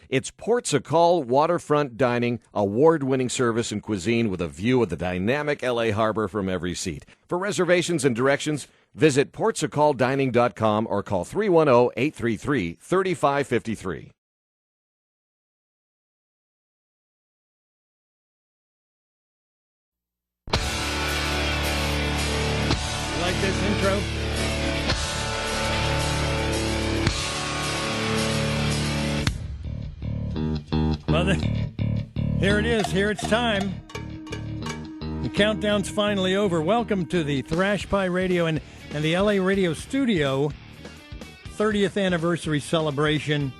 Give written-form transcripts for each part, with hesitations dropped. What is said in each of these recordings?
It's Ports a Call waterfront dining, award-winning service and cuisine with a view of the dynamic L.A. harbor from every seat. For reservations and directions, visit portsacalldining.com or call 310-833-3553. Like this intro? Well, here it is. Here it's time. The countdown's finally over. Welcome to the Thrashpie Radio and the LA Radio Studio 30th anniversary celebration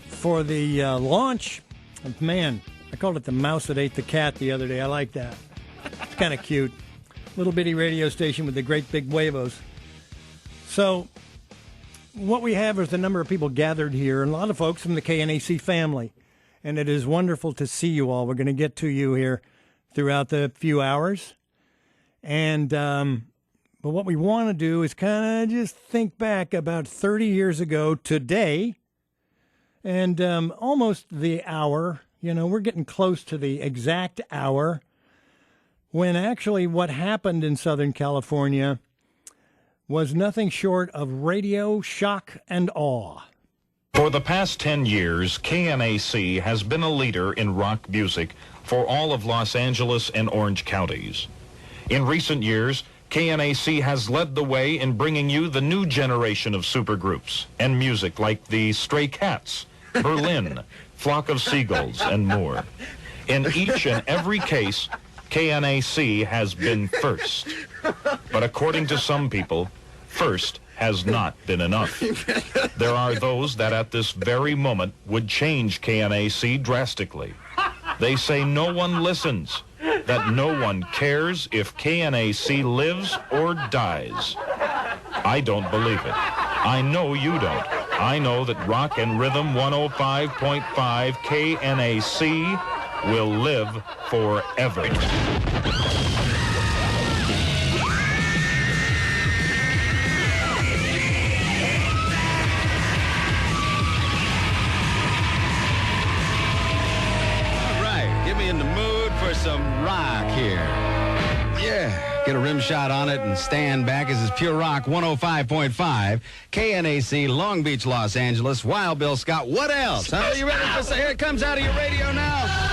for the launch of, man, I called it the mouse that ate the cat the other day. I like that. It's kind of cute. Little bitty radio station with the great big huevos. So what we have is a number of people gathered here, and a lot of folks from the KNAC family. And it is wonderful to see you all. We're going to get to you here throughout the few hours. And but what we want to do is kind of just think back about 30 years ago today, and almost the hour. You know, we're getting close to the exact hour when actually what happened in Southern California was nothing short of radio shock and awe. For the past 10 years, KNAC has been a leader in rock music for all of Los Angeles and Orange counties. In recent years, KNAC has led the way in bringing you the new generation of supergroups and music like the Stray Cats, Berlin, Flock of Seagulls, and more. In each and every case, KNAC has been first. But according to some people, first has not been enough. There are those that at this very moment would change KNAC drastically. They say no one listens, that no one cares if KNAC lives or dies. I don't believe it. I know you don't. I know that Rock and Rhythm 105.5 KNAC will live forever. All right, get me in the mood for some rock here. Yeah, get a rim shot on it and stand back as it's pure rock 105.5 KNAC, Long Beach, Los Angeles. Wild Bill Scott. What else? Huh? Are you ready for say? Here it comes out of your radio now.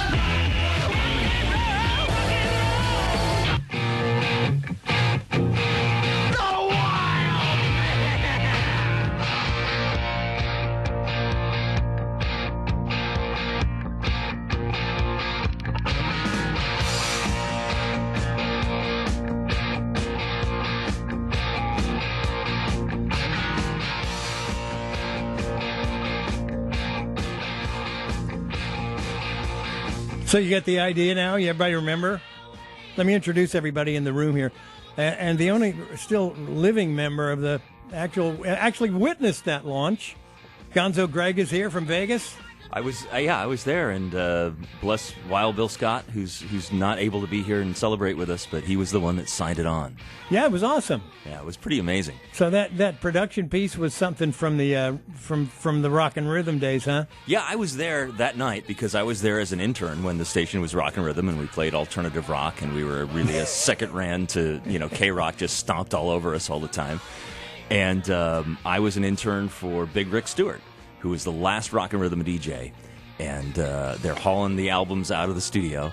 So you get the idea now? Everybody remember? Let me introduce everybody in the room here. And the only still living member of the actually witnessed that launch, Gonzo Greg is here from Vegas. I was there, and bless Wild Bill Scott, who's not able to be here and celebrate with us, but he was the one that signed it on. Yeah, it was awesome. Yeah, it was pretty amazing. So that production piece was something from the from the Rock and Rhythm days, huh? Yeah, I was there that night because I was there as an intern when the station was Rock and Rhythm, and we played alternative rock, and we were really a second ran to K-Rock just stomped all over us all the time, and I was an intern for Big Rick Stewart, who was the last Rock and Rhythm DJ, and they're hauling the albums out of the studio,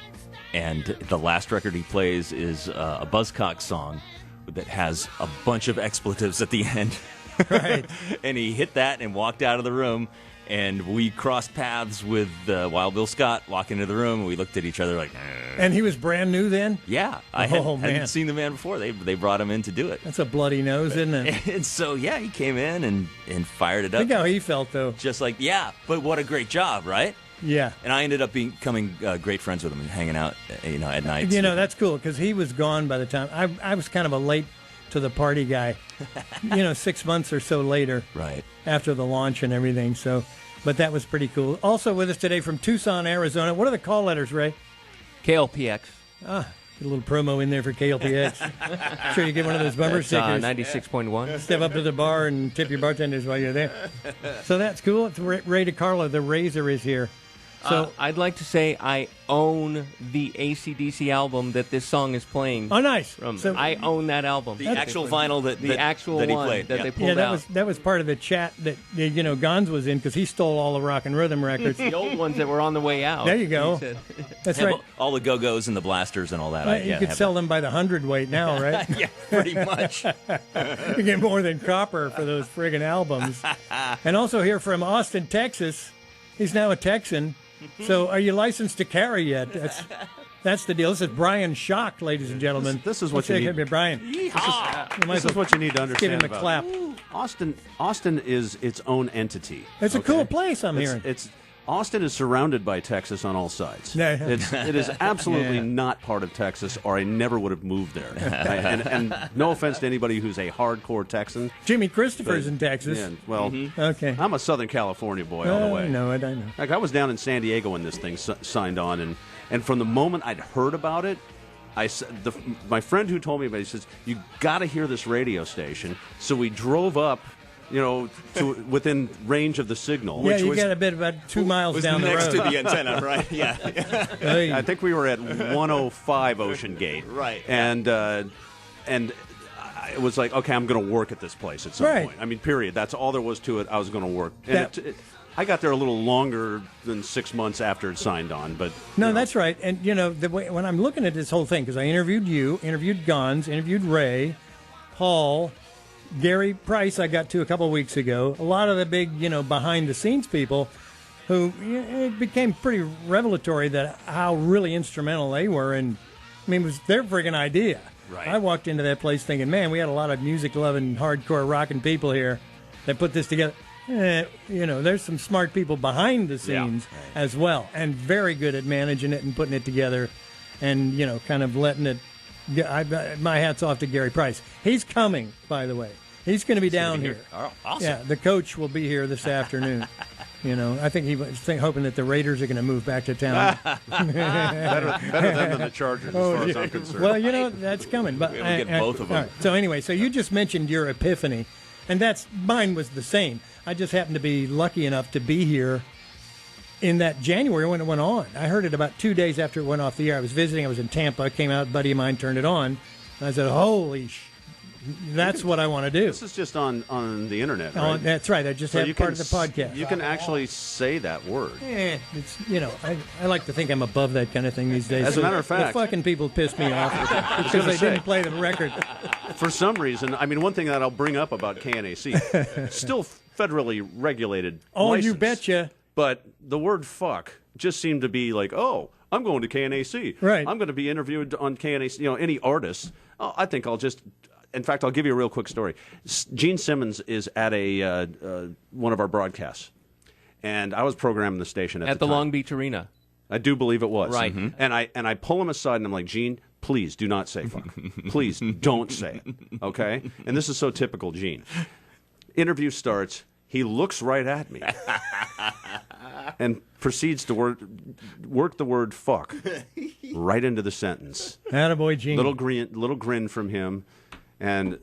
and the last record he plays is a Buzzcock song that has a bunch of expletives at the end. Right. And he hit that and walked out of the room, and we crossed paths with Wild Bill Scott walking into the room, and we looked at each other like... And he was brand new then? Yeah. I hadn't seen the man before. They brought him in to do it. That's a bloody nose, isn't it? And so, yeah, he came in and fired it up. Think how he felt, though. Just like, yeah, but what a great job, right? Yeah. And I ended up becoming great friends with him and hanging out, at night. That's cool, because he was gone by the time... I was kind of a late to the party guy, 6 months or so later. Right. After the launch and everything, so... But that was pretty cool. Also with us today from Tucson, Arizona. What are the call letters, Ray? KLPX. Get a little promo in there for KLPX. Sure, you get one of those bumper stickers. 96.1. Step up to the bar and tip your bartenders while you're there. So that's cool. It's Ray DiCarlo, the Razor, is here. So I'd like to say I own the AC/DC album that this song is playing. Oh, nice. So I own that album. The actual vinyl that the actual that he one played. that they pulled out. That was part of the chat that Gonzo was in because he stole all the rock and rhythm records. The old ones that were on the way out. There you go. He said. That's Have right. all the Go-Go's and the blasters and all that. You could sell them by the hundredweight now, right? Yeah, pretty much. You get more than copper for those friggin' albums. And also here from Austin, Texas. He's now a Texan. So are you licensed to carry yet? That's the deal. This is Brian Schock, ladies and gentlemen. This is what you need. Brian. This is what you need to understand. Give him a clap. Austin is its own entity. It's a cool place, I'm hearing. Austin is surrounded by Texas on all sides. Yeah. It is absolutely not part of Texas, or I never would have moved there. And no offense to anybody who's a hardcore Texan. Jimmy Christopher's in Texas. Yeah, well, Okay. I'm a Southern California boy all the way. I know. Like I was down in San Diego when this thing signed on, and from the moment I'd heard about it, my friend who told me about it, he says, "You got to hear this radio station." So we drove up, to within range of the signal. Yeah, which you was, got a bit about 2 miles down the road. Next to the antenna, right? Yeah. Hey. I think we were at 105 Ocean Gate. Right. And it was like, okay, I'm going to work at this place at some point. I mean, period. That's all there was to it. I was going to work. And I got there a little longer than 6 months after it signed on, but No, that's right. And the way when I'm looking at this whole thing, because I interviewed you, interviewed Gonz, interviewed Ray, Paul, Gary Price I got to a couple of weeks ago. A lot of the big, behind-the-scenes people who it became pretty revelatory that how really instrumental they were. And, I mean, it was their friggin' idea. Right. I walked into that place thinking, man, we had a lot of music-loving, hardcore rockin' people here that put this together. There's some smart people behind the scenes as well, and very good at managing it and putting it together and, kind of letting it. My hat's off to Gary Price. He's coming, by the way. He's going to be down here. Oh, awesome. Yeah, the coach will be here this afternoon. I think he was hoping that the Raiders are going to move back to town. better them than the Chargers, as far as I'm concerned. Well, that's coming. But We'll get both of them. all right. So anyway, so you just mentioned your epiphany, and mine was the same. I just happened to be lucky enough to be here in that January when it went on. I heard it about 2 days after it went off the air. I was visiting. I was in Tampa. Came out. A buddy of mine turned it on. And I said, holy that's what I want to do. This is just on the internet, right? That's right. I just have part of the podcast. You can actually say that word. It's I like to think I'm above that kind of thing these days. As a matter of fact, the fucking people piss me off because they didn't play the record. For some reason, I mean, one thing that I'll bring up about KNAC, still federally regulated. Oh, license, you betcha. But the word "fuck" just seemed to be like, oh, I'm going to KNAC. Right. I'm going to be interviewed on KNAC. Any artist. I think I'll just. In fact, I'll give you a real quick story. Gene Simmons is at one of our broadcasts, and I was programming the station at the time. Long Beach Arena. I do believe it was. Right. Mm-hmm. And I pull him aside, and I'm like, Gene, please do not say fuck. Please don't say it, okay? And this is so typical Gene. Interview starts. He looks right at me and proceeds to work the word fuck right into the sentence. Attaboy, Gene. Little grin from him. And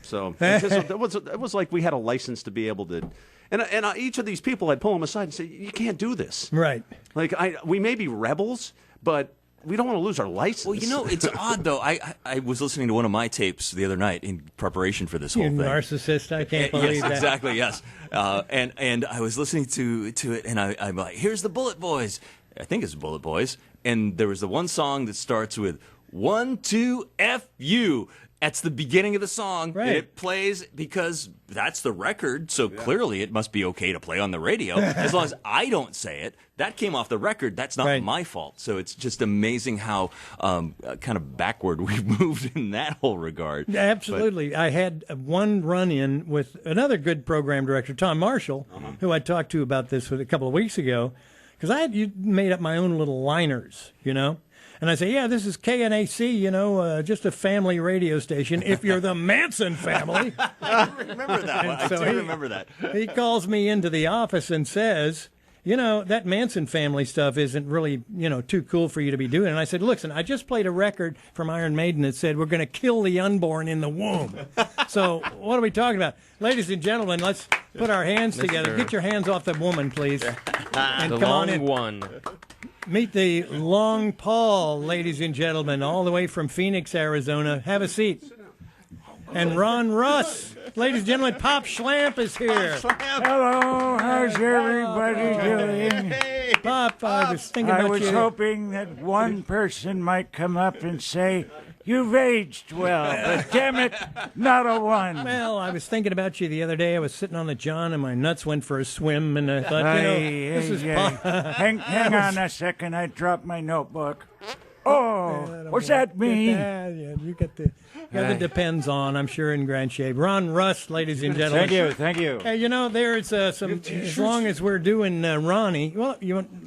so it was like we had a license to be able to, and each of these people I'd pull them aside and say, you can't do this. Right. Like we may be rebels, but we don't want to lose our license. Well, it's odd though. I was listening to one of my tapes the other night in preparation for this whole thing. Narcissist! I can't believe yes, that. Exactly. Yes. And I was listening to it, and I'm like, here's the Bullet Boys. I think it's Bullet Boys, and there was the one song that starts with 1, 2, F you. That's the beginning of the song, right. And it plays because that's the record, so clearly it must be okay to play on the radio. As long as I don't say it, that came off the record, that's not my fault. So it's just amazing how kind of backward we've moved in that whole regard. Absolutely. I had one run-in with another good program director, Tom Marshall, who I talked to about this a couple of weeks ago, because I had made up my own little liners, And I say, this is KNAC, just a family radio station. If you're the Manson family. I remember that one. I do remember that. He calls me into the office and says, that Manson family stuff isn't really, too cool for you to be doing. And I said, listen, I just played a record from Iron Maiden that said we're going to kill the unborn in the womb. So what are we talking about? Ladies and gentlemen, let's put our hands together. Get your hands off the woman, please. And The come on long in. one. Meet the Long Paul, ladies and gentlemen, all the way from Phoenix, Arizona. Have a seat. And Ron Russ. Ladies and gentlemen, Pop Schlamp is here. Hello, how's everybody doing? Pop, I was thinking about I was you. hoping that one person might come up and say, you've aged well, but damn it, not a one. Well, I was thinking about you the other day. I was sitting on the john and my nuts went for a swim, and I thought, this is Pop. Hang on a second, I dropped my notebook. Oh, what's that mean? Yeah, you got the Depends on. I'm sure in grand shape. Ron Russ, ladies and gentlemen. Thank you. Hey, there's some. As long as we're doing Ronnie, well,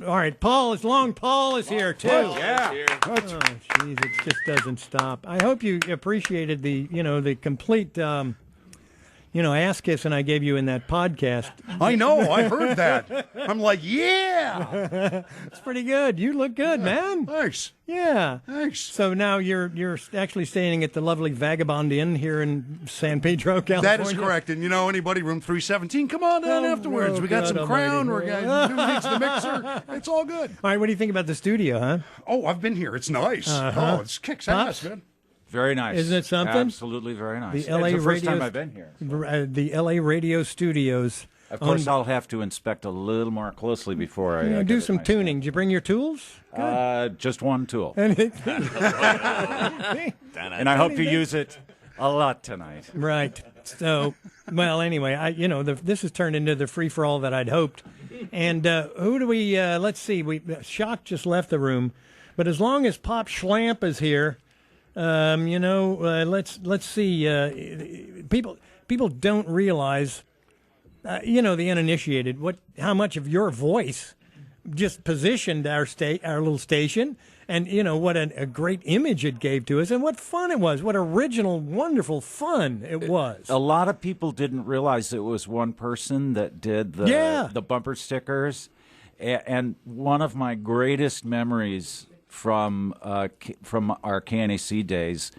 all right. Paul Paul is here too. Yeah. Oh, jeez, it just doesn't stop. I hope you appreciated the complete. Ass kissing I gave you in that podcast. I know. I heard that. I'm like, yeah. It's pretty good. You look good, man. Thanks. Yeah. Thanks. So now you're actually staying at the lovely Vagabond Inn here in San Pedro, California. That is correct. And anybody, room 317, come on down afterwards. We got God some Crown. almighty. We're got who needs the mixer. It's all good. All right, what do you think about the studio, huh? Oh, I've been here. It's nice. Oh, it's kicks ass, man. Very nice. Isn't it something? Absolutely very nice. The LA it's the first radio, time I've been here. The LA radio studios. Of course, I'll have to inspect a little more closely before I do some tuning. Did you bring your tools? Just one tool. And I hope to use it a lot tonight. Right. So, well, anyway, this has turned into the free-for-all that I'd hoped. And who do we, let's see, Shock just left the room. But as long as Pop Schlamp is here, let's see. People don't realize, the uninitiated, how much of your voice just positioned our little station, and what a great image it gave to us, and what fun it was, what original, wonderful fun it was. A lot of people didn't realize it was one person that did the bumper stickers, and one of my greatest memories from our KNAC days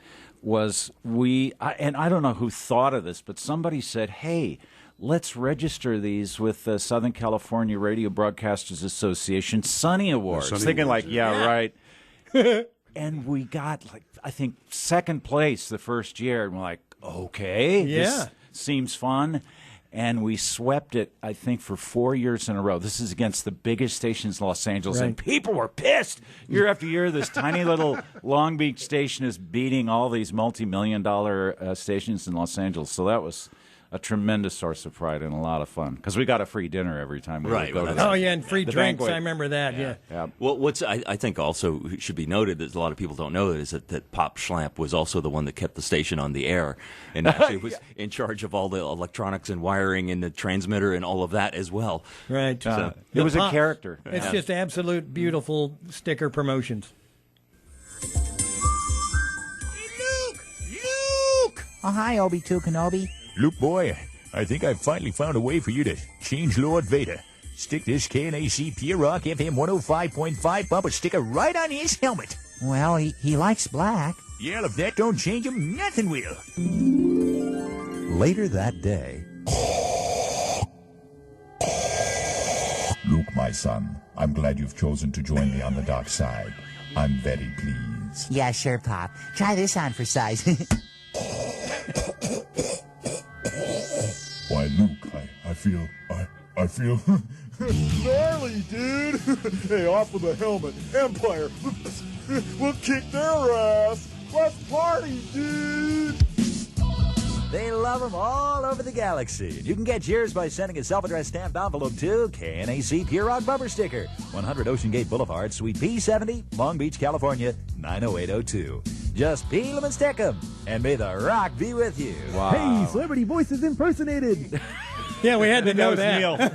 was and I don't know who thought of this, but somebody said, hey, let's register these with the Southern California Radio Broadcasters Association Sunny Awards. Thinking Awards, like, yeah, right. And we got, I think, second place the first year. And we're like, okay, this seems fun. And we swept it, I think, for 4 years in a row. This is against the biggest stations in Los Angeles, and people were pissed. Year after year, this tiny little Long Beach station is beating all these multi-million-dollar stations in Los Angeles. So that was a tremendous source of pride and a lot of fun, because we got a free dinner every time we would go to that. Oh, yeah, and free drinks. banquet. I remember that, yeah. Well, I think also should be noted, that a lot of people don't know, is that Pop Schlamp was also the one that kept the station on the air, and actually was in charge of all the electronics and wiring and the transmitter and all of that as well. Right. So, it was a character. It's just absolute beautiful sticker promotions. Luke! Oh, hi, Obi-2 Kenobi. Luke boy, I think I've finally found a way for you to change Lord Vader. Stick this KNAC Pure Rock FM 105.5 bumper sticker right on his helmet. Well, he likes black. Yeah, if that don't change him, nothing will. Later that day... Luke, my son, I'm glad you've chosen to join me on the dark side. I'm very pleased. Yeah, sure, Pop. Try this on for size. Why, Luke, I feel... Gnarly, dude! Hey, off with the helmet. Empire! We'll kick their ass! Let's party, dude! They love them all over the galaxy. You can get yours by sending a self-addressed stamped envelope to KNAC Pure Rock Bumper Sticker, 100 Ocean Gate Boulevard, Suite P70, Long Beach, California, 90802. Just peel them and stick them, and may the rock be with you. Wow. Hey, celebrity voices impersonated. Yeah, we had to know that. Neil. I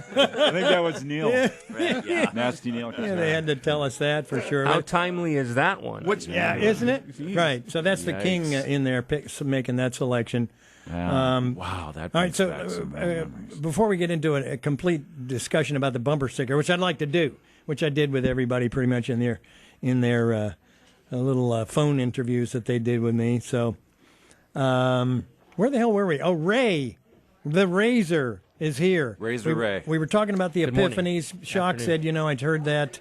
think that was Neil. Yeah. Nasty Neil. Yeah, they had to tell us that for sure. How timely is that one? Isn't it? Right. So that's the king in there making that selection. Wow, that. All right, brings so back some memories. before we get into a complete discussion about the bumper sticker, which I'd like to do, which I did with everybody pretty much in their little phone interviews that they did with me. So, where the hell were we? Oh, Ray, the Razor is here. Razor Ray. We were talking about the Good morning. Epiphanies. Shock Afternoon. said, I'd heard that.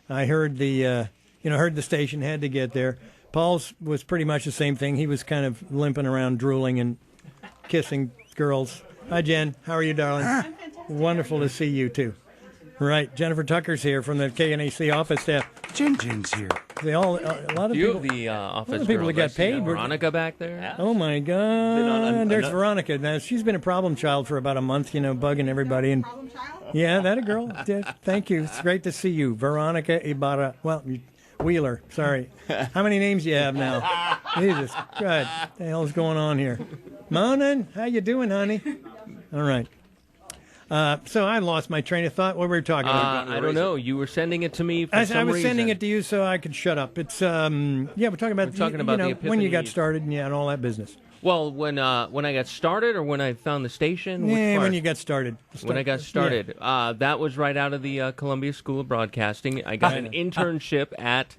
I heard heard the station, had to get there. Paul's was pretty much the same thing. He was kind of limping around, drooling and kissing girls. Hi, Jen. How are you, darling? Wonderful to see you, too. Right. Jennifer Tucker's here from the KNAC office staff. Jen's here. They all, a lot of Few people. of the office a lot of people that got girls. I see paid. Veronica back there. Oh, my God. There's Veronica. Now, she's been a problem child for about a month, bugging everybody. And yeah, that a girl. Yeah, thank you. It's great to see you. Veronica Ibarra. Well, Wheeler. Sorry. How many names do you have now? Jesus. God. What the hell's going on here? Morning. How you doing, honey? All right. So I lost my train of thought. What were we talking about? I don't know. You were sending it to me for I some was reason. sending it to you so I could shut up. It's we're talking about the when you got Epiphanies. started and all that business. Well, when I got started, or when I found the station. Which part? When you got started. When I got started, that was right out of the Columbia School of Broadcasting. I got an internship at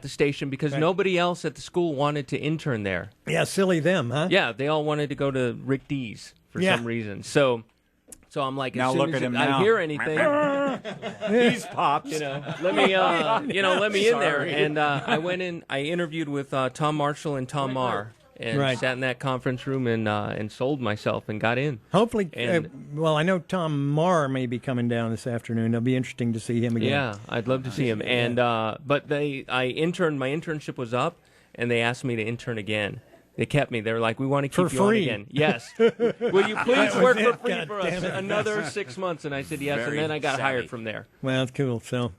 the station because nobody else at the school wanted to intern there. Yeah, silly them, huh? Yeah, they all wanted to go to Rick D's for some reason. So I'm like, Now as soon look as at him I now. hear anything, He's popped. let me in there. And I went in. I interviewed with Tom Marshall and Tom Marr, and sat in that conference room and sold myself and got in. Hopefully, And, I know Tom Marr may be coming down this afternoon. It'll be interesting to see him again. Yeah, I'd love to see him. And but I interned. My internship was up, and they asked me to intern again. They kept me. They were like, "We want to keep For you on free. again." Yes. Will you please That work was for it. free God for us damn it. another 6 months? And I said yes, and then I got hired from there. Well, that's cool. So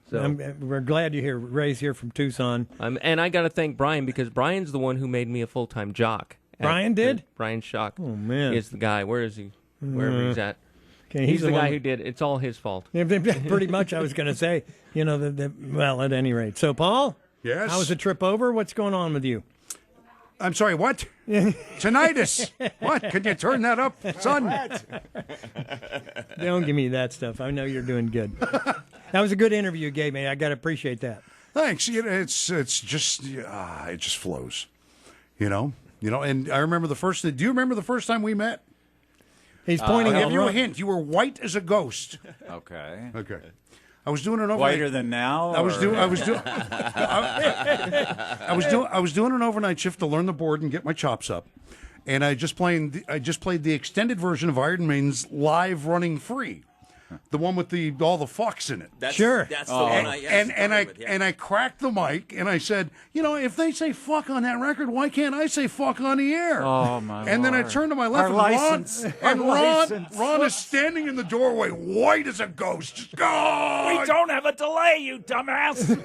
we're glad you're here. Ray's here from Tucson. And I got to thank Brian because Brian's the one who made me a full-time jock. Brian did? Brian Schock. Oh, man. Is the guy. Where is he? Wherever he's at. Okay, he's the guy one- who did. It's all his fault. Yeah, pretty much, I was going to say, well, at any rate. So, Paul? Yes? How was the trip over? What's going on with you? I'm sorry, what? Tinnitus. What? Can you turn that up, son? Don't give me that stuff. I know you're doing good. That was a good interview you gave me. I got to appreciate that. Thanks. It's just it just flows. And I remember the first. Do you remember the first time we met? He's pointing. I'll give you a hint. You were white as a ghost. Okay. I was doing an overnight. Whiter than now. I was doing an overnight shift to learn the board and get my chops up, and I just played the extended version of Iron Maiden's Live Running Free, the one with all the fucks in it. That's the one I cracked the mic and I said, if they say fuck on that record, why can't I say fuck on the air? Oh my! And then I turned to my left, Ron is standing in the doorway, white as a ghost. God! We don't have a delay, you dumbass.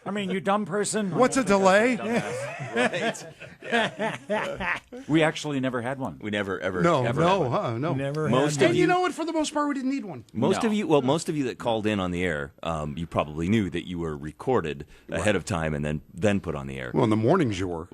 I mean, you dumb person. What's a delay? We actually never had one. We never ever. No. Never. And you know what? For the most part, we didn't need one. Most of you that called in on the air, you probably knew that you were recorded ahead of time and then put on the air. Well, in the mornings you were.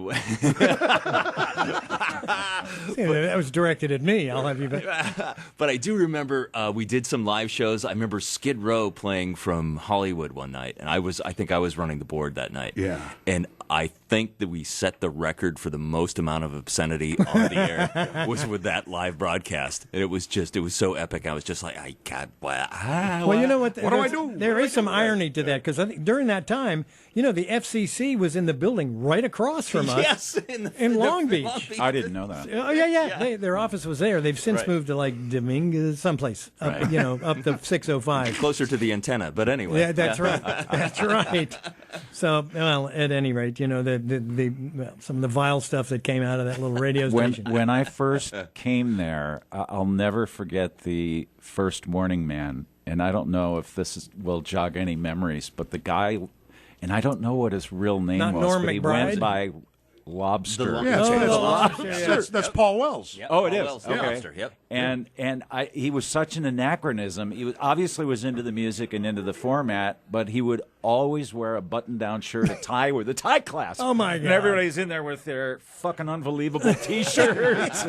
That was directed at me. I'll have you bet. But I do remember we did some live shows. I remember Skid Row playing from Hollywood one night, and I think I was running the board that night. Yeah. And I think that we set the record for the most amount of obscenity on the air was with that live broadcast. And it was so epic. I was just like, I can't. Well, you know what? What do I do? There is some irony to that because I think during that time, the FCC was in the building right across from us. Yes, in Long Beach. I didn't know that. Oh yeah. Their office was there. They've since moved to like Dominguez, someplace up, up the 605, closer to the antenna. But anyway, yeah, that's right. That's right. So, well, at any rate, some of the vile stuff that came out of that little radio station. When I first came there, I'll never forget the first Morning Man, and I don't know if this will jog any memories, but the guy, and I don't know what his real name Not was, Norm but he McBride? went by Lobster. That's Paul Wells. Yep, Oh, it Paul is. Wells, Okay. Lobster, yep. And he was such an anachronism. He obviously was into the music and into the format, but he would always wear a button-down shirt, a tie with a tie clasp. Oh my God! And everybody's in there with their fucking unbelievable T-shirts.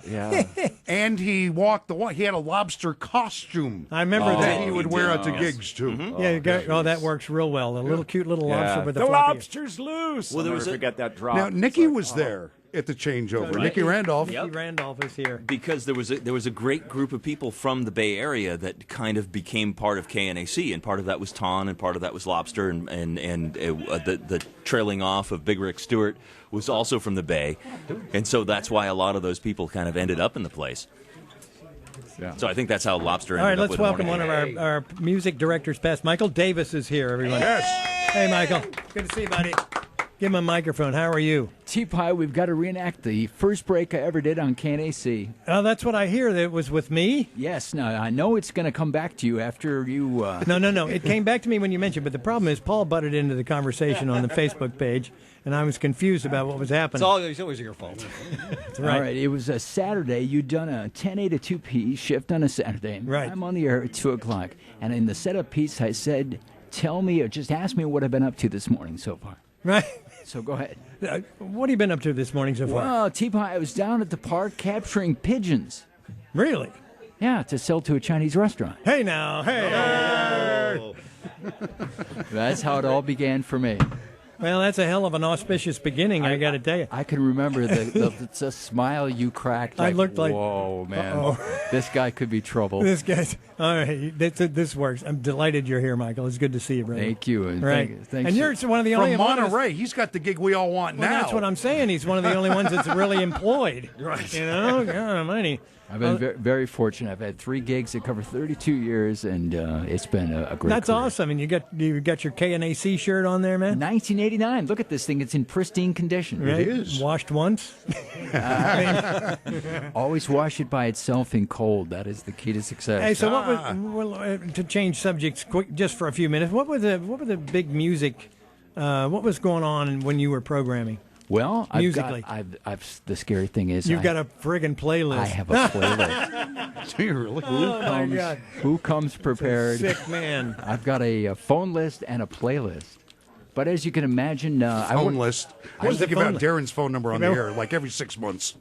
Yeah. And he walked the walk. He had a lobster costume. I remember that he would wear out to gigs too. Mm-hmm. Yeah, that works real well. A little cute little lobster with the lobster's loose. Well, there was forget that drop. Now Nikki was there at the changeover. Right. Nikki Randolph. Nikki Randolph is here because there was a great group of people from the Bay Area that kind of became part of KNAC, and part of that was Ton, and part of that was Lobster, and the trailing off of Big Rick Stewart was also from the Bay, and so that's why a lot of those people kind of ended up in the place. Yeah. So I think that's how Lobster ended All right, up let's with welcome Morning one of our music directors past. Michael Davis is here, everyone. Yes. Hey, Michael. Good to see you, buddy. Give him a microphone. How are you? T-Pie, we've got to reenact the first break I ever did on KNAC. Oh, that's what I hear. That it was with me? Yes. Now, I know it's going to come back to you after you... No. It came back to me when you mentioned, but the problem is Paul butted into the conversation on the Facebook page, and I was confused about what was happening. It's always your fault. That's right. All right, it was a Saturday. You'd done a 10A to 2P shift on a Saturday. Right. I'm on the air at 2 o'clock, and in the setup piece I said, tell me or just ask me what I've been up to this morning so far. Right. So go ahead. What have you been up to this morning so far? Well, T-Pie, I was down at the park capturing pigeons. Really? Yeah, to sell to a Chinese restaurant. Hey now, hey! That's how it all began for me. Well, that's a hell of an auspicious beginning, I got to tell you. I can remember the smile you cracked. I looked like, whoa, man, this guy could be trouble. This guy's, all right, this works. I'm delighted you're here, Michael. It's good to see you, brother. Thank you. And right. Thanks. And you're one of the only... From Monterey, he's got the gig we all want now. That's what I'm saying. He's one of the only ones that's really employed. Right. You know? God almighty. I've been very fortunate. I've had 3 gigs that cover 32 years, and it's been a great That's career. awesome. And you got your KNAC shirt on there, man? 1989. Look at this thing. It's in pristine condition. Right? It is. Washed once? Always wash it by itself in cold. That is the key to success. Hey, so what was, to change subjects quick, just for a few minutes, what were the big music, what was going on when you were programming? Well, musically, I've the scary thing is you've got a friggin' playlist. I have a playlist. Do you really? My God. Who comes prepared? Sick man. I've got a phone list and a playlist. But as you can imagine, phone list. I was thinking about list? Darren's phone number on the air like every 6 months.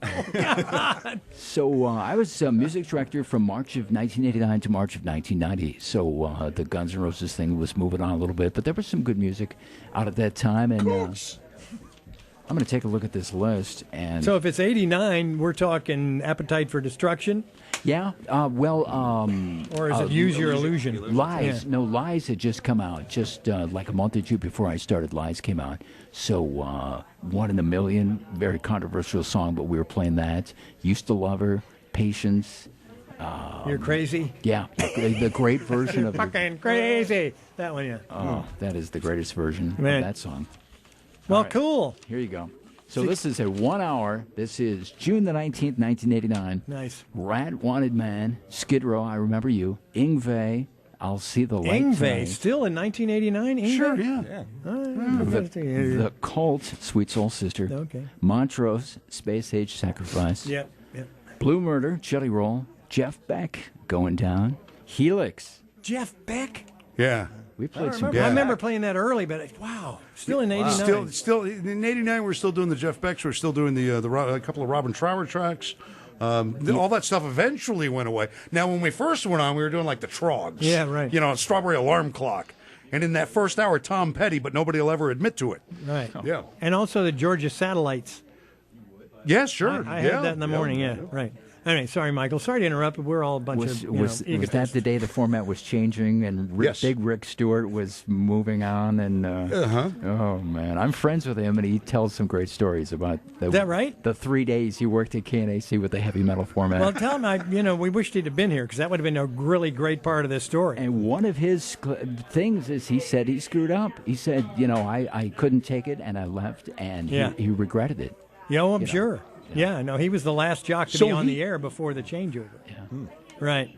So I was music director from March of 1989 to March of 1990. So the Guns N' Roses thing was moving on a little bit, but there was some good music out at that time. And I'm going to take a look at this list. And so if it's 89, we're talking Appetite for Destruction? Yeah, or is it Use Your Illusion? Lies. Yeah. No, Lies had just come out, just like a month or two before I started. Lies came out. So One in a Million, very controversial song, but we were playing that. Used to Love Her, Patience. You're Crazy? Yeah, the great version of fucking crazy. That one, yeah. Oh, that is the greatest version of that song. Well, right. cool. Here you go. So this is a 1 hour. This is June the 19th, 1989. Nice. Rat Wanted Man, Skid Row, I Remember You, Ingve, I'll See the Light Ingve, Tonight. still in 1989? Ingve? Sure, yeah. The Cult, Sweet Soul Sister. Okay. Montrose, Space Age Sacrifice. Yep. Blue Murder, Jelly Roll. Jeff Beck, Going Down. Helix. Jeff Beck? Yeah. We played some. I remember playing that early, but wow, still in '89. Still in '89, we're still doing the Jeff Becks. We're still doing a couple of Robin Trower tracks. All that stuff eventually went away. Now, when we first went on, we were doing like the Trogs. Yeah, right. You know, Strawberry Alarm Clock. And in that first hour, Tom Petty, but nobody will ever admit to it. Right. Yeah. And also the Georgia Satellites. Yeah, sure. I had that in the morning. Yeah, right. Anyway, sorry, Michael. Sorry to interrupt, but we're all a bunch of was that the day the format was changing and Big Rick Stewart was moving on? And oh man, I'm friends with him, and he tells some great stories about. Is that right? The 3 days he worked at KNAC with the heavy metal format. Well, tell him we wished he'd have been here because that would have been a really great part of this story. And one of his things is he said he screwed up. He said, I couldn't take it and I left, and he regretted it. I'm sure. Yeah, no, he was the last jock to be on the air before the changeover. Yeah. Right.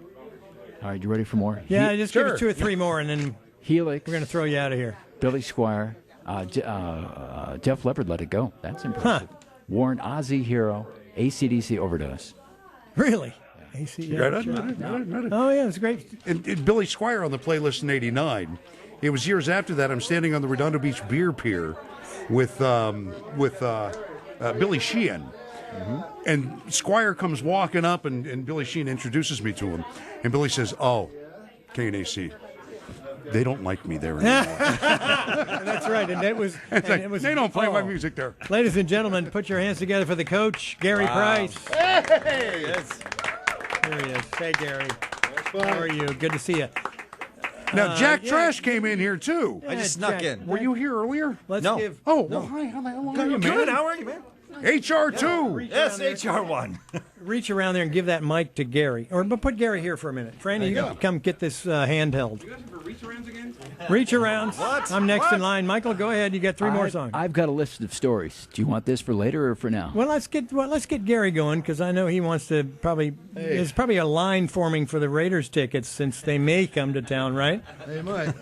All right, you ready for more? Yeah, just give us 2 or 3 more, and then Helix. We're going to throw you out of here. Billy Squire, Def Leppard let it go. That's impressive. Warren Ozzy Hero, AC/DC overdose. Really? AC, yeah, Right on. Oh, yeah, it's great. And Billy Squier on the playlist in '89. It was years after that. I'm standing on the Redondo Beach beer pier with Billy Sheehan. And Squire comes walking up, and Billy Sheehan introduces me to him. And Billy says, "Oh, KNAC, they don't like me there anymore." That's right. And it was they don't play my music there. Ladies and gentlemen, put your hands together for the coach, Gary Price. Hey! Yes. Here he is. Hey, Gary. How are you? Good to see you. Now, Jack Trash came in here, too. I just snuck in. Were you here earlier? Let's No. give. Oh, well, hi. How the hell are you, man? Good. How are you, man? HR2. Yes, HR1. Reach around there and give that mic to Gary. Or put Gary here for a minute. Franny, you can come get this handheld. Reach arounds. What? I'm next in line. Michael, go ahead. You got three more songs. I've got a list of stories. Do you want this for later or for now? Well, let's get Gary going because I know he wants to probably. There's probably a line forming for the Raiders tickets since they may come to town, right? They might.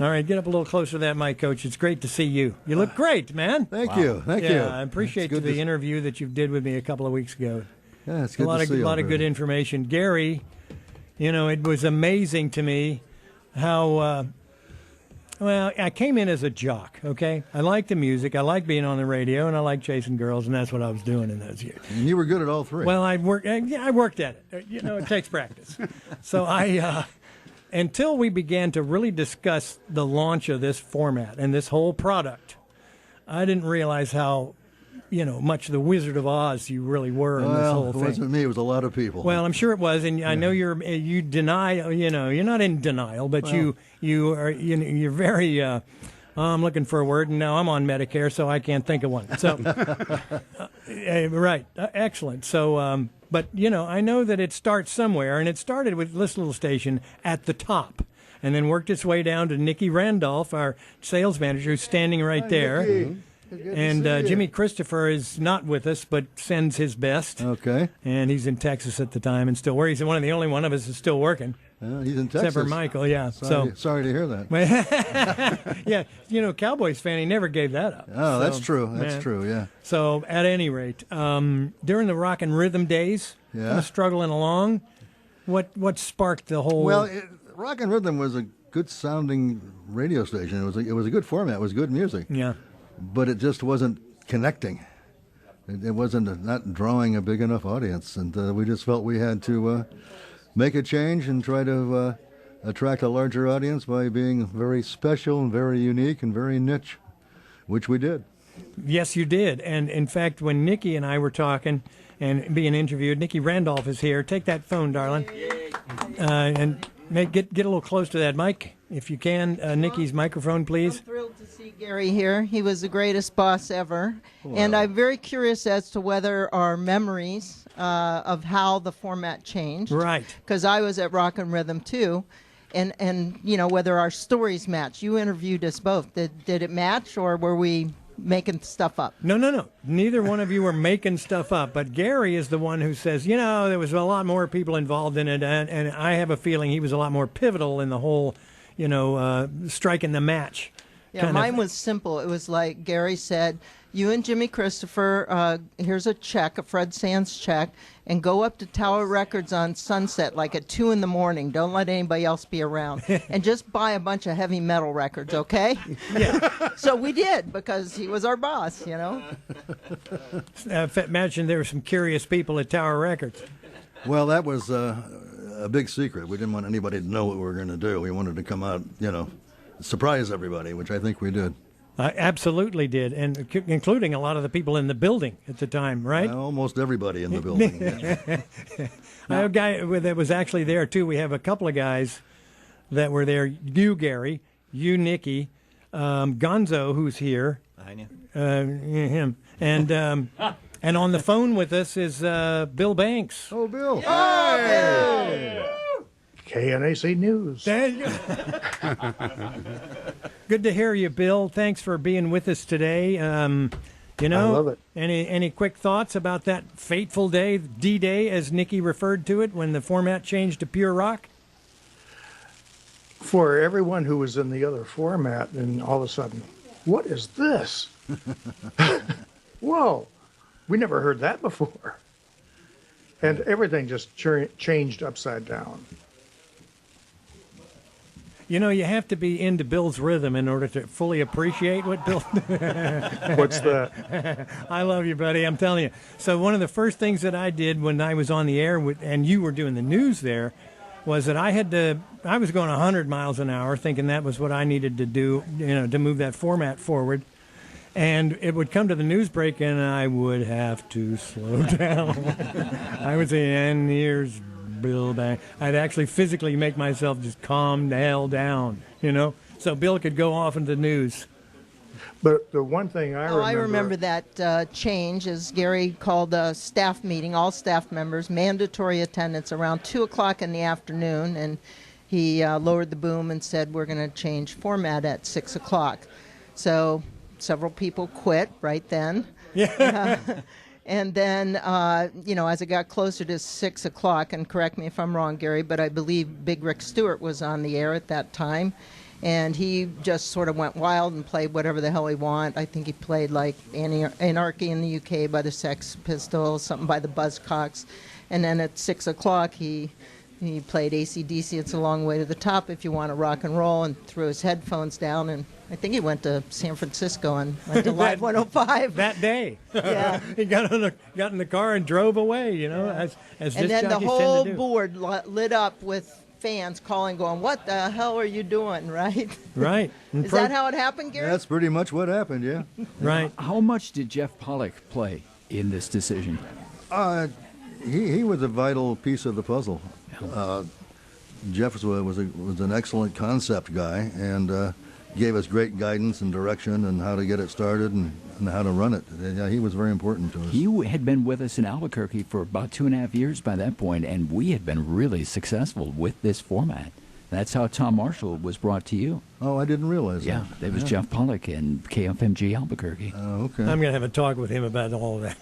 All right, get up a little closer to that mic, Coach. It's great to see you. You look great, man. Thank you. Thank you. I appreciate the interview that you did with me a couple of weeks ago. Yeah, it's good to see you. A lot of good information. Gary, it was amazing to me how. Well, I came in as a jock, okay? I like the music, I like being on the radio, and I like chasing girls, and that's what I was doing in those years. And you were good at all three. Well, I worked at it. It takes practice. So until we began to really discuss the launch of this format and this whole product, I didn't realize how, much the Wizard of Oz you really were in this whole thing. It wasn't me, it was a lot of people. Well, I'm sure it was, and I know you deny, you're not in denial, but you're very. I'm looking for a word, and now I'm on Medicare, so I can't think of one. So, right, excellent. So, but I know that it starts somewhere, and it started with this little station at the top, and then worked its way down to Nikki Randolph, our sales manager, who's standing right there. Nikki. And Jimmy Christopher is not with us, but sends his best. Okay. And he's in Texas at the time and still working. He's one of the only one of us is still working. He's in Texas. Except for Michael, yeah. Sorry to hear that. Yeah, Cowboys fan, he never gave that up. Oh, that's true. That's true, yeah. So, at any rate, during the rock and rhythm days, struggling along, what sparked the whole... Well, rock and rhythm was a good-sounding radio station. It was a good format. It was good music. Yeah. But it just wasn't connecting. It wasn't not drawing a big enough audience, and we just felt we had to make a change and try to attract a larger audience by being very special and very unique and very niche, which we did. Yes, you did. And in fact, when Nikki and I were talking and being interviewed, Nikki Randolph is here. Take that phone, darling, and get a little close to that mic if you can. Nikki's microphone, please. I'm thrilled to see Gary here. He was the greatest boss ever. Wow. And I'm very curious as to whether our memories of how the format changed. Right. Because I was at Rock and Rhythm, too. And whether our stories match. You interviewed us both. Did it match, or were we making stuff up? No. Neither one of you were making stuff up. But Gary is the one who says, there was a lot more people involved in it. And I have a feeling he was a lot more pivotal in the whole, striking the match. Yeah, mine was simple. It was like Gary said, you and Jimmy Christopher, here's a check, a Fred Sands check, and go up to Tower Records on Sunset like at 2 a.m. Don't let anybody else be around. And just buy a bunch of heavy metal records, okay? Yeah. So we did, because he was our boss, Imagine there were some curious people at Tower Records. Well, that was a big secret. We didn't want anybody to know what we were going to do. We wanted to come out, surprise everybody, which I think we did. I absolutely did, and including a lot of the people in the building at the time, right? Almost everybody in the building. A guy that was actually there, too. We have a couple of guys that were there. You, Gary, you, Nikki, Gonzo, who's here. Him. And on the phone with us is Bill Banks. Oh, Bill. Hey! KNAC News. There you go. Good to hear you, Bill. Thanks for being with us today. I love it. Any quick thoughts about that fateful day, D-Day, as Nikki referred to it, when the format changed to pure rock? For everyone who was in the other format, and all of a sudden, what is this? Whoa, we never heard that before. And everything just changed upside down. You know, you have to be into Bill's rhythm in order to fully appreciate what Bill... What's that? I love you, buddy. I'm telling you. So one of the first things that I did when I was on the air and you were doing the news there was that I was going 100 miles an hour thinking that was what I needed to do, to move that format forward. And it would come to the news break, and I would have to slow down. I would say, and here's Bill back. I'd actually physically make myself just calm the hell down, so Bill could go off into the news. But the one thing I remember that change is Gary called a staff meeting, all staff members, mandatory attendance around 2 o'clock in the afternoon, and he lowered the boom and said, we're going to change format at 6 o'clock. So several people quit right then. Yeah. And then, as it got closer to 6 o'clock, and correct me if I'm wrong, Gary, but I believe Big Rick Stewart was on the air at that time. And he just sort of went wild and played whatever the hell he wanted. I think he played like Anarchy in the UK by the Sex Pistols, something by the Buzzcocks. And then at 6 o'clock, he played AC/DC, It's a Long Way to the Top, if you want to rock and roll, and threw his headphones down. And I think he went to San Francisco and went to Live 105. That day. Yeah. He got in the car and drove away, as and then the whole board lit up with fans calling, going, what the hell are you doing, right? Right. Is that how it happened, Gary? That's pretty much what happened, yeah. Right. How much did Jeff Pollock play in this decision? He was a vital piece of the puzzle. Jeff was an excellent concept guy and gave us great guidance and direction and how to get it started and how to run it. Yeah, he was very important to us. He had been with us in Albuquerque for about 2.5 years by that point, and we had been really successful with this format. That's how Tom Marshall was brought to you. Oh, I didn't realize that. Yeah, there was Jeff Pollock and KFMG Albuquerque. Oh, okay. I'm going to have a talk with him about all of that.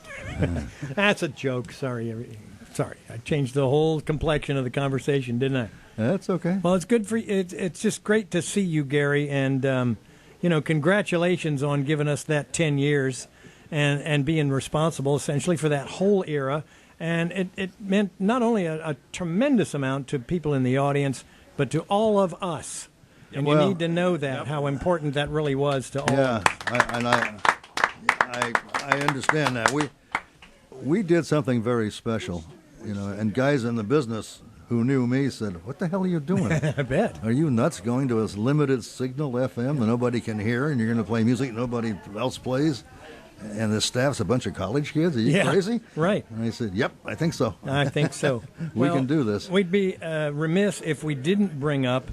That's a joke. Sorry, I changed the whole complexion of the conversation, didn't I? That's okay. Well, it's good for you. It's just great to see you, Gary, and congratulations on giving us that 10 years and being responsible essentially for that whole era. And it meant not only a tremendous amount to people in the audience, but to all of us. And you need to know that, how important that really was to all of us. I understand that. We did something very special, and guys in the business who knew me said, what the hell are you doing? I bet. Are you nuts going to a limited signal FM that nobody can hear and you're going to play music nobody else plays? And the staff's a bunch of college kids? Are you crazy? Right. And I said, yep, I think so. I think so. We can do this. We'd be remiss if we didn't bring up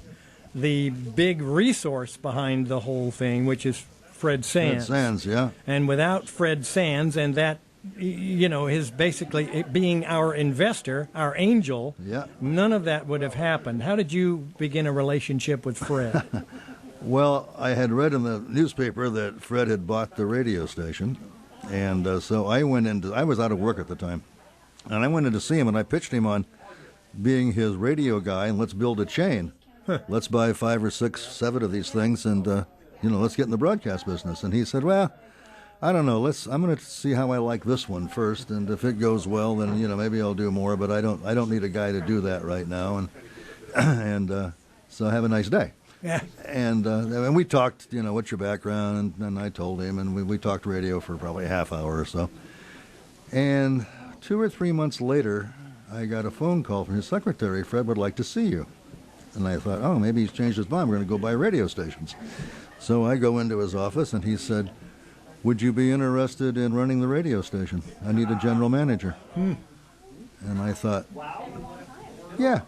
the big resource behind the whole thing, which is Fred Sands. Fred Sands, yeah. And without Fred Sands and that, his basically being our investor, our angel, none of that would have happened. How did you begin a relationship with Fred? Well, I had read in the newspaper that Fred had bought the radio station, and so I was out of work at the time, and I went in to see him, and I pitched him on being his radio guy, and let's build a chain. Let's buy 5 or 6, 7 of these things, and let's get in the broadcast business. And he said, well, I don't know. I'm going to see how I like this one first, and if it goes well, then maybe I'll do more. But I don't need a guy to do that right now. And so have a nice day. Yeah. And we talked. What's your background? And I told him, and we talked radio for probably a half hour or so. And 2 or 3 months later, I got a phone call from his secretary. Fred would like to see you. And I thought, oh, maybe he's changed his mind. We're going to go buy radio stations. So I go into his office, and he said, would you be interested in running the radio station? I need a general manager. And I thought, yeah.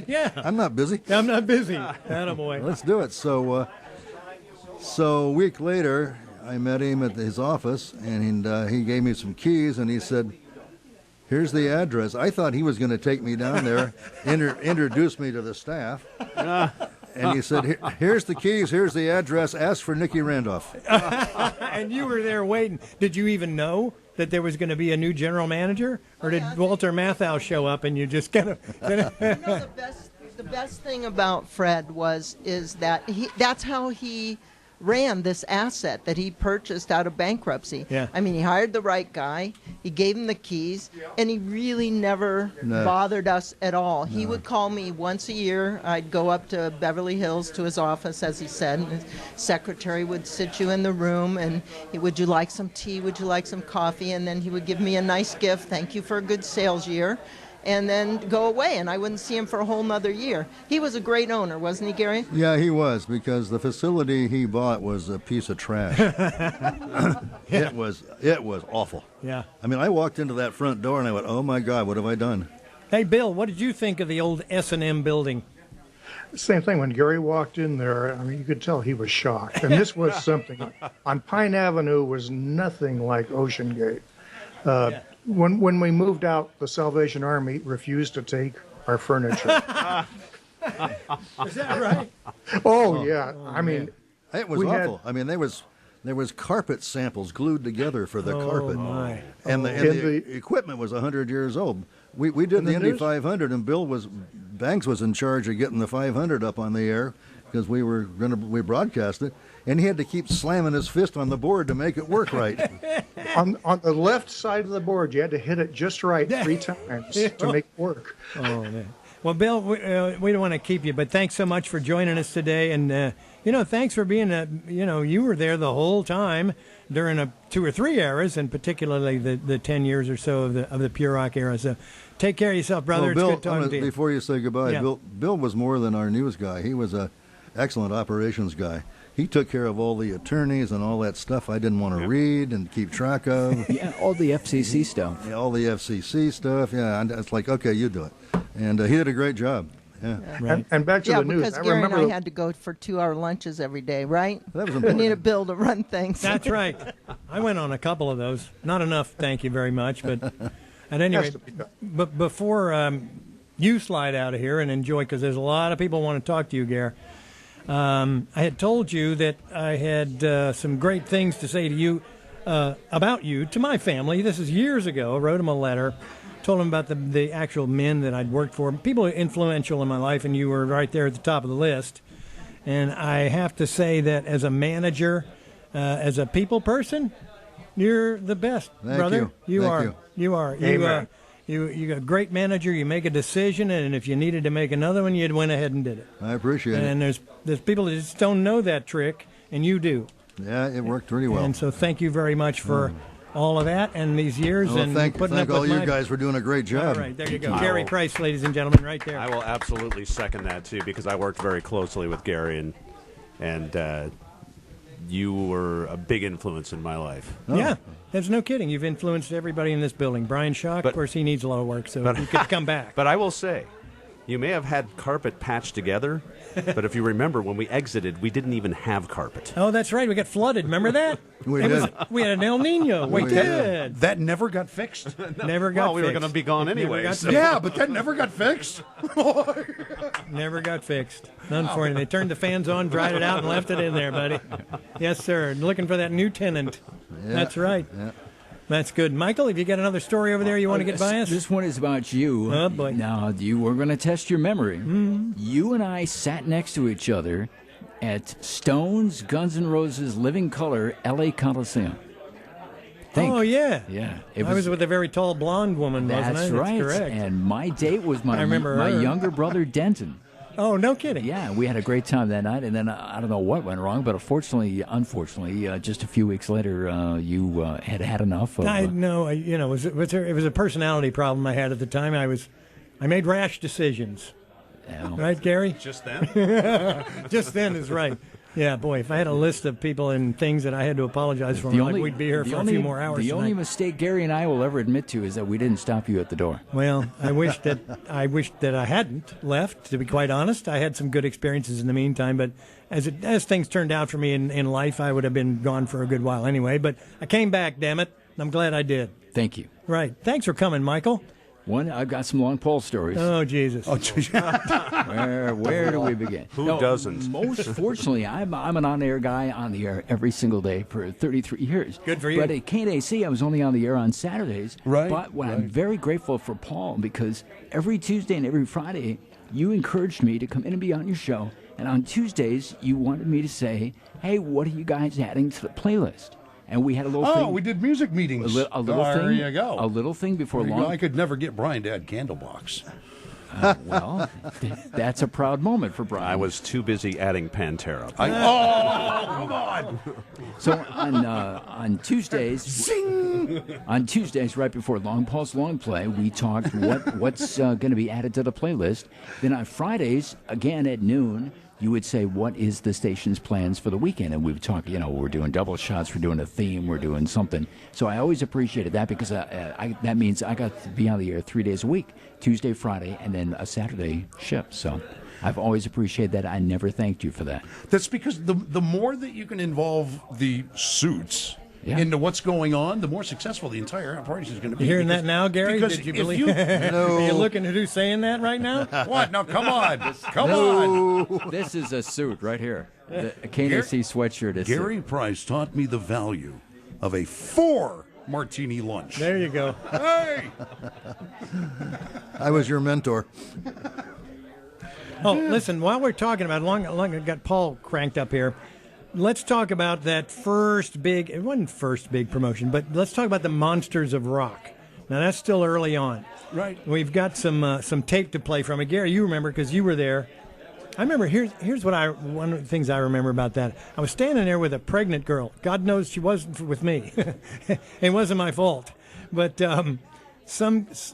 Yeah. I'm not busy. I'm not busy. Attaboy. Let's do it. So a week later, I met him at his office, and he gave me some keys, and he said, here's the address. I thought he was going to take me down there, introduce me to the staff. And he said, here's the keys, here's the address, ask for Nicky Randolph. And you were there waiting. Did you even know that there was going to be a new general manager? Or did Walter Matthau show up and you just kind of... The best thing about Fred is that that's how he ran this asset that he purchased out of bankruptcy. Yeah. I mean, he hired the right guy, he gave him the keys, and he really never bothered us at all. He would call me once a year. I'd go up to Beverly Hills to his office, as he said, and his secretary would sit you in the room, and would you like some tea, would you like some coffee, and then he would give me a nice gift, thank you for a good sales year, and then go away, and I wouldn't see him for a whole nother year. He was a great owner, wasn't he, Gary? Yeah, he was, because the facility he bought was a piece of trash. It was awful. Yeah. I mean, I walked into that front door and I went, oh my God, what have I done? Hey, Bill, what did you think of the old S&M building? Same thing. When Gary walked in there, I mean, you could tell he was shocked. And this was something. On Pine Avenue was nothing like Ocean Gate. When we moved out, the Salvation Army refused to take our furniture. Is that right? Oh, yeah. I mean, it was awful. I mean, there was carpet samples glued together for the carpet. My. And the equipment was 100 years old. We did the Indy 500, and Banks was in charge of getting the 500 up on the air because we broadcast it, and he had to keep slamming his fist on the board to make it work right. on the left side of the board, you had to hit it just right 3 times to make it work. Oh, man. Well, Bill, we don't want to keep you, but thanks so much for joining us today. And, thanks for being, you were there the whole time during 2 or 3 eras, and particularly the 10 years or so of the Pure Rock era. So take care of yourself, brother. Well, Bill, it's good talking to you. Before you say goodbye, Yeah. Bill was more than our news guy. He was an excellent operations guy. He took care of all the attorneys and all that stuff I didn't want to read and keep track of. Yeah, all the FCC stuff. Yeah, all the FCC stuff. Yeah, and it's like, okay, you do it. And he did a great job. Yeah. Right. And back to the news. Because Gary and I had to go for 2-hour lunches every day, right? That was We important. need a Bill to run things. That's right. I went on a couple of those. Not enough, thank you very much. But at any rate, but before you slide out of here and enjoy, because there's a lot of people want to talk to you, Gare. I had told you that I had some great things to say to you, about you, to my family. This is years ago. I wrote them a letter, told them about the actual men that I'd worked for, people influential in my life, and you were right there at the top of the list. And I have to say that as a manager, as a people person, you're the best, brother. You are. Amen. You're a great manager. You make a decision, and if you needed to make another one, you'd went ahead and did it. I appreciate it. And there's people that just don't know that trick, and you do. Yeah, it worked really well. And so thank you very much for all of that and these years. Well, and thank putting up all with you my... guys for doing a great job. All right, there you go. Gary Price, ladies and gentlemen, right there. I will absolutely second that, too, because I worked very closely with Gary, and you were a big influence in my life. Oh. Yeah, there's no kidding. You've influenced everybody in this building. Brian Schock, of course, he needs a lot of work, so he could come back. But I will say, you may have had carpet patched together, but if you remember, when we exited, we didn't even have carpet. Oh, that's right. We got flooded. Remember that? We had an El Nino. We did. That never got fixed. Never got fixed. We were going to be gone anyway. Yeah, but that never got fixed. Never got fixed. Unfortunately, they turned the fans on, dried it out, and left it in there, buddy. Yes, sir. Looking for that new tenant. Yeah. That's right. Yeah. That's good. Michael, have you got another story over there you want to get by us? This one is about you. Oh, boy. Now, we're going to test your memory. Mm-hmm. You and I sat next to each other at Stone's Guns N' Roses Living Color L.A. Coliseum. Oh, yeah. Yeah. I was with a very tall blonde woman, wasn't I? That's right. That's correct. And my date was my her. younger brother, Denton. Oh, no kidding. Yeah, we had a great time that night, and then I don't know what went wrong, but unfortunately, just a few weeks later, you had enough of... I know, it was a personality problem I had at the time. I made rash decisions. Yeah. Right, Gary? Just then? Just then is right. Yeah, boy, if I had a list of people and things that I had to apologize for, we'd be here for a few more hours The tonight. only mistake Gary and I will ever admit to is that we didn't stop you at the door. Well, I wish that I hadn't left, to be quite honest. I had some good experiences in the meantime, but as things turned out for me in life, I would have been gone for a good while anyway. But I came back, damn it. I'm glad I did. Thank you. Right. Thanks for coming, Michael. I've got some long pole stories. Oh, Jesus. Where do we begin? Who doesn't? Most fortunately, I'm an on-air guy on the air every single day for 33 years. Good for you. But at KNAC, I was only on the air on Saturdays. Right. But I'm very grateful for Paul because every Tuesday and every Friday, you encouraged me to come in and be on your show. And on Tuesdays, you wanted me to say, hey, what are you guys adding to the playlist? And we had a little thing. Oh, we did music meetings. A little thing. There you go. A little thing before There you long. go. I could never get Brian to add Candlebox. Well, that's a proud moment for Brian. I was too busy adding Pantera. Come on. So on Tuesdays, on Tuesdays, right before Long Pause Long Play, we talked what's going to be added to the playlist. Then on Fridays, again at noon, you would say, what is the station's plans for the weekend? And we would talk, we're doing double shots, we're doing a theme, we're doing something. So I always appreciated that because that means I got to be on the air 3 days a week, Tuesday, Friday, and then a Saturday shift. So I've always appreciated that. I never thanked you for that. That's because the more that you can involve the suits into what's going on, the more successful the entire party is going to be. You hearing that now, Gary? Because Did you if believe? No. Are you looking at who's saying that right now? What? No, come on. Come on. This is a suit right here. A KNAC sweatshirt is Gary Price taught me the value of a 4 martini lunch. There you go. Hey! I was your mentor. Oh, listen, while we're talking about I got Paul cranked up here. Let's talk about that it wasn't first big promotion, but let's talk about the Monsters of Rock. Now, that's still early on. Right. We've got some tape to play from it. Gary, you remember because you were there. I remember, here's one of the things I remember about that. I was standing there with a pregnant girl. God knows she wasn't with me. It wasn't my fault. But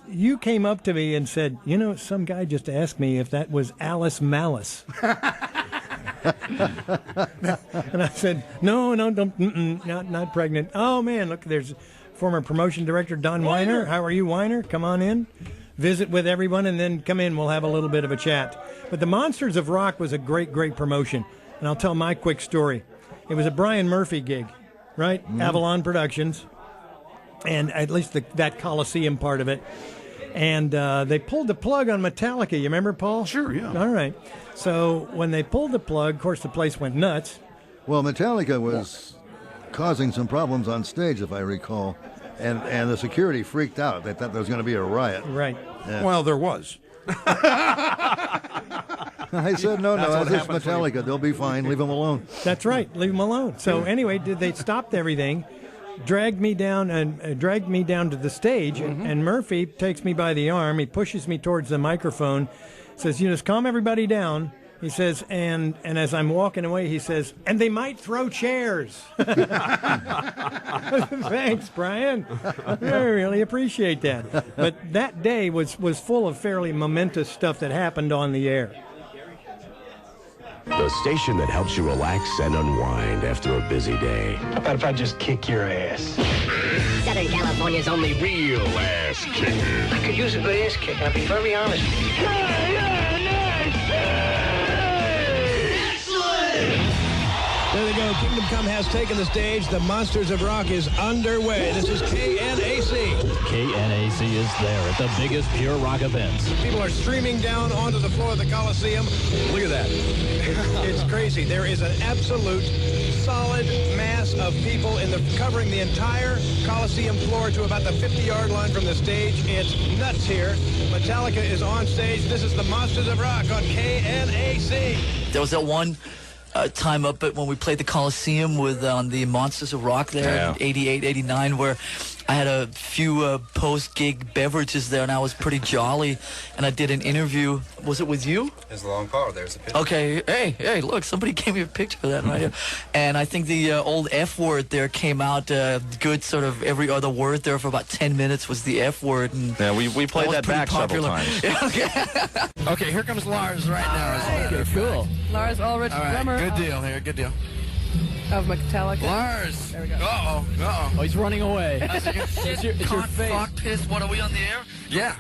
you came up to me and said, some guy just asked me if that was Alice Malice. And I said, no, don't, not pregnant. Oh, man, look, there's former promotion director Don Weiner. How are you, Weiner? Come on in. Visit with everyone, and then come in. We'll have a little bit of a chat. But the Monsters of Rock was a great, great promotion. And I'll tell my quick story. It was a Brian Murphy gig, right? Mm-hmm. Avalon Productions. And at least that Coliseum part of it. And they pulled the plug on Metallica. You remember, Paul? Sure, yeah. All right. So when they pulled the plug, of course, the place went nuts. Well, Metallica was causing some problems on stage, if I recall. And the security freaked out. They thought there was going to be a riot. Right. Yeah. Well, there was. I said, no, this is Metallica. They'll be fine. Leave them alone. That's right. Leave them alone. So anyway, they stopped everything, dragged me down to the stage, and Murphy takes me by the arm. He pushes me towards the microphone, says, just calm everybody down. He says, and as I'm walking away, he says, and they might throw chairs. Thanks, Brian. I really appreciate that. But that day was full of fairly momentous stuff that happened on the air. The station that helps you relax and unwind after a busy day. How about if I just kick your ass? Southern California's only real ass kicker. I could use a good ass kick, I'll be very honest with you. There they go. Kingdom Come has taken the stage. The Monsters of Rock is underway. This is KNAC. KNAC is there at the biggest pure rock events. People are streaming down onto the floor of the Coliseum. Look at that. It's crazy. There is an absolute solid mass of people covering the entire Coliseum floor to about the 50-yard line from the stage. It's nuts here. Metallica is on stage. This is the Monsters of Rock on KNAC. There was that one time up at when we played the Coliseum with on the Monsters of Rock there in 88, 89, where I had a few post-gig beverages there, and I was pretty jolly, and I did an interview. Was it with you? There's a long call. There's a picture. Okay. Hey, look, somebody gave me a picture of that right here. And I think the old F word there came out good, sort of every other word there for about 10 minutes was the F word. And yeah, we played that back popular. several times. Okay, here comes Lars right now. Okay, cool. Lars Ulrich, All right, drummer. good deal here, good deal. Of Metallica. Lars! There we go. Uh-oh. Oh, he's running away. It's your face. Fuck, piss. What, are we on the air? Yeah.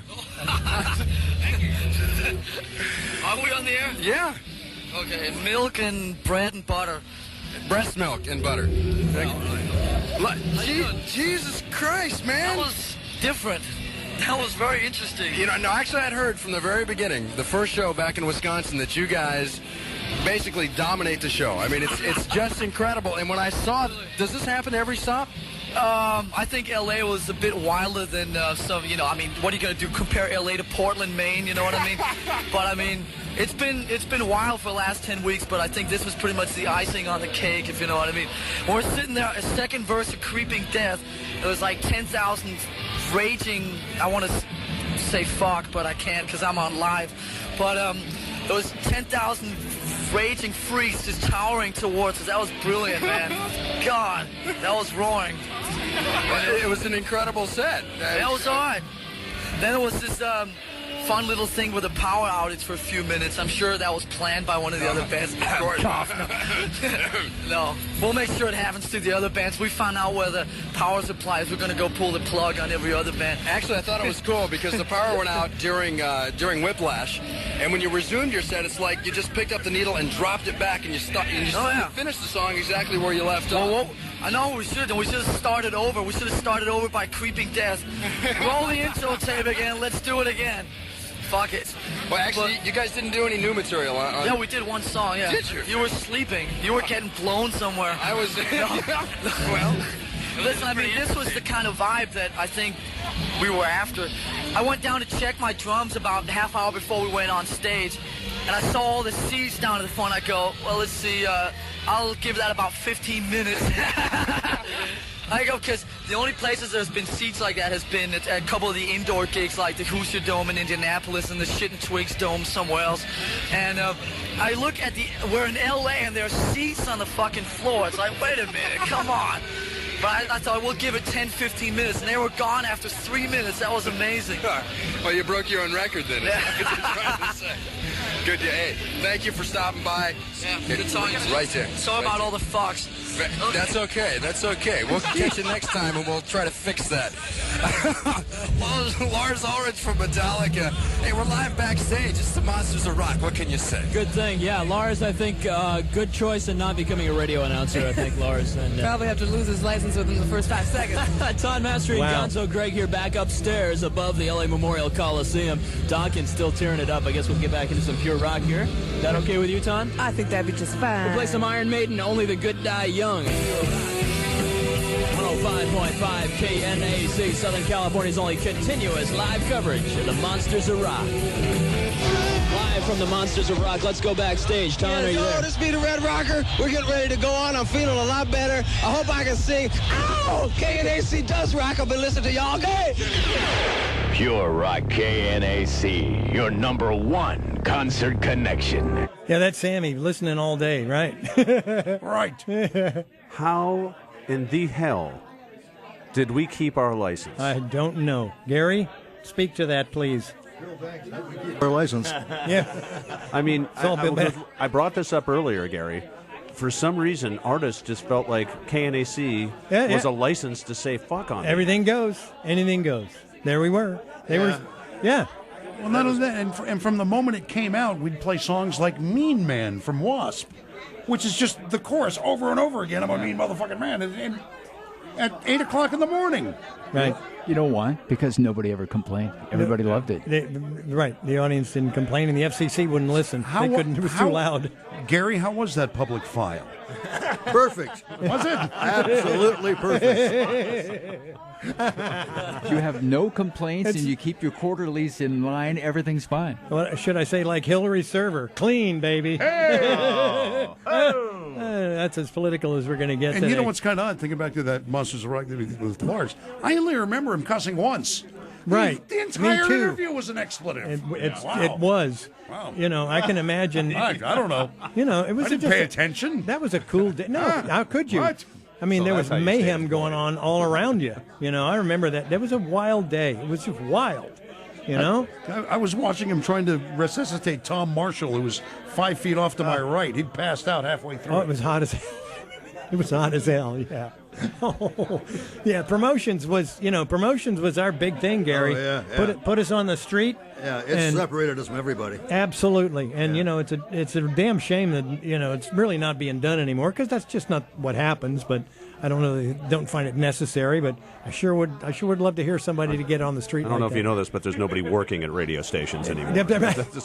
Are we on the air? Yeah. Okay, milk and bread and butter. Breast milk and butter. Jesus Christ, man. That was different. That was very interesting. No, actually I'd heard from the very beginning, the first show back in Wisconsin, that you guys basically dominate the show. I mean, it's just incredible. And when I saw, does this happen every stop? I think L.A. was a bit wilder than some, I mean, what are you going to do, compare L.A. to Portland, Maine, you know what I mean? But, I mean, it's been wild for the last 10 weeks, but I think this was pretty much the icing on the cake, if you know what I mean. When we're sitting there, a second verse of Creeping Death, it was like 10,000 raging, I want to say fuck, but I can't because I'm on live. But it was 10,000 raging freaks just towering towards us. That was brilliant, man. God, that was roaring. It was an incredible set. That was all right. Then it was this fun little thing with a power outage for a few minutes. I'm sure that was planned by one of the other bands. No, we'll make sure it happens to the other bands. We found out where the power supply is. We're going to go pull the plug on every other band. Actually, I thought it was cool because the power went out during Whiplash, and when you resumed your set, it's like you just picked up the needle and dropped it back, and you finished the song exactly where you left off. Well, I know we should, and we should have started over. We should have started over by Creeping Death. Roll the intro tape again. Let's do it again. Fuck it. Well, actually, you guys didn't do any new material. Yeah, we did one song, yeah. Did you? You were sleeping. You were getting blown somewhere. I was... Well... Listen, I mean, this was the kind of vibe that I think we were after. I went down to check my drums about a half hour before we went on stage, and I saw all the seats down at the front. I go, well, let's see, I'll give that about 15 minutes. I go, because the only places there's been seats like that has been at a couple of the indoor gigs like the Hoosier Dome in Indianapolis and the Shit and Twigs Dome somewhere else. And I look at we're in L.A. and there's seats on the fucking floor. It's like, wait a minute, come on. But I thought, we'll give it 10, 15 minutes, and they were gone after 3 minutes. That was amazing. Well, you broke your own record then. Yeah. Good. Hey, thank you for stopping by. Yeah, good talking to you. Right there. Sorry about all the fucks. That's okay. That's okay. We'll catch you next time, and we'll try to fix that. Lars Ulrich from Metallica. Hey, we're live backstage. It's the Monsters of Rock. What can you say? Good thing. Yeah, Lars, I think good choice in not becoming a radio announcer, I think, Lars. And, Probably have to lose his license within the first 5 seconds. Todd Mastery and Gonzo Greg here back upstairs above the LA Memorial Coliseum. Dawkins still tearing it up. I guess we'll get back into some pure rock here. Is that okay with you, Todd? I think that'd be just fine. We'll play some Iron Maiden, Only the Good Die Young. 105.5 KNAC, Southern California's only continuous live coverage of the Monsters of Rock. Live from the Monsters of Rock. Let's go backstage. Ton, are you there? This be the Red Rocker. We're getting ready to go on. I'm feeling a lot better. I hope I can sing. Ow! KNAC does rock. I've been listening to y'all day. Pure Rock KNAC, your #1 concert connection. Yeah, that's Sammy listening all day, right? Right. How in the hell did we keep our license? I don't know. Gary, speak to that, please. Our license. Yeah. I mean, all I brought this up earlier, Gary. For some reason, artists just felt like KNAC was a license to say fuck on it. Everything goes. Anything goes. There we were. They were. Yeah. Well, not only that, and from the moment it came out, we'd play songs like Mean Man from Wasp, which is just the chorus over and over again. I'm a mean motherfucking man. And at 8 o'clock in the morning. Right. You know why? Because nobody ever complained. Everybody loved it. Right. The audience didn't complain, and the FCC wouldn't listen. They couldn't. It was too loud. Gary, how was that public file? Perfect. Was it? Absolutely perfect. You have no complaints, and you keep your quarterlies in line. Everyth's fine. Well, should I say like Hillary's server? Clean, baby. Hey! That's as political as we're going to get And today. you know what's kind of odd? Thinking back to that Monsters of Rock with Lars, I only remember him cussing once. Right. The entire Me too. interview was an expletive. It was. Wow. You know, I can imagine. I don't know. You know, it was I didn't just pay attention. That was a cool day. No, how could you? What? I mean, So there that's was how you mayhem stay going on all around you. You know, I remember that. That was a wild day. It was just wild. You know? I was watching him trying to resuscitate Tom Marshall, who was 5 feet off to my right. He'd passed out halfway through. Oh, it was hot as it was hot as hell, yeah. Oh, yeah, promotions was our big thing, Gary. Oh, yeah. Put us on the street. Yeah, it separated us from everybody. Absolutely. And, you know, it's a damn shame that, you know, it's really not being done anymore, because that's just not what happens. But I don't find it necessary, but I sure would love to hear somebody to get on the street. I don't know if you know this, but there's nobody working at radio stations anymore.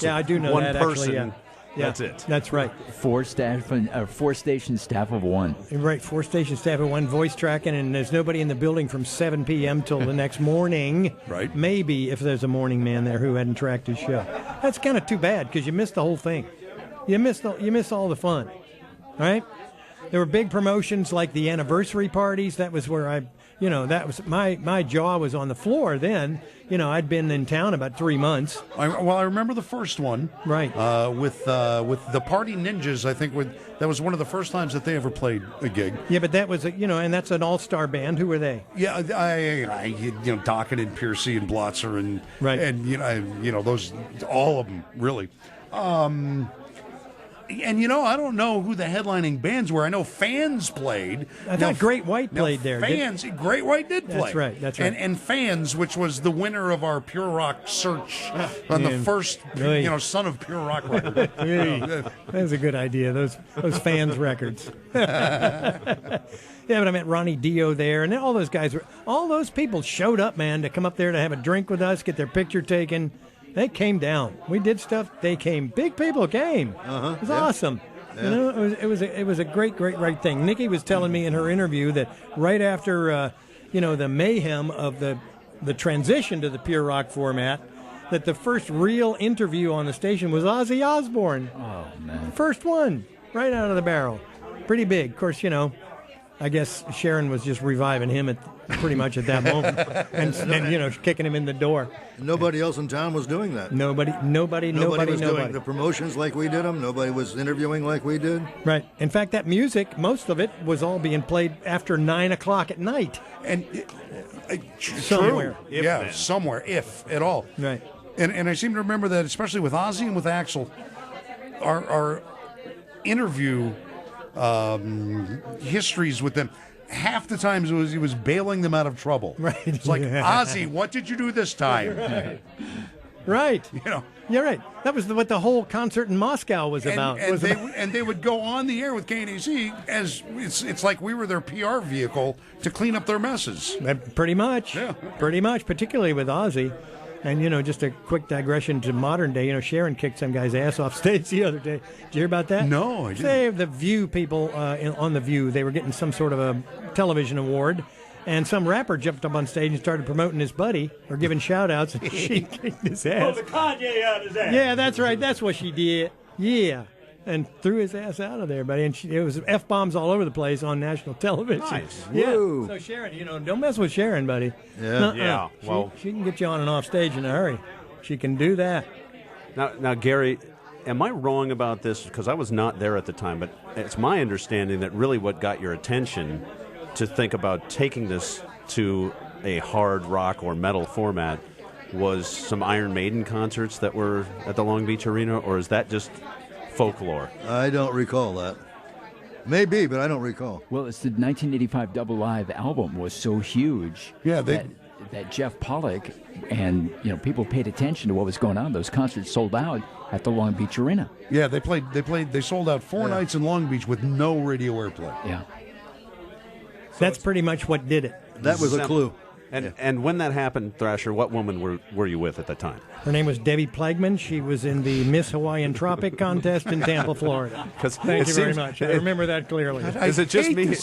Yeah, I do know one that, person actually, Yeah, That's it. That's right. 4 station staff of 1. Right, 4 station staff of 1 voice tracking, and there's nobody in the building from 7 p.m. till the next morning. Right. Maybe if there's a morning man there who hadn't tracked his show. That's kind of too bad because you missed the whole thing. You missed all the fun. All right? There were big promotions like the anniversary parties. That was where that was my jaw was on the floor then. I'd been in town about 3 months. I remember the first one. Right. With the Party Ninjas, I think that was one of the first times that they ever played a gig. Yeah, but that was, and that's an all-star band. Who were they? Yeah, Dockett and Piercy and Blotzer and, right. and those, all of them, really. And, I don't know who the headlining bands were. I know Fans played. I thought Great White played there. Great White did play. That's right. And Fans, which was the winner of our Pure Rock search on the first, Son of Pure Rock record. That was a good idea, those Fans records. Yeah, but I met Ronnie Dio there, and all those guys all those people showed up, man, to come up there to have a drink with us, get their picture taken. They came down. We did stuff. They came. Big people came. It was awesome. Yeah. It was a great thing. Nikki was telling me in her interview that right after the mayhem of the transition to the Pure Rock format, that the first real interview on the station was Ozzy Osbourne. Oh man, first one right out of the barrel. Pretty big. Of course, I guess Sharon was just reviving him pretty much at that moment, and kicking him in the door. Nobody else in town was doing that. Nobody was doing the promotions like we did them. Nobody was interviewing like we did. Right. In fact, that music, most of it was all being played after 9 o'clock at night, and somewhere. Somewhere, if at all. Right. And I seem to remember that, especially with Ozzy and with Axl, our interview histories with them, half the times he was bailing them out of trouble. Right. It's like, Ozzy, what did you do this time? Right. You're right. That was what the whole concert in Moscow was about. And they would go on the air with KNAC as it's like we were their PR vehicle to clean up their messes. Pretty much. Yeah. Pretty much, particularly with Ozzy. And, just a quick digression to modern day. Sharon kicked some guy's ass off stage the other day. Did you hear about that? No, I didn't. Say the View people on the View, they were getting some sort of a television award, and some rapper jumped up on stage and started promoting his buddy or giving shout-outs, and she kicked his ass. Pulled the Kanye out his ass. Yeah, that's right. That's what she did. Yeah. And threw his ass out of there, buddy. And it was F-bombs all over the place on national television. Nice. Yeah. Woo. So Sharon, don't mess with Sharon, buddy. Yeah. Yeah. Well, she can get you on and off stage in a hurry. She can do that. Now, Gary, am I wrong about this? Because I was not there at the time, but it's my understanding that really what got your attention to think about taking this to a hard rock or metal format was some Iron Maiden concerts that were at the Long Beach Arena, or is that just folklore? I don't recall that. Maybe, but I don't recall. Well, it's the 1985 Double Live album was so huge that Jeff Pollock and people paid attention to what was going on. Those concerts sold out at the Long Beach Arena. Yeah, they sold out 4 nights in Long Beach with no radio airplay. Yeah. That's pretty much what did it. That was a clue. And when that happened, Thrasher, what woman were you with at the time? Her name was Debbie Plagman. She was in the Miss Hawaiian Tropic contest in Tampa, Florida. Thank you very much. I remember that clearly. Is it just me?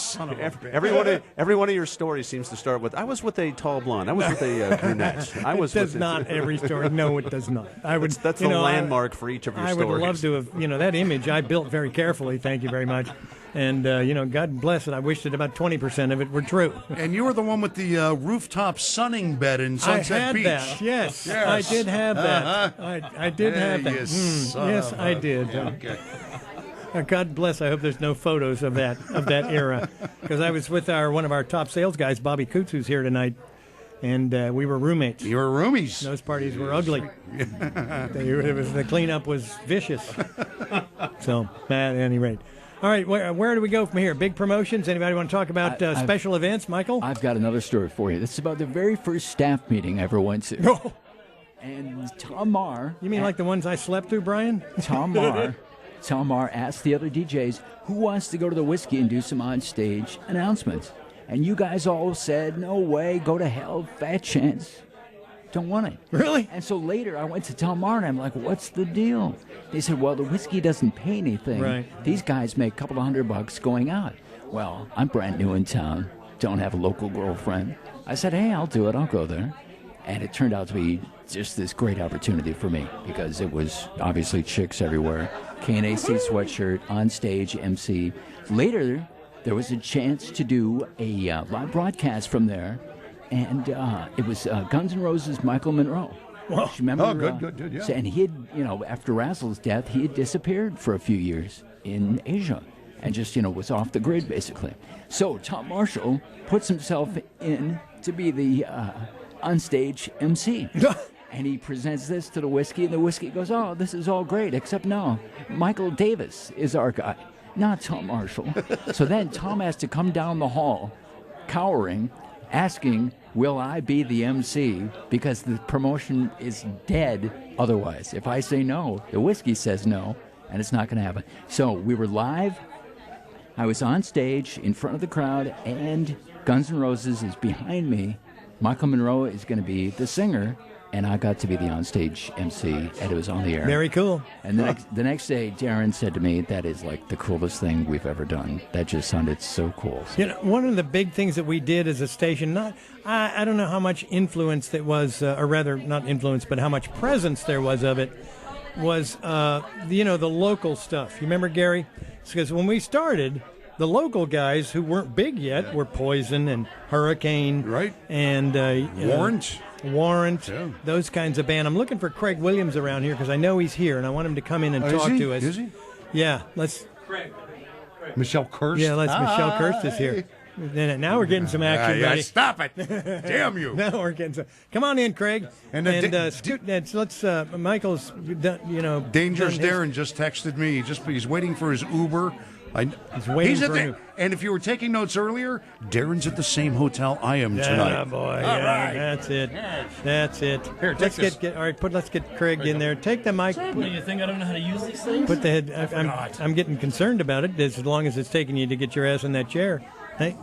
Every one of your stories seems to start with, I was with a tall blonde. I was with a brunette. It does not every story. No, it does not. That's the landmark for each of your stories. I would love to have, that image I built very carefully. Thank you very much. And, God bless it. I wish that about 20% of it were true. And you were the one with the rooftop sunning bed in Sunset Beach. I had that. Yes. I did have that. I did have that. Yes, I did. Okay. God bless. I hope there's no photos of that era. Because I was with one of our top sales guys, Bobby Coots, who's here tonight. And we were roommates. You were roomies. Those parties were ugly. The cleanup was vicious. So, at any rate. All right, where do we go from here? Big promotions? Anybody want to talk about special events, Michael? I've got another story for you. This is about the very first staff meeting I ever went to. Oh. And Tom Marr... You mean like the ones I slept through, Brian? Tom Marr asked the other DJs, who wants to go to the Whiskey and do some on-stage announcements? And you guys all said, no way, go to hell, fat chance. don't want it. Really? And so later I went to Tom Martin. I'm like, what's the deal? They said, well, the whiskey doesn't pay anything. Right. These guys make a couple of $100 going out. Well, I'm brand new in town, don't have a local girlfriend. I said, hey, I'll do it. I'll go there. And it turned out to be just this great opportunity for me because it was obviously chicks everywhere. KNAC sweatshirt, on stage, MC. Later, there was a chance to do a live broadcast from there, and it was Guns N' Roses' Michael Monroe. Well, Remember, good, yeah. And he had, after Razzle's death, he had disappeared for a few years in Asia and just, was off the grid, basically. So Tom Marshall puts himself in to be the onstage MC. And he presents this to the whiskey, and the whiskey goes, oh, this is all great, except no, Michael Davis is our guy, not Tom Marshall. So then Tom has to come down the hall, cowering, asking, will I be the MC? Because the promotion is dead otherwise. If I say no, the whiskey says no, and it's not going to happen. So we were live. I was on stage in front of the crowd, and Guns N' Roses is behind me. Michael Monroe is going to be the singer, and I got to be the onstage MC, and it was on the air. Very cool. And the next day, Darren said to me, that is like the coolest thing we've ever done. That just sounded so cool. One of the big things that we did as a station, I don't know how much influence that was, or rather, not influence, but how much presence there was of it, was, the local stuff. You remember, Gary? Because when we started, the local guys who weren't big yet were Poison and Hurricane. Right. And Warrant, yeah. Those kinds of band. I'm looking for Craig Williams around here because I know he's here, and I want him to come in and talk to us. Is he? Yeah, let's... Craig. Michelle Kirst? Yeah, Michelle Kirst is here. Now we're getting some action, buddy. Stop it. Damn you. Now we're getting some... Come on in, Craig. Let's... Michael's, Dangerous Darren just texted me. He's waiting for his Uber. He's waiting for him. And if you were taking notes earlier, Darren's at the same hotel I am tonight. Oh, boy. Right. That's it. That's it. Here, let's get Craig in there. Take the mic. What do you think? I don't know how to use these things? Put the head. I'm getting concerned about it as long as it's taking you to get your ass in that chair. Hey,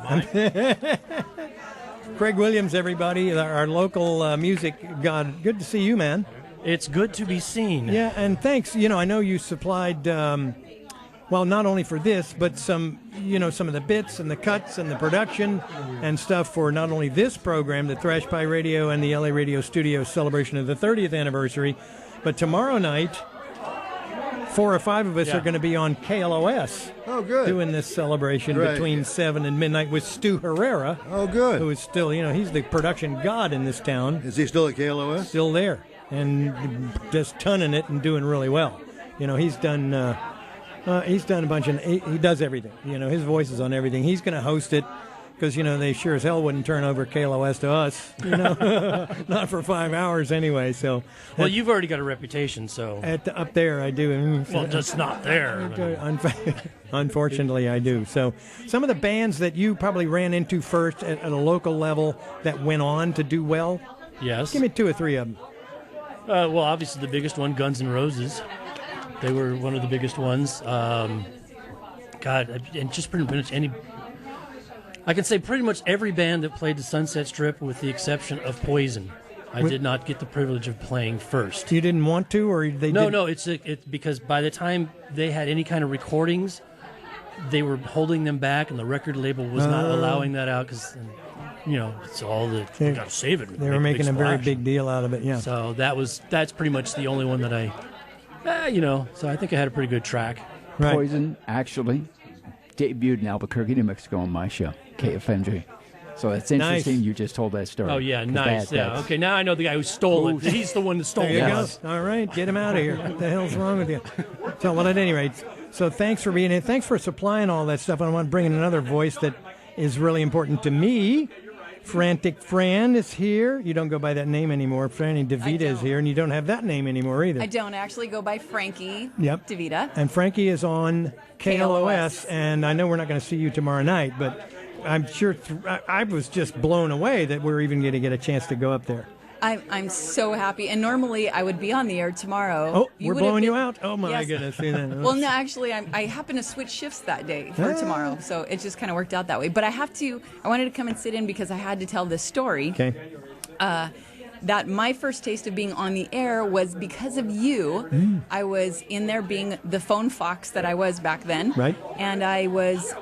Craig Williams, everybody, our local music god. Good to see you, man. It's good to be seen. Yeah, and thanks. I know you supplied... well, not only for this, but some of the bits and the cuts and the production and stuff for not only this program, the Thrashpie Radio and the LA Radio Studio celebration of the 30th anniversary, but tomorrow night, 4 or 5 of us are going to be on KLOS. Oh, good. Doing this celebration between 7 and midnight with Stu Herrera. Oh, good. Who is still, he's the production god in this town. Is he still at KLOS? Still there and just tonning it and doing really well. He's done... he's done a bunch he does everything. His voice is on everything. He's going to host it because, they sure as hell wouldn't turn over KLOS to us, not for 5 hours anyway. So, well, you've already got a reputation, so. Up there, I do. Well, just not there. Unfortunately, I do. So some of the bands that you probably ran into first at a local level that went on to do well. Yes. Give me 2 or 3 of them. Well, obviously the biggest one, Guns N' Roses. They were one of the biggest ones. And just pretty much I can say pretty much every band that played the Sunset Strip with the exception of Poison. I did not get the privilege of playing first. You didn't want to, or they didn't? No, it's because by the time they had any kind of recordings, they were holding them back, and the record label was not allowing that out because, it's all that you got to save it. They were making a very big deal out of it, yeah. So that's pretty much the only one that I... so I think I had a pretty good track. Right. Poison actually debuted in Albuquerque, New Mexico on my show, KFMG. So it's interesting you just told that story. Oh, yeah, nice. Okay, now I know the guy who stole it. He's the one that stole it. There you go. All right, get him out of here. What the hell's wrong with you? So, well, at any rate, thanks for being here. Thanks for supplying all that stuff. I want to bring in another voice that is really important to me. Frantic Fran is here. You don't go by that name anymore. Franny DeVita is here, and you don't have that name anymore either. I don't actually go by Frankie DeVita. And Frankie is on KLOS, and I know we're not going to see you tomorrow night, but I'm sure I was just blown away that we're even going to get a chance to go up there. I'm so happy, and normally I would be on the air tomorrow. Oh, we're blowing you out? Oh, my goodness. Well, no, actually, I happen to switch shifts that day for tomorrow, so it just kind of worked out that way. But I wanted to come and sit in because I had to tell this story. Okay. that my first taste of being on the air was because of you. I was in there being the phone fox that I was back then. Right. And I was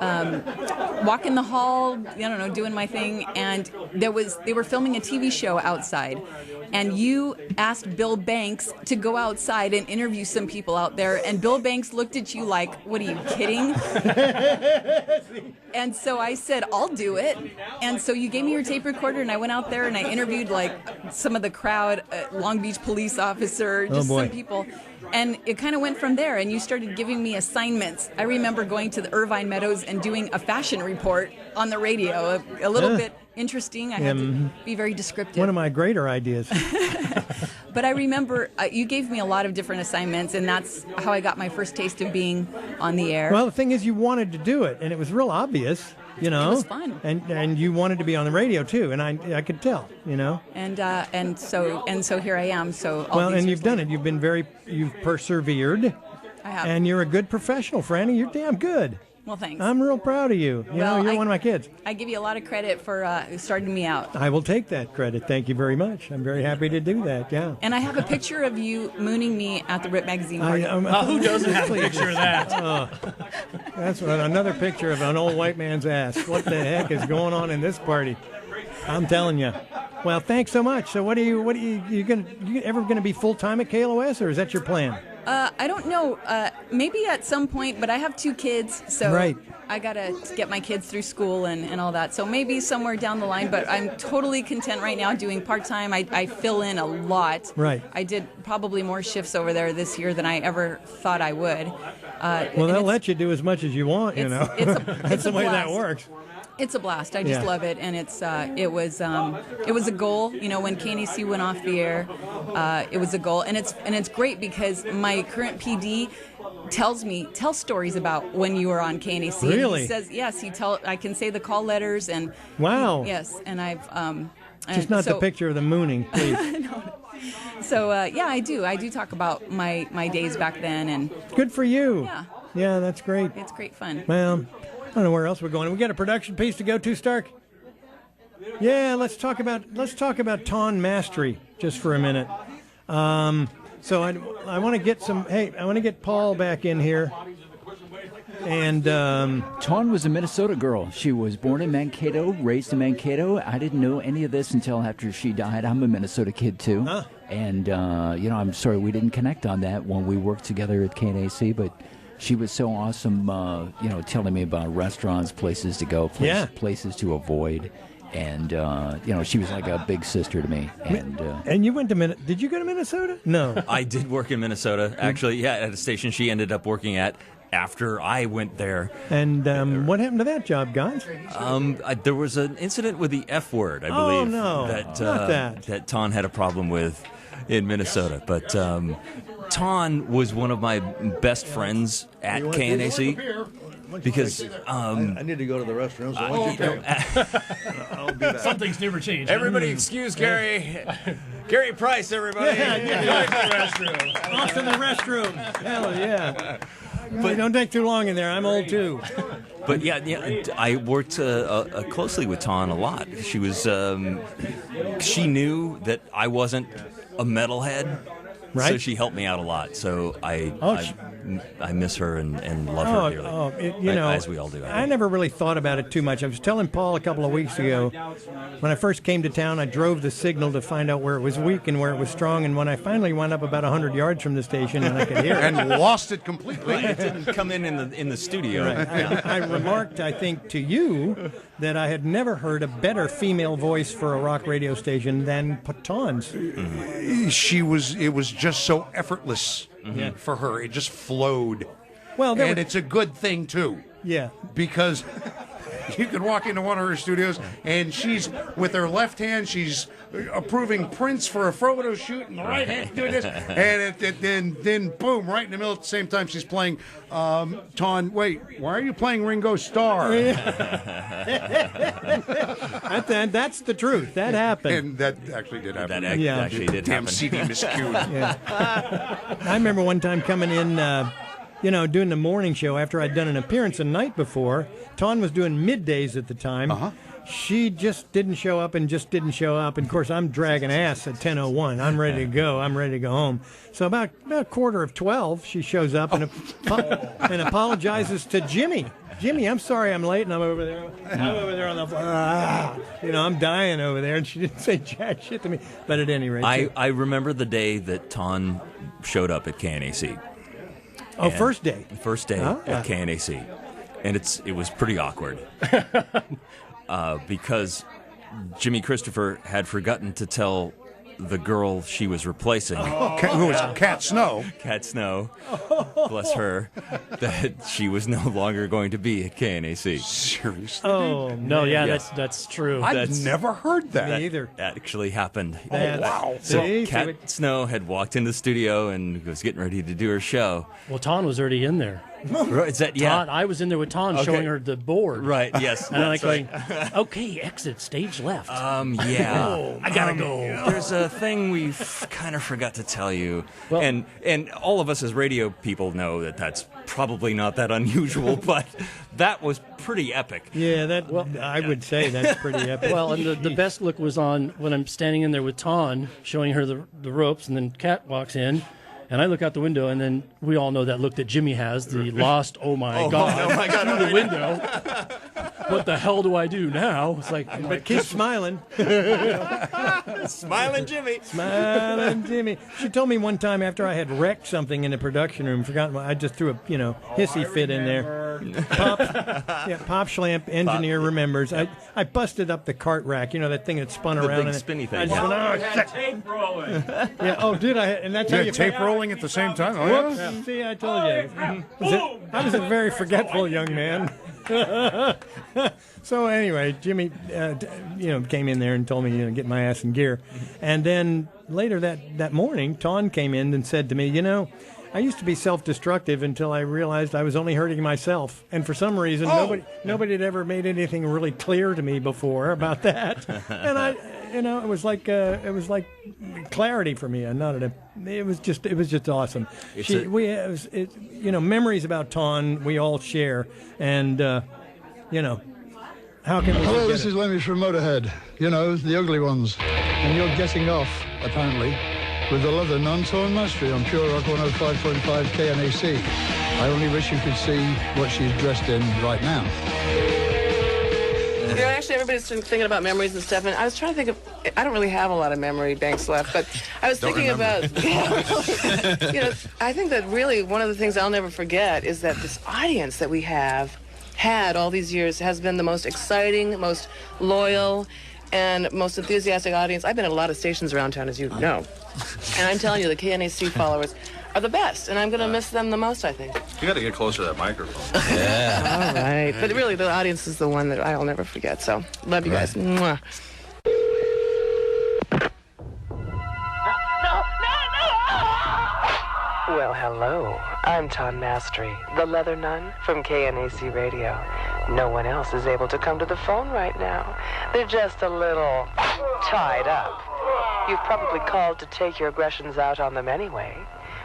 walking the hall, I don't know, doing my thing, and they were filming a TV show outside. And you asked Bill Banks to go outside and interview some people out there. And Bill Banks looked at you like, what are you kidding? And so I said, I'll do it. And so you gave me your tape recorder, and I went out there and I interviewed like some of the crowd, Long Beach police officer, just some people. And it kind of went from there, and you started giving me assignments. I remember going to the Irvine Meadows and doing a fashion report on the radio, a little bit interesting. I had to be very descriptive. One of my greater ideas. But I remember you gave me a lot of different assignments, and that's how I got my first taste of being on the air. Well, the thing is, you wanted to do it, and it was real obvious, you know. It was fun. And you wanted to be on the radio, too, and I could tell, you know. And so here I am. So all well, these and years you've done it. You've persevered. I have. And you're a good professional, Franny. You're damn good. Well, thanks. I'm real proud of you. You know, you're one of my kids. I give you a lot of credit for starting me out. I will take that credit. Thank you very much. I'm very happy to do that, yeah. And I have a picture of you mooning me at the Rip Magazine party. Who doesn't have a picture of that? That's another picture of an old white man's ass. What the heck is going on in this party? I'm telling you. Well, thanks so much. So you ever going to be full-time at KLOS, or is that your plan? I don't know. Maybe at some point, but I have 2 kids, so right. I got to get my kids through school and all that. So maybe somewhere down the line, but I'm totally content right now doing part-time. I fill in a lot. Right. I did probably more shifts over there this year than I ever thought I would. Well, they'll let you do as much as you want, you know. That's the way that works. It's a blast. I just love it, and it was a goal. You know, when KNAC went off the air, it was a goal, and it's great because my current PD tells stories about when you were on KNAC. Really? And he says yes. I can say the call letters and wow. Yes, and I've just not the picture of the mooning, please. No. So yeah, I do talk about my days back then, and good for you. Yeah. Yeah, that's great. It's great fun. Well, I don't know where else we're going. We got a production piece to go to, Stark? Yeah, let's talk about Ton Mastery just for a minute. So I want to get I want to get Paul back in here. And Ton was a Minnesota girl. She was born in Mankato, raised in Mankato. I didn't know any of this until after she died. I'm a Minnesota kid too. Huh. And I'm sorry we didn't connect on that when we worked together at KNAC, but she was so awesome, telling me about restaurants, places to go, places to avoid. And, she was like a big sister to me. And you went to Minnesota. Did you go to Minnesota? No. I did work in Minnesota, actually, yeah, at a station she ended up working at after I went there. And what happened to that job, guys? There was an incident with the F word, I believe. Oh, no. That Ton had a problem with in Minnesota. But Ton was one of my best friends at KNAC. Because I need to go to the restroom. So I'll be back. Something's never changed. Everybody, excuse Gary. Gary Price, everybody. Off to the restroom. Hell yeah. But don't take too long in there. I'm old too. But yeah, I worked closely with Ton a lot. She was, she knew that I wasn't a metalhead. Right. So she helped me out a lot. So I miss her and love her dearly. As we all do. I never really thought about it too much. I was telling Paul a couple of weeks ago, when I first came to town, I drove the signal to find out where it was weak and where it was strong. And when I finally wound up about 100 yards from the station, and I could hear it, and lost it completely. It didn't come in the studio. Right. I remarked, I think, to you that I had never heard a better female voice for a rock radio station than Ton's. Mm-hmm. It was just so effortless for her. It just flowed. Well, and it's a good thing too. Yeah, because you could walk into one of her studios and she's with her left hand, she's approving prints for a photo shoot, and the right hand doing this, and then boom, right in the middle at the same time she's playing Ton. Wait, why are you playing Ringo Starr? That's the truth. That happened, and that actually did happen. That actually did happen. Damn CD miscued. Yeah. I remember one time coming in. doing the morning show after I'd done an appearance the night before. Tawn was doing middays at the time. She just didn't show up and just didn't show up. And, of course, I'm dragging ass at 10:01. I'm ready to go. I'm ready to go home. So about 11:45, she shows up and apologizes to Jimmy. Jimmy, I'm sorry I'm late, and I'm over there on the floor. I'm dying over there, and she didn't say jack shit to me. But at any rate. I remember the day that Tawn showed up at KNAC. Oh, first day? First day at KNAC. And it was pretty awkward. Because Jimmy Christopher had forgotten to tell the girl she was replacing. Who was Cat Snow? Cat Snow, bless her, that she was no longer going to be at KNAC. Seriously? Oh, no, yeah, that's true. I've never heard that. Me either. That actually happened. Oh, wow. So Cat Snow had walked in the studio and was getting ready to do her show. Well, Tawn was already in there. Right, is that, Tawn, I was in there with Tawn showing her the board. Right, yes. And I'm going, okay, exit, stage left. Yeah. I gotta go. There's a thing we kind of forgot to tell you. Well, and all of us as radio people know that that's probably not that unusual, but that was pretty epic. Yeah, I would say that's pretty epic. Well, and the best look was on when I'm standing in there with Tawn, showing her the ropes, and then Cat walks in. And I look out the window, and then we all know that look that Jimmy has, the lost, oh my God, through the window. What the hell do I do now? It's like, but keep smiling. Smiling Jimmy. Smiling Jimmy. She told me one time after I had wrecked something in the production room, forgotten what, I just threw a hissy fit in there. Pop Schlamp, engineer, remembers. I busted up the cart rack, that thing that spun the around. Big spinny thing. I just went, shit. Tape rolling. Yeah. Oh, did I? And that's how you tape rolling at the same time. Oh, whoops. Yeah. See, I told you. I was a very forgetful young man. So anyway, Jimmy, came in there and told me, get my ass in gear. And then later that morning, Tawn came in and said to me, I used to be self-destructive until I realized I was only hurting myself. And for some reason, nobody had ever made anything really clear to me before about that. And it was like clarity for me. It was just awesome. Memories about Tawn we all share, and how can we? Hello, this is Lemmy from Motorhead. The ugly ones, and you're getting off apparently with the leather non-torn mastery on Pure Rock 105.5 KNAC. I only wish you could see what she's dressed in right now. Actually, everybody's thinking about memories and stuff, and I was trying to think of, I don't really have a lot of memory banks left, but I was thinking about, I think that really one of the things I'll never forget is that this audience that we have had all these years has been the most exciting, most loyal, and most enthusiastic audience. I've been at a lot of stations around town, as you know, and I'm telling you, the KNAC followers are the best, and I'm going to miss them the most, I think. You got to get closer to that microphone. Yeah. All right. But really, the audience is the one that I'll never forget, so love you guys. Mwah. Well, hello. I'm Tawn Mastery, the leather nun from KNAC Radio. No one else is able to come to the phone right now. They're just a little tied up. You've probably called to take your aggressions out on them anyway.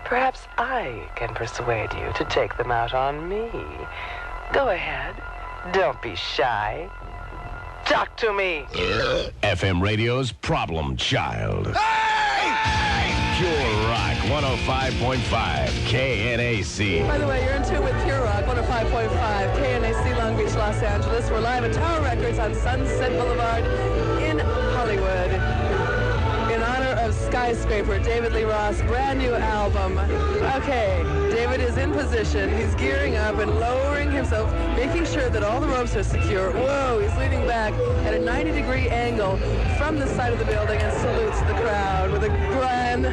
Perhaps I can persuade you to take them out on me. Go ahead. Don't be shy. Talk to me. FM radio's problem child. Pure Rock 105.5 KNAC. By the way, you're in tune with Pure Rock 105.5 KNAC Long Beach, Los Angeles. We're live at Tower Records on Sunset Boulevard in Hollywood. In honor of Skyscraper, David Lee Roth's brand new album. Okay, David is in position. He's gearing up and lowering himself, making sure that all the ropes are secure. Whoa, he's leaning back at a 90-degree angle from the side of the building and salutes the crowd with a grand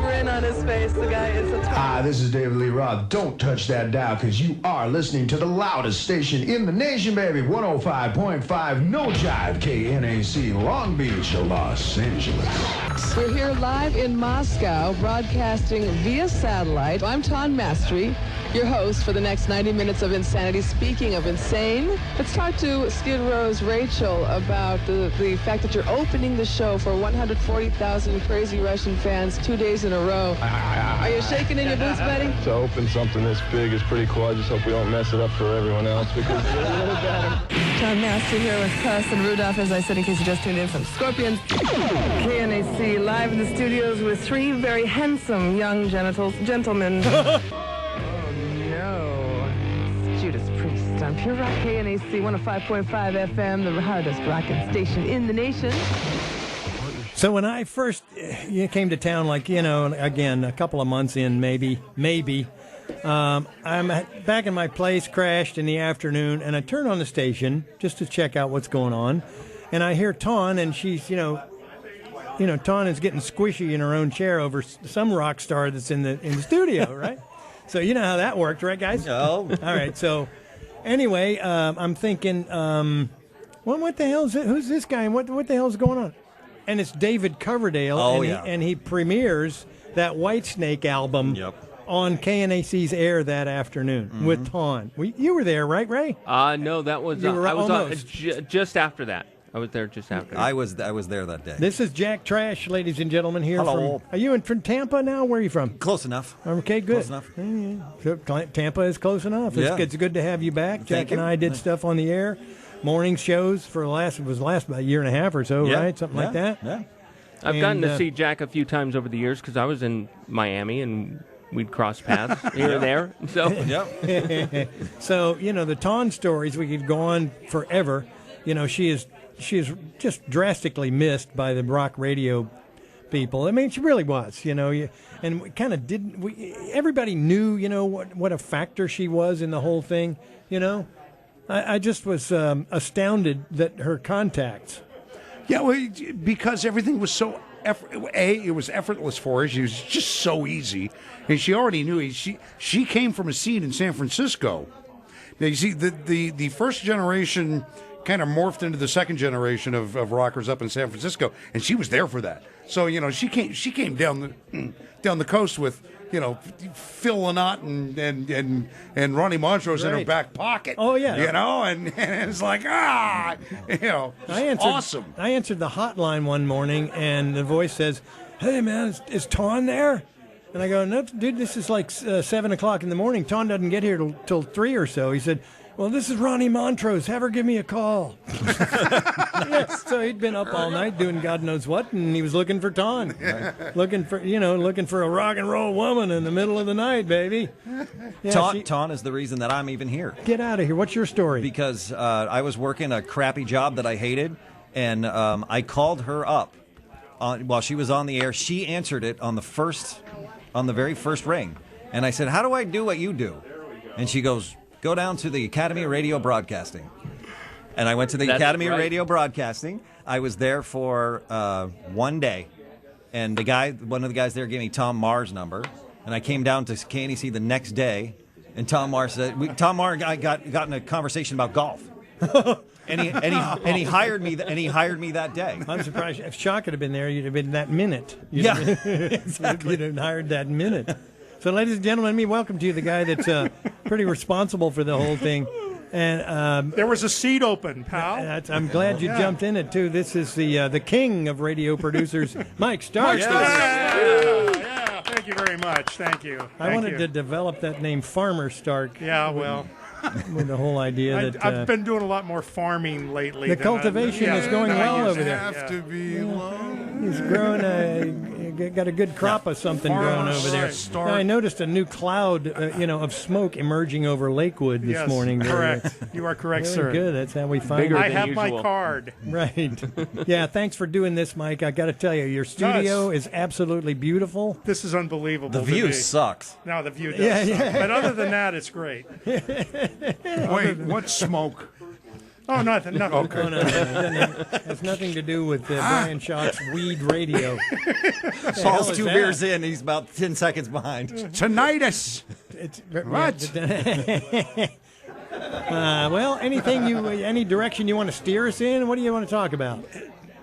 grin on his face. The guy is a top. Hi, this is David Lee Roth. Don't touch that dial, because you are listening to the loudest station in the nation, baby. 105.5 No Jive KNAC, Long Beach, Los Angeles. We're here live in Moscow, broadcasting via satellite. I'm Tawn Mastery, your host for the next 90 minutes of insanity. Speaking of insane, let's talk to Skid Row's Rachel about the fact that you're opening the show for 140,000 crazy Russian fans 2 days in a row. Are you shaking in your boots, buddy? To open something this big is pretty cool. I just hope we don't mess it up for everyone else because we're a little better. John Master here with Cuss and Rudolph, as I said, in case you just tuned in from Scorpions. KNAC live in the studios with three very handsome young gentlemen. Oh, no. It's Judas Priest on Pure Rock KNAC 105.5 FM, the hardest rockin' station in the nation. So when I first came to town, like, again, a couple of months in, maybe, I'm back in my place, crashed in the afternoon, and I turn on the station just to check out what's going on, and I hear Tawn, and she's, Tawn is getting squishy in her own chair over some rock star that's in the studio, right? So you know how that worked, right, guys? No. All right, so anyway, I'm thinking, what the hell is it? Who's this guy, and what the hell is going on? And it's David Coverdale, and he premieres that Whitesnake album on KNAC's air that afternoon with Tawn. You were there, right, Ray? No, that was I was just after that. I was there just after. I was there that day. This is Jack Trash, ladies and gentlemen. Here, hello. Are you from Tampa now? Where are you from? Close enough. Okay, good. Close enough. So, Tampa is close enough. It's good to have you back. Jack and I did stuff on the air, morning shows for about a year and a half or so, right? Something like that. Yeah. I've gotten to see Jack a few times over the years because I was in Miami and we'd cross paths here and there. So, so the Tawn stories, we could go on forever. She is just drastically missed by the rock radio people. I mean, she really was, and we kind of didn't. Everybody knew, what a factor she was in the whole thing. I just was astounded that her contacts. Yeah, well, because everything was so. It was effortless for her. She was just so easy, and she already knew it. She came from a scene in San Francisco. Now you see, the first generation kind of morphed into the second generation of rockers up in San Francisco, and she was there for that. So she came down the coast with Phil Lynott and Ronnie Montrose in her back pocket. Oh yeah, and it's like awesome. I answered the hotline one morning, and the voice says, "Hey man, is Tawn there?" And I go, "No, dude, this is like 7 o'clock in the morning. Tawn doesn't get here till 3 or so." He said, "Well, this is Ronnie Montrose. Have her give me a call." So he'd been up all night doing God knows what, and he was looking for Tawn, looking for a rock and roll woman in the middle of the night, baby. Tawn is the reason that I'm even here. Get out of here! What's your story? Because I was working a crappy job that I hated, and I called her up while she was on the air. She answered it on the very first ring, and I said, "How do I do what you do?" And she goes, "Go down to the Academy of Radio Broadcasting." And I went to the Academy of Radio Broadcasting. I was there for 1 day. And one of the guys there gave me Tom Marr's number. And I came down to KNAC the next day. And Tom Marr said, and I got in a conversation about golf. and he hired me that day. I'm surprised. If Shock had been there, you'd have been that minute. Exactly. You'd have hired that minute. So, ladies and gentlemen, welcome to you, the guy that's pretty responsible for the whole thing. And there was a seat open, pal. I'm glad you jumped in it too. This is the king of radio producers, Mike Stark. Yeah. Thank you very much. Thank you. I wanted to develop that name, Farmer Stark. Yeah, well. With the whole idea that I've been doing a lot more farming lately. The cultivation is going well over there. Have to be long. He's growing got a good crop of something growing over there. Now, I noticed a new cloud, of smoke emerging over Lakewood this morning. Correct. You are correct, sir. Good. That's how we find it. I have my card. Right. Yeah. Thanks for doing this, Mike. I got to tell you, your studio is absolutely beautiful. This is unbelievable. The view sucks. No, the view does suck. But other than that, it's great. Wait, what's smoke? Oh, nothing. Okay. No, it has nothing to do with Brian Shock's weed radio. Paul's 2 beers in. He's about 10 seconds behind. Tinnitus. What? Well, any direction you want to steer us in? What do you want to talk about?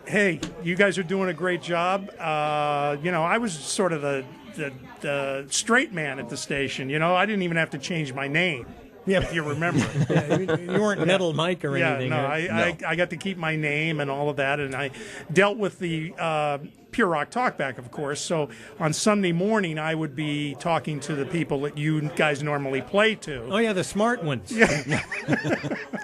Hey, you guys are doing a great job. I was sort of the the straight man at the station. You know, I didn't even have to change my name. Yeah, if you remember. You weren't Metal Mike or anything. No, right? I got to keep my name and all of that, and I dealt with the Pure Rock Talkback, of course. So on Sunday morning, I would be talking to the people that you guys normally play to. Oh, yeah, the smart ones. Yeah.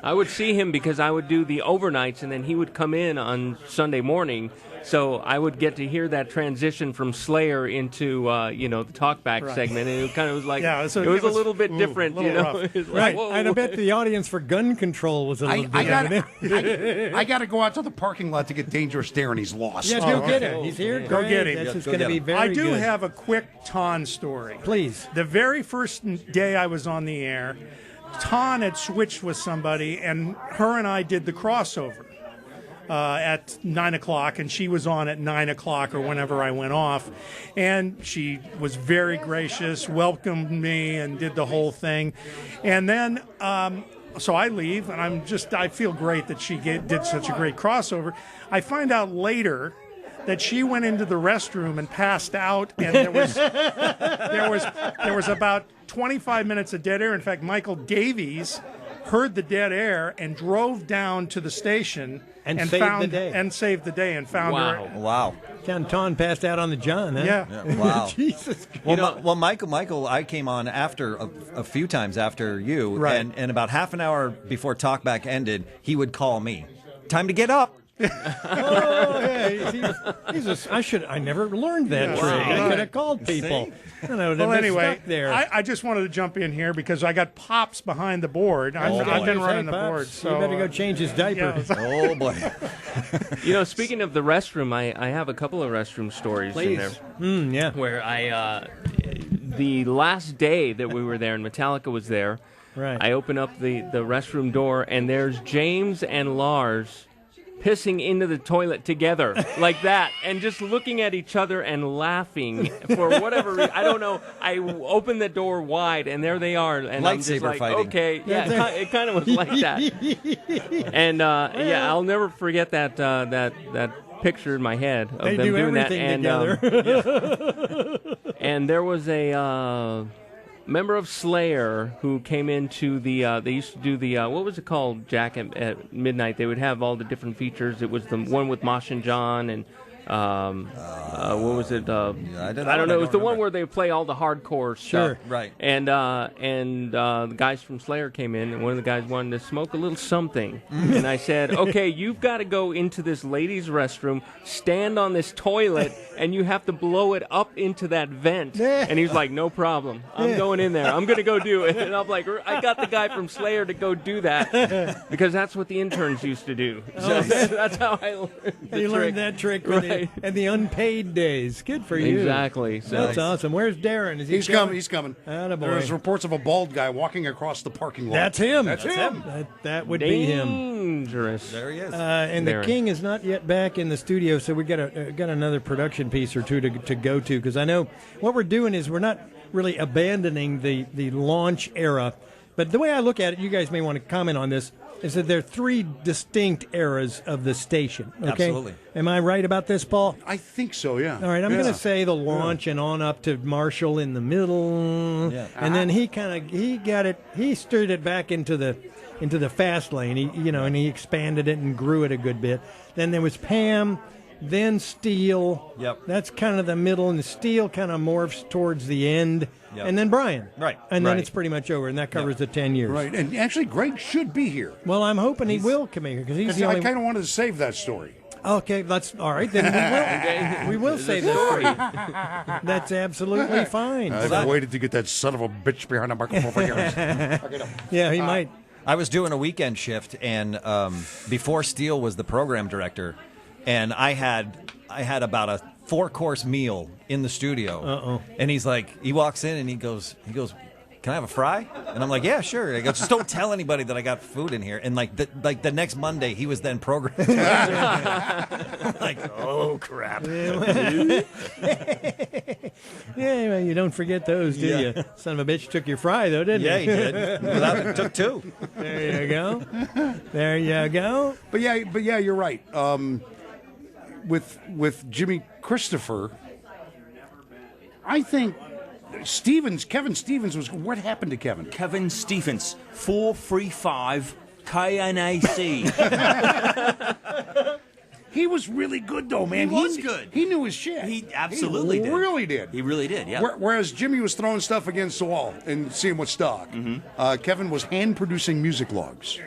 I would see him because I would do the overnights, and then he would come in on Sunday morning. So I would get to hear that transition from Slayer into, the talkback segment, and it kind of was like, it was a little bit different, you know. Right, and I bet the audience for Gun Control was a little bit. I got to go out to the parking lot to get Dangerous Darren. He's lost. Yeah, go get him. He's here. Go get him. That's going to be very I do good. have a quick Ton story. Please. The very first day I was on the air, Ton had switched with somebody, and her and I did the crossover at 9 o'clock, and she was on at 9 o'clock or whenever I went off. And she was very gracious, welcomed me, and did the whole thing. And then, so I leave, and I feel great that she did such a great crossover. I find out later that she went into the restroom and passed out, and there was about 25 minutes of dead air. In fact, Michael Davies heard the dead air and drove down to the station and saved the day and found her. Wow. John Ton passed out on the John, huh? Yeah. Wow. Jesus. Well, Michael, I came on after a few times after you, right. and about half an hour before Talkback ended, he would call me. Time to get up. Oh, yeah. I never learned that trick. I could have called people. Well, anyway, there. I just wanted to jump in here because I got Pops behind the board. I've been running the board. So you better go change his diaper. Oh, boy. Speaking of the restroom, I have a couple of restroom stories in there. Yeah. Where the last day that we were there and Metallica was there, right. I open up the restroom door, and there's James and Lars pissing into the toilet together like that and just looking at each other and laughing for whatever reason. I don't know. I opened the door wide, and there they are. And I'm just like, fighting. okay, yeah, it kind of was like that. And I'll never forget that picture in my head of them doing that. And together. and there was a member of Slayer who came into the they used to do the what was it called, Jack, at midnight? They would have all the different features. It was the one with Mosh and John, and what was it? I don't know. It was the one where they play all the hardcore stuff. Sure, right. And the guys from Slayer came in, and one of the guys wanted to smoke a little something. And I said, okay, you've got to go into this ladies' restroom, stand on this toilet, and you have to blow it up into that vent. And he's like, no problem. I'm going in there. I'm going to go do it. And I'm like, I got the guy from Slayer to go do that because that's what the interns used to do. So that's how I learned the trick. You learned that trick and the unpaid days. Good for you. Exactly. So that's awesome. Where's Darren? Is he He's coming. He's coming. Attaboy. There's reports of a bald guy walking across the parking lot. That's him. That's him. That would be him. Dangerous. There he is. And Darren. the King is not yet back in the studio, so we got another production piece or two to go to, because I know what we're doing is we're not really abandoning the launch era, but the way I look at it, you guys may want to comment on this, is that there are three distinct eras of the station. Okay? Absolutely. Am I right about this, Paul? I think so, yeah. All right, I'm going to say the launch and on up to Marshall in the middle. Yeah. And then he stirred it back into the fast lane. And he expanded it and grew it a good bit. Then there was Pam, then Steel. Yep. That's kind of the middle, and the Steel kind of morphs towards the end. Yep. And then Brian. Right. And then Right. it's pretty much over, and that covers the 10 years. Right, and actually, Greg should be here. Well, I'm hoping he will come here, because he's the only I kind of wanted to save that story. Okay, that's all right. Then we will say that story. That's absolutely fine. I waited to get that son of a bitch behind the microphone for years. Yeah, he might. I was doing a weekend shift, and before Steele was the program director, and I had about a 4-course meal in the studio. Uh-oh. And he walks in and he goes, can I have a fry? And I'm like, yeah, sure. I go, just don't tell anybody that I got food in here. And the next Monday, he was then programmed. I'm like, oh crap. Yeah, well, you don't forget those, do you? Son of a bitch took your fry, though, didn't he? Yeah, he did. Well, took 2. There you go. There you go. But yeah, you're right. With Jimmy Christopher, I think Kevin Stevens was. What happened to Kevin? Kevin Stevens, 435 KNAC. He was really good, though, man. He was good. He knew his shit. He absolutely did. He really did. He really did, yeah. Whereas Jimmy was throwing stuff against the wall and seeing what stuck, Kevin was hand-producing music logs.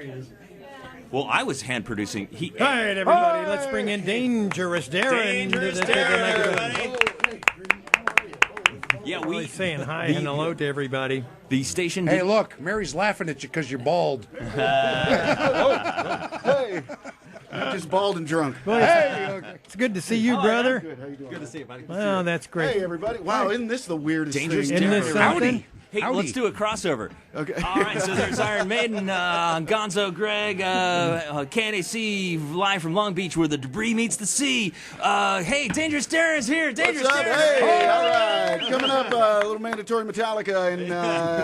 Well, I was hand-producing. All right, everybody, let's bring in Dangerous Darren. Dangerous Darren, everybody. Yeah, He's saying hi and hello to everybody. The station. Hey, look, Mary's laughing at you because you're bald. Hey. I'm just bald and drunk. Well, it's good to see you, brother. Good. How you doing? Good to see you, buddy. Well, that's great. Hey, everybody. Wow, isn't this the weirdest Dangerous thing? Isn't this something? Hey, let's do a crossover. Okay. All right, so there's Iron Maiden, Gonzo Greg, KNAC live from Long Beach where the debris meets the sea. Hey, Dangerous Darren's here. Dangerous What's up? Darren. Hey, all right. Coming up, a little mandatory Metallica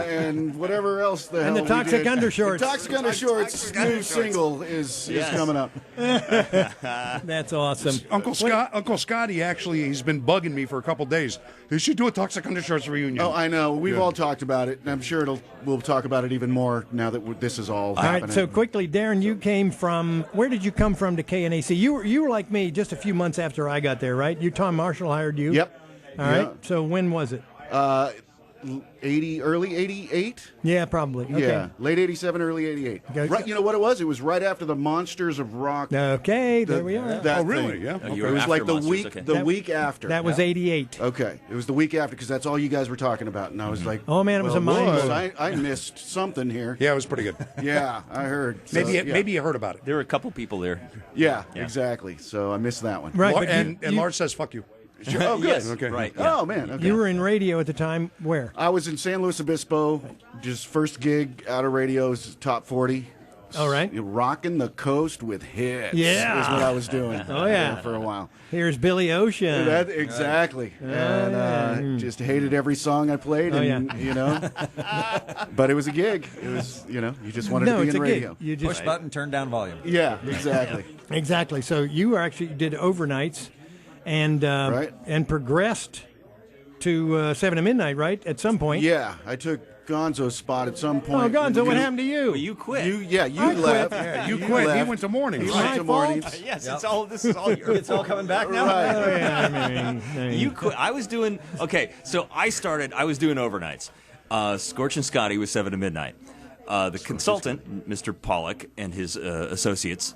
and whatever else the hell the Toxic we did. Undershorts. The Toxic Undershorts new single is coming up. That's awesome. Uncle Scotty, actually, he's been bugging me for a couple days. They should do a Toxic Undershorts reunion. Oh, I know. We've all talked about it, and I'm sure we'll talk about it even more now that this is all happening. All right, so quickly, Darren, you came from, where did you come from to KNAC? You were like me just a few months after I got there, right? Tom Marshall hired you? Yep. All right, so when was it? Early 88? Yeah, probably. Okay. Yeah, late 87, early 88. Okay. Right, you know what it was? It was right after the Monsters of Rock. Okay, there we are. That really? thing. Yeah. Okay. It was like the week after. That was 88. Okay, it was the week after because that's all you guys were talking about, and I was like, oh man, it was a mind blow. I missed something here. Yeah, it was pretty good. Yeah, I heard. Maybe you heard about it. There were a couple people there. Yeah, exactly. So I missed that one. Right, and Lars says, "Fuck you." Sure. Oh, good. Yes, okay. right. Yeah. Oh man. Okay. You were in radio at the time. Where? I was in San Luis Obispo. Just first gig out of radio's top 40. All right. Rocking the coast with hits. Yeah. Is what I was doing. Oh yeah. For a while. Here's Billy Ocean. Exactly. And just hated every song I played. And, you know. But it was a gig. It was, you just wanted to be in radio. Gig. You just push button, turn down volume. Yeah, exactly. Exactly. So you actually did overnights. And progressed to 7 to midnight, right? At some point. Yeah, I took Gonzo's spot at some point. Oh, Gonzo, what happened to you? Well, you quit. You I left. quit. Yeah, You quit. left. He went to mornings. He went to mornings. Yes, this is all your It's all coming back now. Right. Oh, yeah, I mean, You quit. I was doing so I was doing overnights. Scorch and Scotty was 7 to midnight. The consultant, Mr. Pollock, and his associates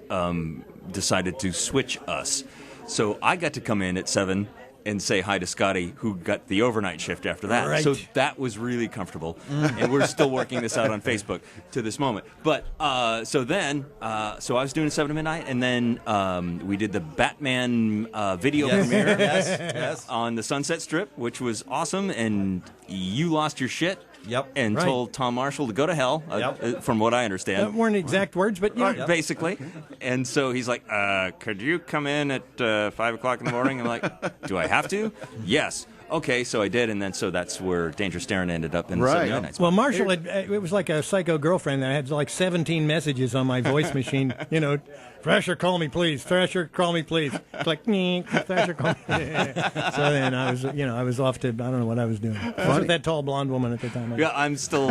decided to switch us. So I got to come in at 7 and say hi to Scotty, who got the overnight shift after that. Right. So that was really comfortable. And we're still working this out on Facebook to this moment. But so I was doing 7 to midnight, and then we did the Batman video premiere Yes. on the Sunset Strip, which was awesome. And you lost your shit. Yep. And Right. told Tom Marshall to go to hell, from what I understand. weren't exact words, but yeah. Basically. And so he's like, could you come in at 5 o'clock in the morning? I'm like, do I have to? Yes. Okay, so I did, and then so that's where Dangerous Darren ended up in the 7 Nights. Well, Marshall, it was like a psycho girlfriend that had like 17 messages on my voice machine. Thrasher, call me, please. Thrasher, call me, please. It's like, Thrasher, call me. So then I was off to, I don't know what I was doing. I was with that tall blonde woman at the time. Yeah, I'm still.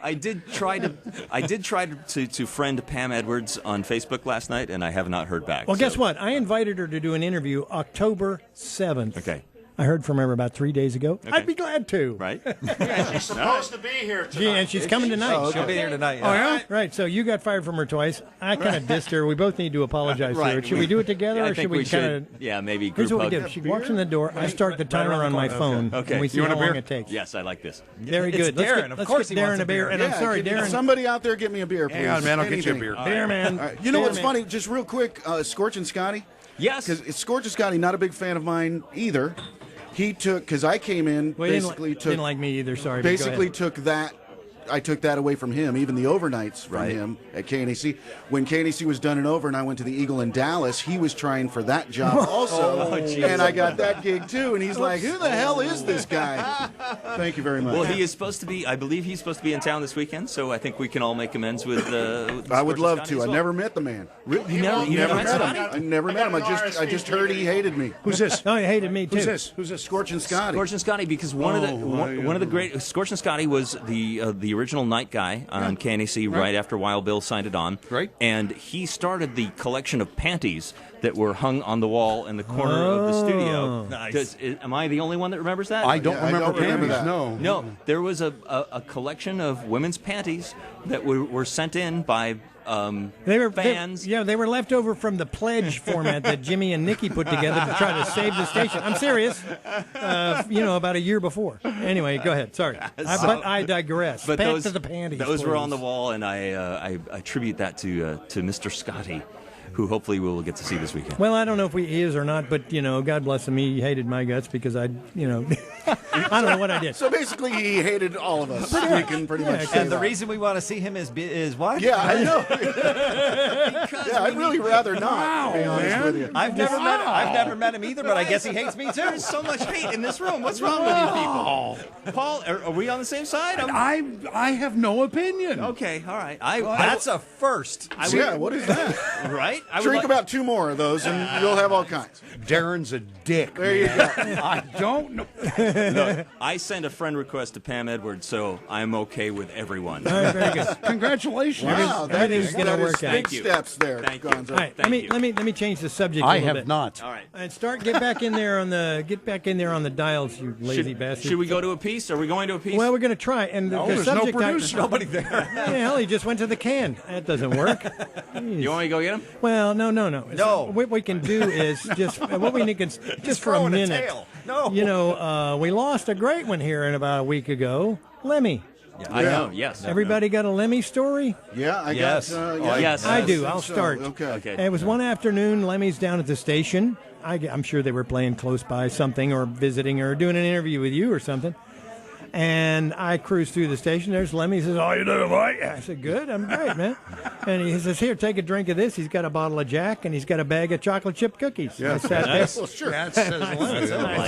I did try to friend Pam Edwards on Facebook last night, and I have not heard back. Well, guess what? I invited her to do an interview October 7th. Okay. I heard from her about 3 days ago. Okay. I'd be glad to. Right? Yeah, she's supposed to be here tonight. And she's coming tonight. Oh, she'll be here tonight. Oh, yeah? Right. So you got fired from her twice. I kind of dissed her. We both need to apologize to her. Should we do it together, I or think should we kind of... Yeah, maybe group Here's what we hug. do. She walks in the door. I start the timer on my phone. Okay. And we see You want how a beer? long it takes. Yes, I like this. Very It's good. Darren. Of course he Darren wants a beer. And Yeah, I'm sorry, can Darren. somebody out there get me a beer, please. Hang on, man. I'll get you a Anything. beer. Beer, man. All right. You know Beer, what's man. funny? Just real quick, Scorch and Scotty. Yes. Because Scorch and Scotty, not a big fan of mine either. He took, because I came in, Well, he didn't didn't like me either. Sorry. but go basically ahead. took that I took that away from him, even the overnights from him at KNAC. When KNAC was done and over and I went to the Eagle in Dallas, he was trying for that job also. And I got that gig too. And he's like, who the hell is this guy? Thank you very much. Well, he is supposed to be, I believe he's supposed to be in town this weekend, so I think we can all make amends with I would love to. I never met the man. You never met him? I never met him. I just heard he hated me. Who's this? Oh, he hated me too. Who's this? Scorchin' Scotty. Scorchin' Scotty, because one of the great Scorchin' Scotty was the original night guy on KNAC right after Wild Bill signed it on. Right. And he started the collection of panties that were hung on the wall in the corner of the studio. Nice. Am I the only one that remembers that? I don't remember that. No, there was a collection of women's panties that were sent in by fans. They were left over from the pledge format that Jimmy and Nikki put together to try to save the station. I'm serious. About a year before. Anyway, go ahead. Sorry, but I digress. But Back to the panties. Those please. were on the wall, and I attribute that to Mr. Scotty, who hopefully we will get to see this weekend. Well, I don't know if he is or not, but God bless him, he hated my guts because I don't know what I did. So basically, he hated all of us. We can pretty much say And the that. reason we want to see him is what? Yeah, I know. I'd really rather not. To be honest with you. I've never met him either, but I guess he hates me too. There's so much hate in this room. What's wrong with you people? Paul, are we on the same side? I have no opinion. Okay, all right. That's a first. What is that? Right? Drink about 2 more of those, and you'll have all kinds. Darren's a dick. There you go. I don't know. Look, I sent a friend request to Pam Edwards, so I'm okay with everyone. All right, very good. Congratulations. Wow, Everything's going to work out. Big steps there, Thank you. Gonzo. All right, let me change the subject a I little have bit. not. All right. And get back in there on the dials, you lazy bastard. Should we go to a piece? Are we going to a piece? Well, we're going to try. And the there's subject no producer. Nobody there. Yeah, hell, he just went to the can. That doesn't work. You want me to go get him? Well, no. No. What we can do is just what we need just for a throwing a minute. tail. No. We lost a great one here about a week ago. Lemmy. I know. Yes. Everybody got a Lemmy story? Yeah, I Yes. got. yes. I do. I'll start. Okay. It was one afternoon. Lemmy's down at the station. I'm sure they were playing close by something or visiting or doing an interview with you or something. And I cruise through the station. There's Lemmy. He says, "How you doing, mate?" I said, "Good. I'm great, man." And he says, "Here, take a drink of this." He's got a bottle of Jack and he's got a bag of chocolate chip cookies. Yeah. I sat there. Well, sure. I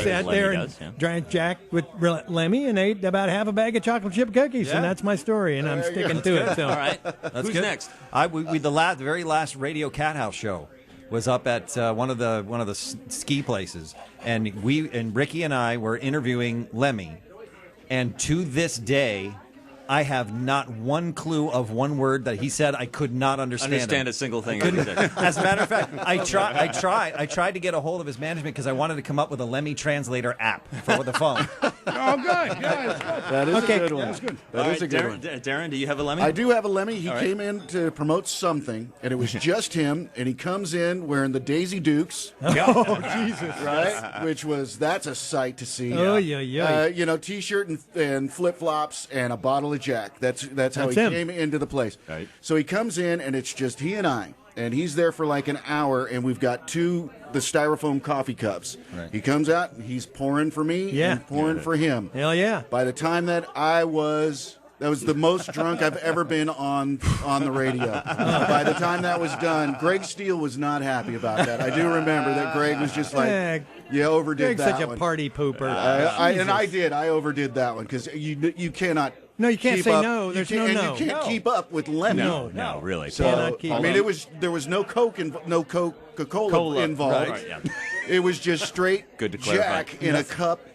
sat there and drank Jack with Lemmy and ate about half a bag of chocolate chip cookies, and that's my story, and I'm sticking to it. So. All right. Who's good. next? The very last Radio Cat House show was up at one of the ski places, and Ricky and I were interviewing Lemmy, and to this day, I have not one clue of one word that he said. I could not understand a single thing. He said. As a matter of fact, I tried to get a hold of his management because I wanted to come up with a Lemmy translator app for the phone. Oh, good. Yeah, That is a good one. That's good. That is a good one. Darren, do you have a Lemmy? I do have a Lemmy. He All came in to promote something, and it was just him. And he comes in wearing the Daisy Dukes. Oh, Jesus! Right, that's a sight to see. Oh, yeah. T-shirt and flip flops and a bottle of Jack. That's how he came into the place. Right. So he comes in, and it's just he and I. And he's there for like an hour, and we've got the styrofoam coffee cups. Right. He comes out, and he's pouring for me and pouring for him. Hell yeah. By the time that that was the most drunk I've ever been on the radio. By the time that was done, Greg Steele was not happy about that. I do remember that Greg was just like, you overdid Greg's that such a one. party pooper. I overdid that one because you cannot. No, you can't keep say up. no. There's and no. you can't keep up with Lemmy. No, really. So Cannot keep I mean, up. there was no Coke no Coca-Cola involved. Right, yeah. It was just straight Good to clarify. Jack in a cup,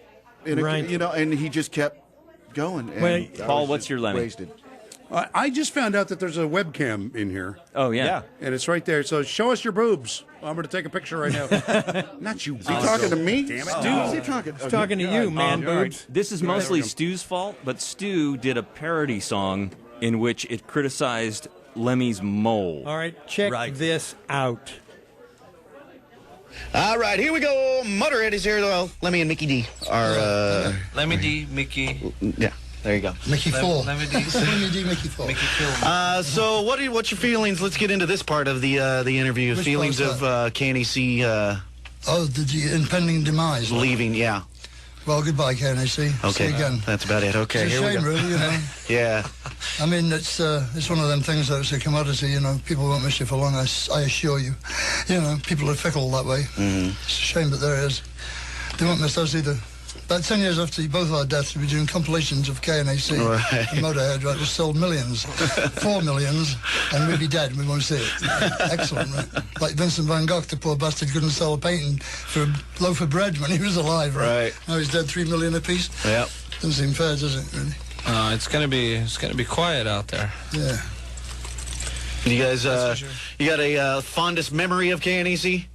Right. and he just kept going. And Wait, I Paul, was what's just your Lemmy? Wasted. I just found out that there's a webcam in here. Oh, yeah. And it's right there. So show us your boobs. I'm going to take a picture right now. Not you. Is he talking to me? Damn it. Stu, is he talking? He's talking to you, man, boobs. This is mostly Stu's fault, but Stu did a parody song in which it criticized Lemmy's mole. All right, check this out. All right, here we go. Motorhead is here. Well, Lemmy and Mickey D are. Lemmy D, Mickey. Yeah, there you go. Mickey 4. Lemmy D. Lemmy D, Mickey 4. Mickey Kill. So, what's your feelings? Let's get into this part of the interview. Which Feelings part's of KNAC the impending demise. leaving. Yeah. Well, goodbye, KNAC. Okay, See you again. that's about it. Okay, it's a here we shame, go. really, you know. Yeah. I mean, it's one of them things that's a commodity, you know. People won't miss you for long, I assure you. You know, people are fickle that way. Mm-hmm. It's a shame, but there it is. They won't miss us either. About 10 years after both our deaths, we'll be doing compilations of KNAC and Motorhead, right? We've sold millions, 4 millions, and we'd be dead and we won't see it. Excellent, right? Like Vincent van Gogh, the poor bastard couldn't sell a painting for a loaf of bread when he was alive, right? Now he's dead, 3 million apiece. Yep. Doesn't seem fair, does it, really? It's gonna be quiet out there. Yeah. You guys, you got a fondest memory of KNAC?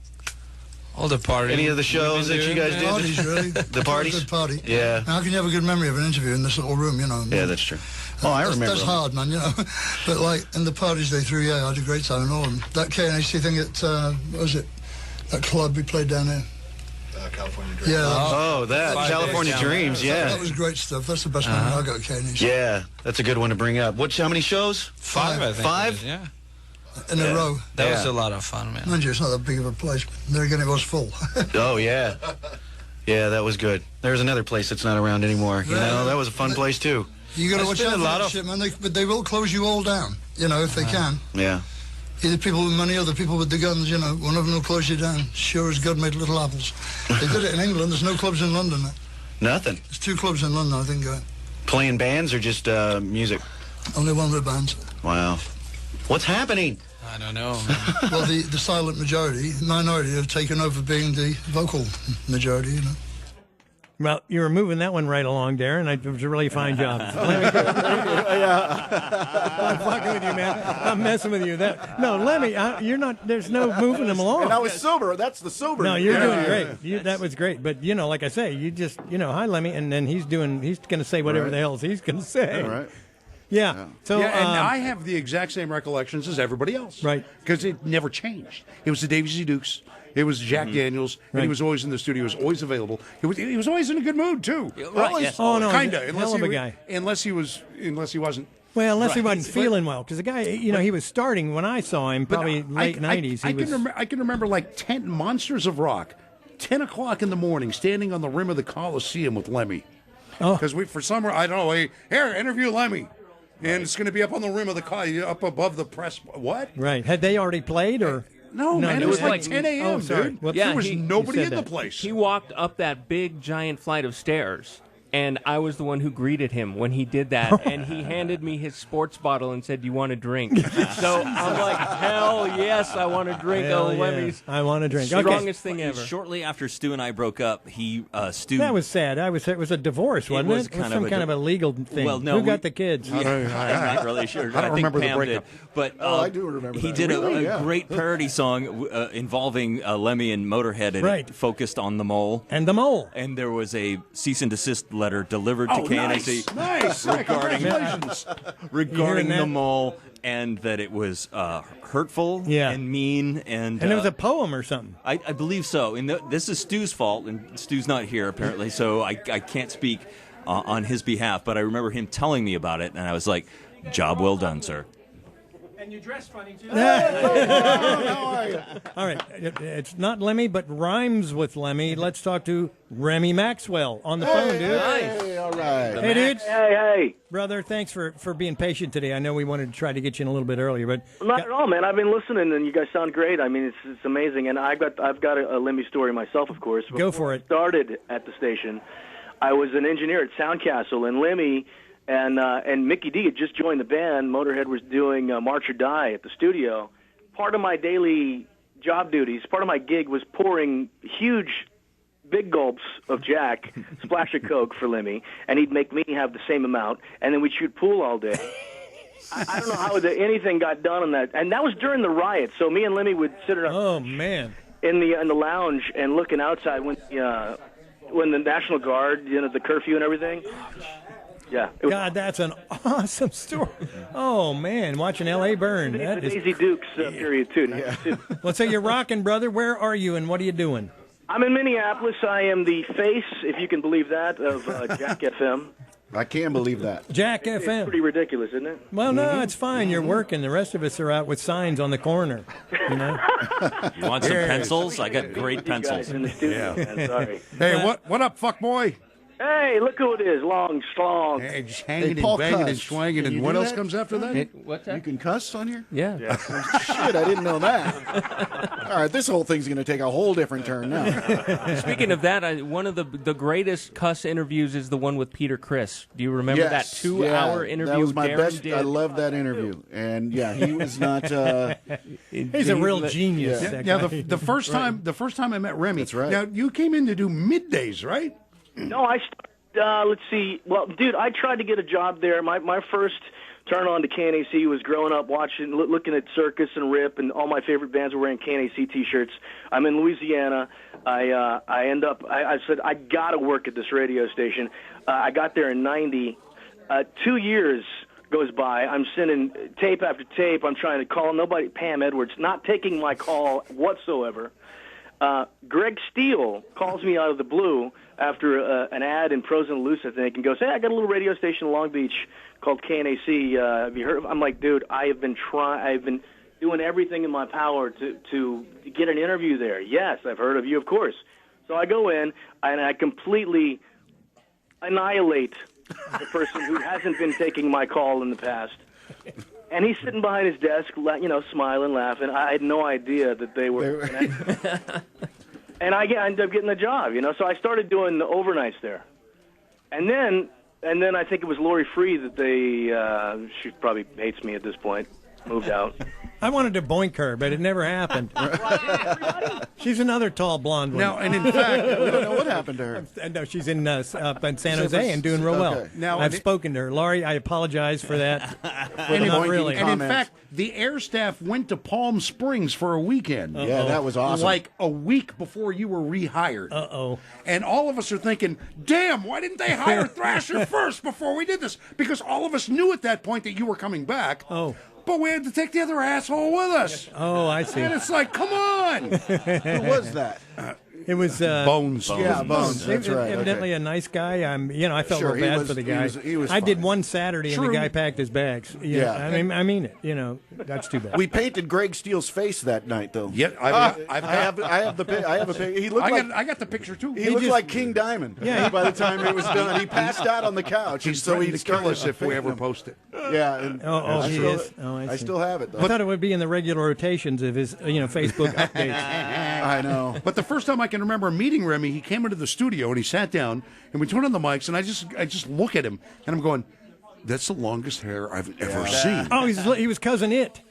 All the parties. Any of the shows that you guys did? Parties, really. The parties? Good party. Yeah. How can you have a good memory of an interview in this little room, you know? Yeah, that's true. Oh, I remember. That's hard, man, you know. But, like, in the parties they threw, I had a great time and all. And that KNAC thing at, what was it? That club we played down there. California Dreams. Yeah. That California Dreams, yeah. That was great stuff. That's the best memory I got at KNAC. Yeah, that's a good one to bring up. How many shows? 5, I think. 5? Yeah. In a row. That was a lot of fun, man. Mind you, it's not that big of a place. There again, it was full. Oh, yeah. Yeah, that was good. There's another place that's not around anymore. You know, that was a fun place, too. You got to watch out for that shit, man. But they will close you all down, you know, if they can. Yeah. Either people with money or the people with the guns, you know. One of them will close you down. Sure as God made little apples. They did it in England. There's no clubs in London. Nothing. There's 2 clubs in London, I think. Playing bands or just music? Only one with bands. Wow. What's happening? I don't know. Well, the silent minority have taken over being the vocal majority, you know. Well, you were moving that one right along, Darren. It was a really fine job. I'm fucking with you, man. I'm messing with you. No, Lemmy, you're not. There's no moving them along. And I was sober. That's the sober. No, you're doing great. That was great. But you know, like I say, you just hi, Lemmy, and then he's going to say whatever the hell he's going to say. All right. Yeah. So and I have the exact same recollections as everybody else. Right. Because it never changed. It was the Davy C. Dukes. It was Jack Daniels, and he was always in the studio. He was always available. He was always in a good mood too. Right. Always, Yes. Oh no, kinda. hell of a guy. Unless he wasn't. Well, unless he wasn't feeling well, because the guy, he was starting when I saw him, probably late '90s. I can remember like 10 Monsters of Rock, 10 o'clock in the morning, standing on the rim of the Coliseum with Lemmy. Oh, because for some reason, I don't know. Here, interview Lemmy. And it's going to be up on the rim of the car, up above the press. What? Right. Had they already played, or? No, man, it was like 10 a.m., oh, sorry. dude. There was nobody in the place. He walked up that big, giant flight of stairs, and I was the one who greeted him when he did that, and he handed me his sports bottle and said, "Do you want a drink?" So I'm like, hell yes, I want a drink. Lemmy's I want a drink. strongest thing ever. Shortly after Stu and I broke up, Stu... That was sad. It was a divorce, wasn't it? It was some kind of a legal thing. Well, no, Who got the kids? I'm not really sure. I don't remember the breakup. But I do remember he that. did Really? a great parody song involving Lemmy and Motorhead, and it focused on the mole. And the mole. And there was a cease and desist letter delivered to KNAC nice. regarding the mole, and that it was hurtful and mean. And it was a poem or something. I believe so. And this is Stu's fault, and Stu's not here, apparently, so I can't speak on his behalf. But I remember him telling me about it, and I was like, job well done, sir. And you dress funny, too. All right. It's not Lemmy, but rhymes with Lemmy. Let's talk to Remy Maxwell on the phone, dude. Hey, all right. Hey, dude. Hey. Brother, thanks for being patient today. I know we wanted to try to get you in a little bit earlier, but... Not at all, man. I've been listening, and you guys sound great. I mean, it's amazing. And I've got a Lemmy story myself, of course. Go for it. Before I started at the station, I was an engineer at Soundcastle, and Lemmy... And Mickey D had just joined the band. Motorhead was doing March or Die at the studio. Part of my daily job duties, part of my gig was pouring huge, big gulps of Jack, splash of Coke for Lemmy, and he'd make me have the same amount, and then we'd shoot pool all day. I don't know how anything got done on that, and that was during the riot. So me and Lemmy would sit around in the lounge and looking outside when the National Guard, the curfew and everything. Yeah. God, that's an awesome story. Oh, man, watching L.A. burn. That is Daisy Dukes period, too. Yeah. Well, so you're rocking, brother. Where are you, and what are you doing? I'm in Minneapolis. I am the face, if you can believe that, of Jack FM. I can believe that. Jack FM. It's pretty ridiculous, isn't it? Well, no, it's fine. You're working. The rest of us are out with signs on the corner. You You want some pencils? I got great pencils. In the studio, man. Sorry. Hey, what up, fuck boy? Hey, look who it is, Long Schlong. Hey, just hanging and banging and swanging. And what else comes after that? What's that? You can cuss on here? Yeah. Shit, I didn't know that. All right, this whole thing's going to take a whole different turn now. Speaking of that, one of the greatest cuss interviews is the one with Peter Criss. Do you remember that 2-hour interview? That was my Darren best. did? I love that interview. And yeah, he was not. He's a real genius. Yeah, the first time I met Remy. That's right. Now you came in to do middays, right? No, I started, let's see. Well, dude, I tried to get a job there. My first turn on to KNAC was growing up watching, looking at Circus and Rip, and all my favorite bands were wearing KNAC T-shirts. I'm in Louisiana. I said, I got to work at this radio station. I got there in 90. 2 years goes by. I'm sending tape after tape. I'm trying to call nobody. Pam Edwards, not taking my call whatsoever. Greg Steele calls me out of the blue after an ad in Pros and Loose, I think, and goes, hey, I got a little radio station in Long Beach called KNAC. Have you heard of it? I'm like, dude, I've been doing everything in my power to get an interview there. Yes, I've heard of you, of course. So I go in, and I completely annihilate the person who hasn't been taking my call in the past. And he's sitting behind his desk, smiling, laughing. I had no idea that they were. And I ended up getting the job, So I started doing the overnights there, and then I think it was Lori Free that she probably hates me at this point. Moved out. I wanted to boink her, but it never happened. She's another tall blonde one. Now, and in fact, we don't know what happened to her. No, she's in up in San Jose and doing real well. Now, I've spoken to her. Laurie, I apologize for that. And not really. And in fact, the air staff went to Palm Springs for a weekend. Yeah, that was awesome. Like a week before you were rehired. Uh-oh. And all of us are thinking, damn, why didn't they hire Thrasher first before we did this? Because all of us knew at that point that you were coming back. Oh. But we had to take the other asshole with us. Oh, I see. And it's like, come on. Who was that? It was Bones. Yeah, Bones. That's right. Evidently a nice guy. I felt real bad for the guy. He was I did fine. one Saturday and the guy packed his bags. Yeah. I mean it. That's too bad. We painted Greg Steele's face that night, though. Yeah, I have a picture. He looked I got the picture too. He looked like King Diamond. Yeah. By the time it was done, he passed out on the couch. He's so threatened to kill us if we ever him. post it. Yeah. And he is. Oh, I see. I still have it though. I thought it would be in the regular rotations of his, Facebook updates. I know. But the first time I can remember meeting Remy, he came into the studio and he sat down and we turned on the mics and I just look at him and I'm going, that's the longest hair I've ever seen. Oh, he was cousin It.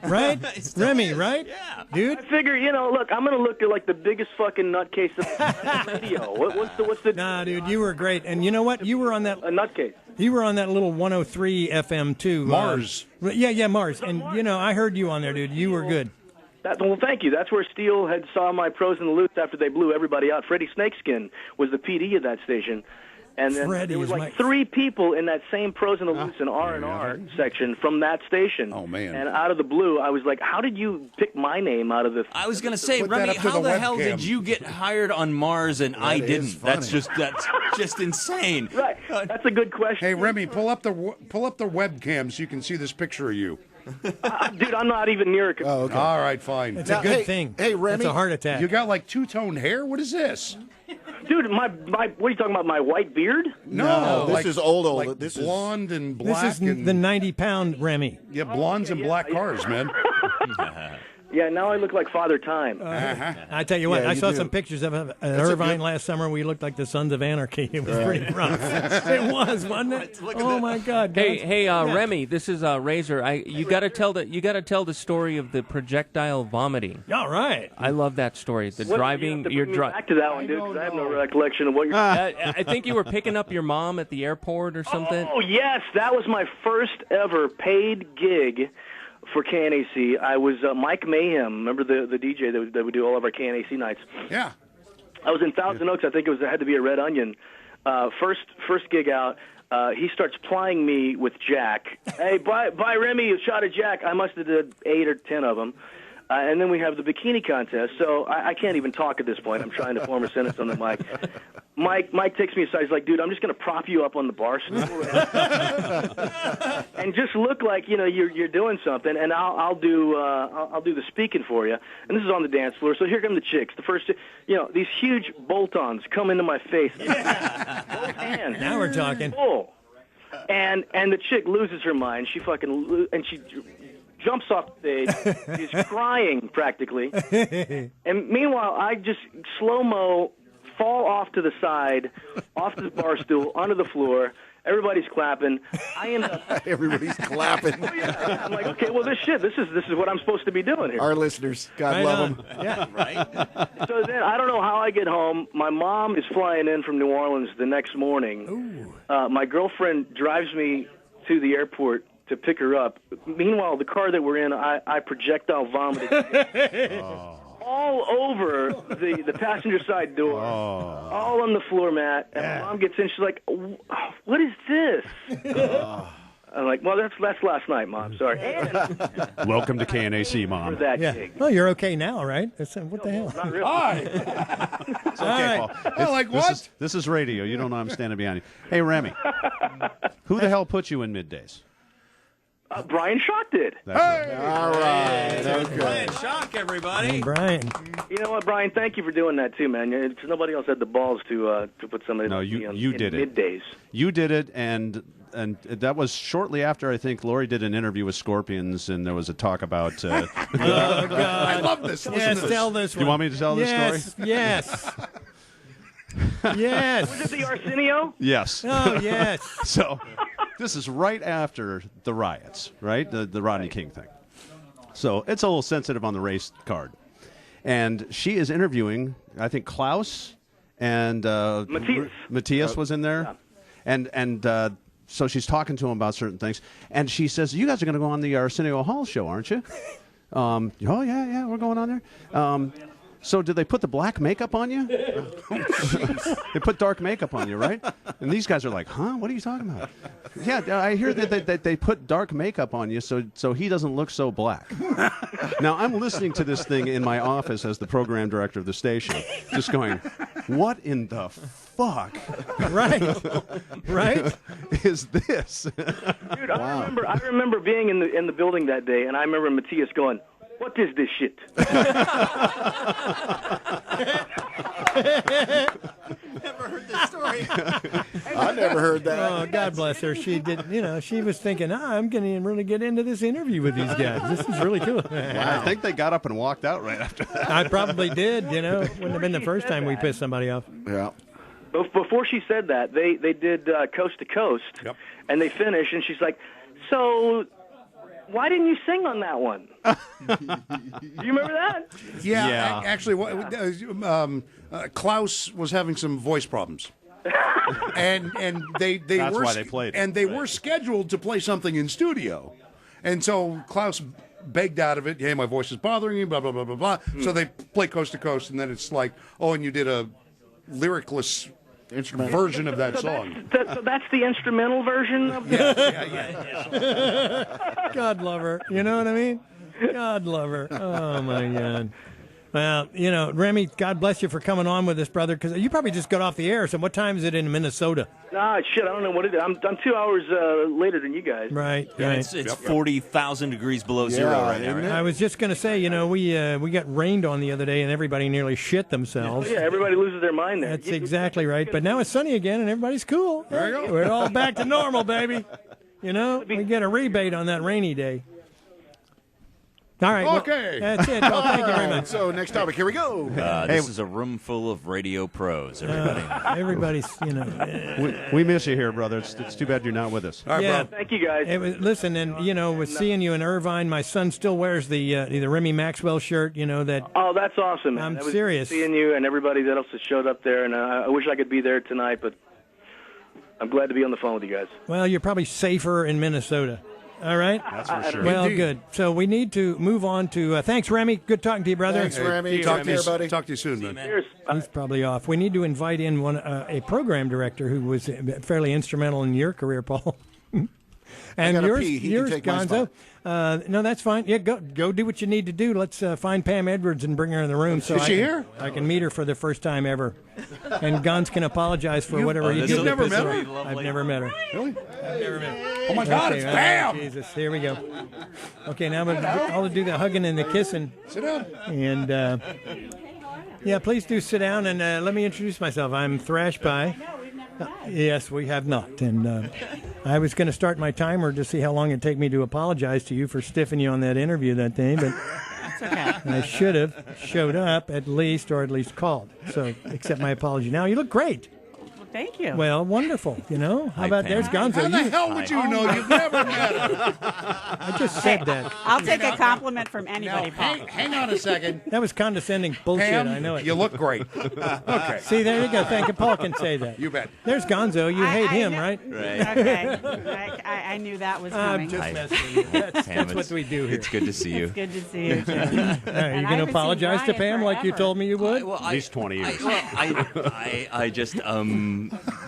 Right? Remy, right? Yeah. Dude? I figure, look, I'm going to look like the biggest fucking nutcase of the radio. What's the... Nah, dude, you were great. And you know what? You were on that... A nutcase. You were on that little 103 FM, too. Mars. Yeah, Mars. And, I heard you on there, dude. You were good. Well, thank you. That's where Steele had saw my Pros and the Loots after they blew everybody out. Freddie Snakeskin was the PD of that station. And then there was like 3 people in that same Pros and the Loots and R&R section from that station. Oh, man. And out of the blue, I was like, how did you pick my name out of the... I was going to say, Remy, how the hell did you get hired on Mars and I didn't? That's just insane. Right. That's a good question. Hey, Remy, pull up the webcam so you can see this picture of you. Dude, I'm not even near a computer. Oh, okay. All right, fine. It's a good thing. Hey, Remy. It's a heart attack. You got like two-tone hair? What is this? Dude, what are you talking about, my white beard? No, this is old. Like this blonde is... and black. This is the 90-pound Remy. Yeah, blondes and black cars, man. Yeah, now I look like Father Time. I tell you what, Yeah, I saw do. some pictures of Irvine last summer. We looked like the Sons of Anarchy. It was pretty rough. It was, wasn't it? Oh my God! Hey, Remy, this is Razor. You got to tell the story of the projectile vomiting. All right. I love that story. The driving. You're back to that one, dude. 'Cause I have no recollection of what you're. I think you were picking up your mom at the airport or something. Oh yes, that was my first ever paid gig for KNAC. I was Mike Mayhem. Remember the DJ that would do all of our KNAC nights? Yeah. I was in Thousand Oaks. I think it had to be a Red Onion. First gig out. He starts plying me with Jack. Hey, buy Remy a shot of Jack. I must have did 8 or 10 of them. And then we have the bikini contest. So I can't even talk at this point. I'm trying to form a sentence on the mic. Mike takes me aside. He's like, dude, I'm just going to prop you up on the bar stool and just look like you're doing something, and I'll do the speaking for you. And this is on the dance floor. So here come the chicks. The first, these huge bolt-ons come into my face. Yeah. Both hands. Now we're talking. Full. And the chick loses her mind. She jumps off the stage. She's crying practically. And meanwhile, I just slow-mo fall off to the side, off the bar stool, onto the floor. Everybody's clapping. I end up. Everybody's clapping. Oh, yeah. I'm like, okay, well, this is what I'm supposed to be doing here. Our listeners, God love them. Yeah, right. So then I don't know how I get home. My mom is flying in from New Orleans the next morning. My girlfriend drives me to the airport to pick her up. Meanwhile, the car that we're in, I projectile vomited. All over the passenger side door, all on the floor mat. And my mom gets in, she's like, what is this? I'm like, well, that's last night, Mom. Sorry. And welcome to KNAC, Mom. for that gig. Well, you're okay now, right? What the hell? Not really. It's okay, Paul. This is radio. You don't know I'm standing behind you. Hey, Remy, who the hell put you in middays? Brian Shock did. All right. Okay. Brian Shock, everybody. Hey, Brian. You know what, Brian? Thank you for doing that too, man. Because nobody else had the balls to put somebody. No, you did it. Middays. You did it, and that was shortly after I think Lori did an interview with Scorpions, and there was a talk about. Oh God! I love this. Yes, tell this one. Do you want me to tell this story? Yes. Yes. Was it the Arsenio? Yes. Oh yes. So. This is right after the riots, right? The Rodney King thing. So it's a little sensitive on the race card. And she is interviewing, I think, Klaus and Matthias was in there. Yeah. And so she's talking to him about certain things. And she says, you guys are going to go on the Arsenio Hall show, aren't you? Oh, yeah, we're going on there. So did they put the black makeup on you? They put dark makeup on you, right? And these guys are like, huh? What are you talking about? Yeah, I hear that they put dark makeup on you so he doesn't look so black. Now, I'm listening to this thing in my office as the program director of the station, just going, what in the fuck? Right? Is this? Dude, I remember being in the building that day, and I remember Matthias going, what is this shit? Never heard this story. I never heard that. Oh, God bless her. She did. She was thinking, I'm going to really get into this interview with these guys. This is really cool. Wow. I think they got up and walked out right after that. I probably did. Wouldn't have been the first time we pissed somebody off. Yeah. Before she said that, they did Coast to Coast, and they finished, and she's like, so why didn't you sing on that one? Do you remember that? Yeah. Actually, Klaus was having some voice problems. and they That's were why they played. And they were scheduled to play something in studio. And so Klaus begged out of it, hey, my voice is bothering you, blah, blah, blah, blah, blah. So they play Coast to Coast, and then it's like, oh, and you did a lyricless version of that song. So that's the instrumental version of God love her. You know what I mean? God love her. Oh, my God. Well, Remy, God bless you for coming on with us, brother, because you probably just got off the air. So what time is it in Minnesota? Nah, shit, I don't know what it is. I'm 2 hours later than you guys. Right. Yeah, right. It's 40,000 degrees below zero right now. Right? I was just going to say, we got rained on the other day, and everybody nearly shit themselves. Yeah, everybody loses their mind there. That's exactly right. But now it's sunny again, and everybody's cool. There you go. We're all back to normal, baby. We get a rebate on that rainy day. All right. Okay. Well, that's it. Well, thank you very much. So next topic. Here we go. This is a room full of radio pros, everybody. Everybody's, We miss you here, brother. It's too bad you're not with us. All right, bro. Thank you, guys. Listen, and, with seeing you in Irvine, my son still wears the Remy Maxwell shirt, that. Oh, that's awesome, man. I'm serious. Seeing you and everybody else that showed up there, and I wish I could be there tonight, but I'm glad to be on the phone with you guys. Well, you're probably safer in Minnesota. All right? That's for sure. Well, good. So we need to move on to... thanks, Remy. Good talking to you, brother. Thanks, Remy. Talk to you, buddy. Talk to you soon, man. Cheers. He's probably off. We need to invite in a program director who was fairly instrumental in your career, Paul. And gotta yours, pee. He can yours, take my Gonzo. No, that's fine. Yeah, go do what you need to do. Let's find Pam Edwards and bring her in the room. So Is she here? I can meet her for the first time ever. And Gons can apologize for whatever he did. You've never met her? I've never met her. Really? I've never met her. Oh my God, it's Pam! Jesus, here we go. Okay, now I'll do the hugging and the kissing. Sit down. And yeah, please do sit down and let me introduce myself. I'm Thrashpie. Yes, we have not. And I was going to start my timer to see how long it'd take me to apologize to you for stiffing you on that interview that day, but I should have showed up at least, or at least called. So accept my apology now. You look great. Thank you. Well, wonderful. You know, how about there's Gonzo? How the hell would you know? You've never met her. I just said that. I'll take a compliment from anybody, Paul. Hang on a second. That was condescending bullshit. Pam, I know it. you look great. Okay. See, there you go. Thank you. Paul can say that. You bet. There's Gonzo. You hate him, right? Okay. I knew that was coming. I'm just messing with you. That's what we do here. It's good to see you. It's good to see you, too. Are you going to apologize to Pam like you told me you would? Well, At least 20 years. I just,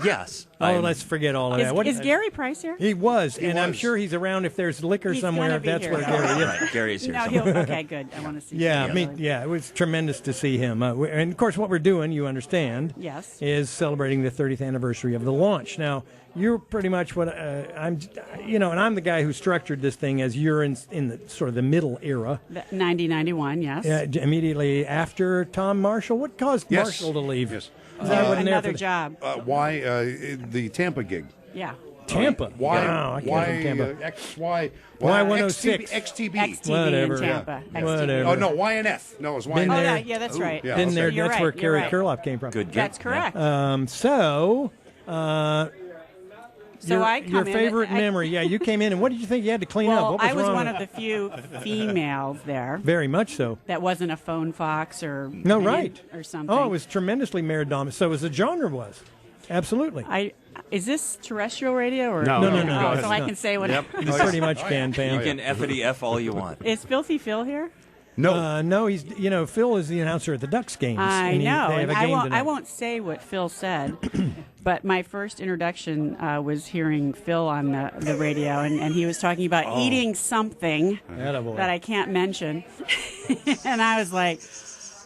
yes. Oh, let's forget all of that. Is Gary Price here? He was, and I'm sure he's around if there's liquor He's somewhere. gonna If be that's here. where Gary is. Right, Gary's here No, somewhere. okay, good. I want to see Yeah, him. it was tremendous to see him. And of course, what we're doing, you understand, Yes. is celebrating the 30th anniversary of the launch. Now, you're pretty much what I'm, and I'm the guy who structured this thing as you're in the sort of the middle era. 90-91, yes. Immediately after Tom Marshall. What caused Yes. Marshall to leave? Yes. Another job. Why the Tampa gig? Yeah. Tampa. Why? Wow, I came why? from Tampa. Why Y106. XTB. XTB Whatever. in Tampa. Yeah. Whatever. Oh no, YNF. No, it was Been YNF. there. Yeah, that's right. Yeah. Been there. You're That's right, where you're Kerry right. Kurloff came from. Good. That's correct. So So I come your in. favorite memory. Yeah, you came in, and what did you think you had to clean up? Well, What was I was wrong one with of the few females there Very much so. that wasn't a phone fox or No, right. or something. Oh, it was tremendously male dominant. So as the genre was. Absolutely. Is this terrestrial radio or No. Oh, so I can say what? You pretty much can, Pam. You can F-ity F all you want. Is Filthy Phil here? No. No, he's Phil is the announcer at the Ducks games. I and know. They have And a I game won't. tonight. I won't say what Phil said, but my first introduction was hearing Phil on the radio, and he was talking about eating something Attaboy. that I can't mention, and I was like.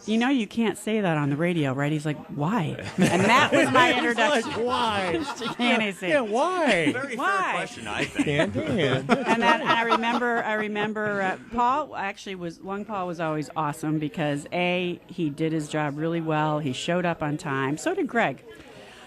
You can't say that on the radio, right? He's like, why? And that was my introduction. Like, why? to KNAC. Yeah, why? Very Why? fair question, I think. And I remember Paul actually Long Paul was always awesome because he did his job really well. He showed up on time. So did Greg.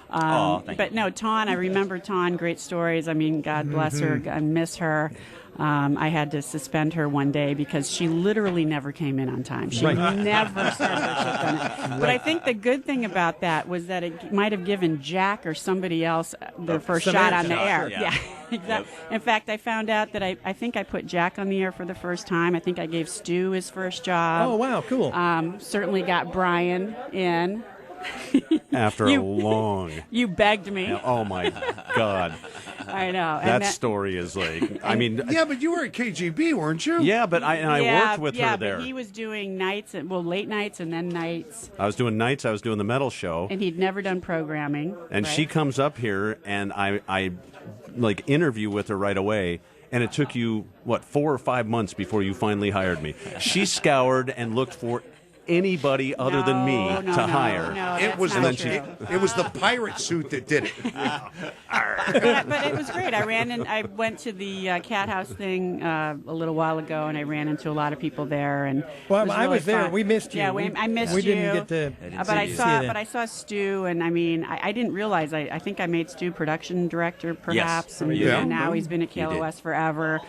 But no, Tawn, I remember Tawn, great stories. I mean, God bless her. I miss her. I had to suspend her one day because she literally never came in on time. She never said that she'd done it. But I think the good thing about that was that it might have given Jack or somebody else their first shot on the air. Yeah, exactly. Yep. In fact, I found out that I think I put Jack on the air for the first time. I think I gave Stu his first job. Oh, wow, cool. Certainly got Brian in. After a long. You begged me. Oh my God. I know. That story is like. I mean. Yeah, but you were at KGB, weren't you? Yeah, but I worked with her there. But he was doing nights, late nights and then nights. I was doing nights. I was doing the metal show. And he'd never done programming. And she comes up here, and I like interview with her right away. And it took you 4 or 5 months before you finally hired me. She scoured and looked for anybody other than me to hire. No, it was the pirate suit that did it. but it was great. I went to the Cat House thing a little while ago, and I ran into a lot of people there. And well, I was really there. fun. We missed you. Yeah, I missed you. We didn't get to. But I saw Stu, and I mean, I didn't realize. I think I made Stu production director, perhaps, and now he's been at KLOS forever.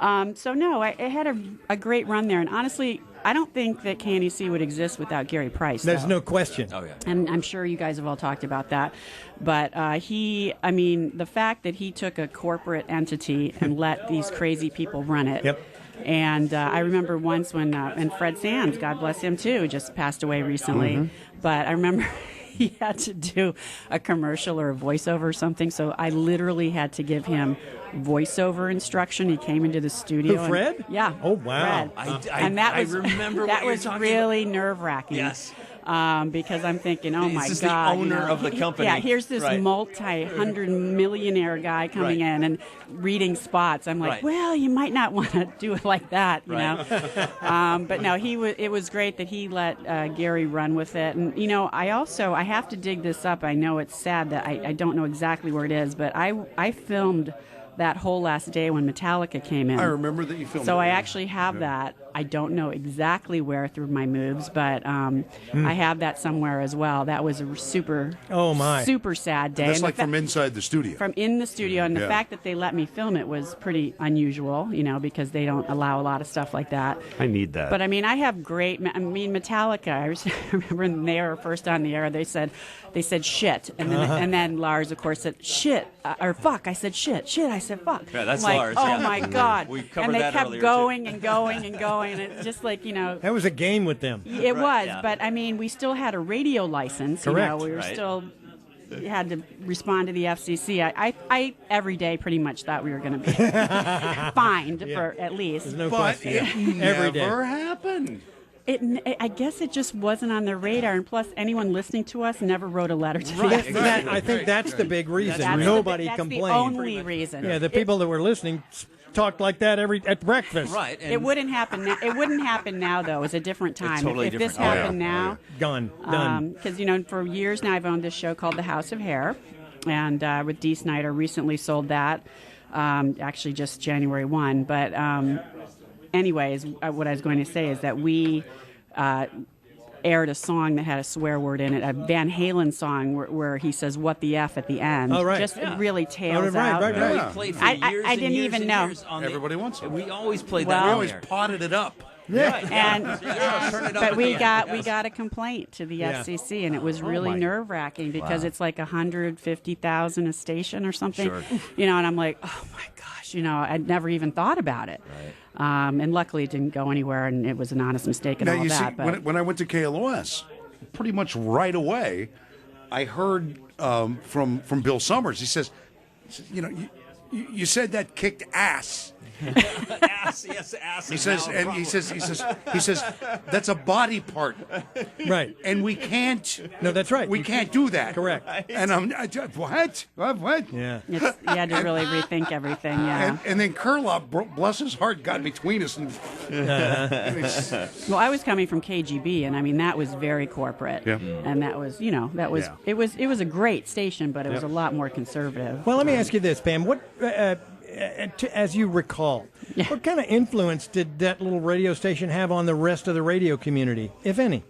So no, it had a great run there, and honestly, I don't think that KNAC would exist without Gary Price. There's no question. Oh, yeah. And I'm sure you guys have all talked about that. But the fact that he took a corporate entity and let these crazy people run it. Yep. And I remember once when Fred Sands, God bless him too, just passed away recently. Mm-hmm. But I remember he had to do a commercial or a voiceover or something, so I literally had to give him voiceover instruction. He came into the studio. Who, Fred? Yeah. Oh, wow. Fred. And that was I remember that what was you're talking really nerve-wracking. Yes. because I'm thinking, oh my This is God, the owner of the company. Yeah, here's this Right. multi-hundred-millionaire guy coming in and reading spots. I'm like, Right. well, you might not want to do it like that, you Right. know. But no, it was great that he let Gary run with it. And you know, I have to dig this up. I know it's sad that I don't know exactly where it is, but I filmed that whole last day when Metallica came in. I remember that you filmed So it. I actually have that. I don't know exactly where through my moves, but I have that somewhere as well. That was a super sad day. That's And like from inside the studio. From in the studio, and the Yeah. fact that they let me film it was pretty unusual, you know, because they don't allow a lot of stuff like that. I need that. But I mean, I have great. I mean, Metallica. I remember when they were first on the air, they said shit, and then Lars, of course, said shit or fuck. I said shit. I said fuck. Yeah, that's I'm like, Lars. Oh yeah. my God! We covered and they that kept earlier, going too. and going and going, and it just like, you know. That was a game with them. It was, yeah. but I mean, we still had a radio license. Correct. You know, we were Right. still had to respond to the FCC. I every day pretty much thought we were going to be fined for at least. There's no But question. it Every day. never happened. I guess it just wasn't on their radar, and plus, anyone listening to us never wrote a letter to the FCC. I think that's the big reason. That's Nobody that's complained. the only reason. Yeah, the people that were listening talked like that at breakfast. Right. It wouldn't happen now. It wouldn't happen now, though. It's a different time. totally if this different. happened now, Gone. Done. because you know, for years now, I've owned this show called The House of Hair, and with Dee Snider, recently sold that. Actually, just January 1. But anyways, what I was going to say is that we aired a song that had a swear word in it, a Van Halen song where he says "what the f" at the end. Oh, right. Just Yeah. really tails right, out. right, Yeah, right. we played for I years I and didn't years even and know. years on Everybody wants it. We always played Well- that We on always there. potted it up. Right. And turn it up but at we the got end. we got a complaint to the Yeah. FCC, and it was really my. nerve wracking because it's like 150,000 a station or something. Sure. You know, and I'm like, oh my gosh, you know, I'd never even thought about it. And luckily, it didn't go anywhere, and it was an honest mistake and Now, all you see, that. But when I went to KLOS, pretty much right away, I heard from Bill Summers. He says, you know, you said that kicked ass. Ass, yes, ass. He is says, now a and problem. he says, that's a body part, Right. and we can't. No, that's right. We can't do that. Correct. And what? Yeah. you had to really rethink everything. Yeah. And then Kurlop, bless his heart, got between us. And, and it's- Well, I was coming from KGB, and I mean that was very corporate. Yeah. And that was, you know, that was Yeah. it was a great station, but it was a lot more conservative. Well, let me ask you this, Pam. What, as you recall, what kind of influence did that little radio station have on the rest of the radio community, if any?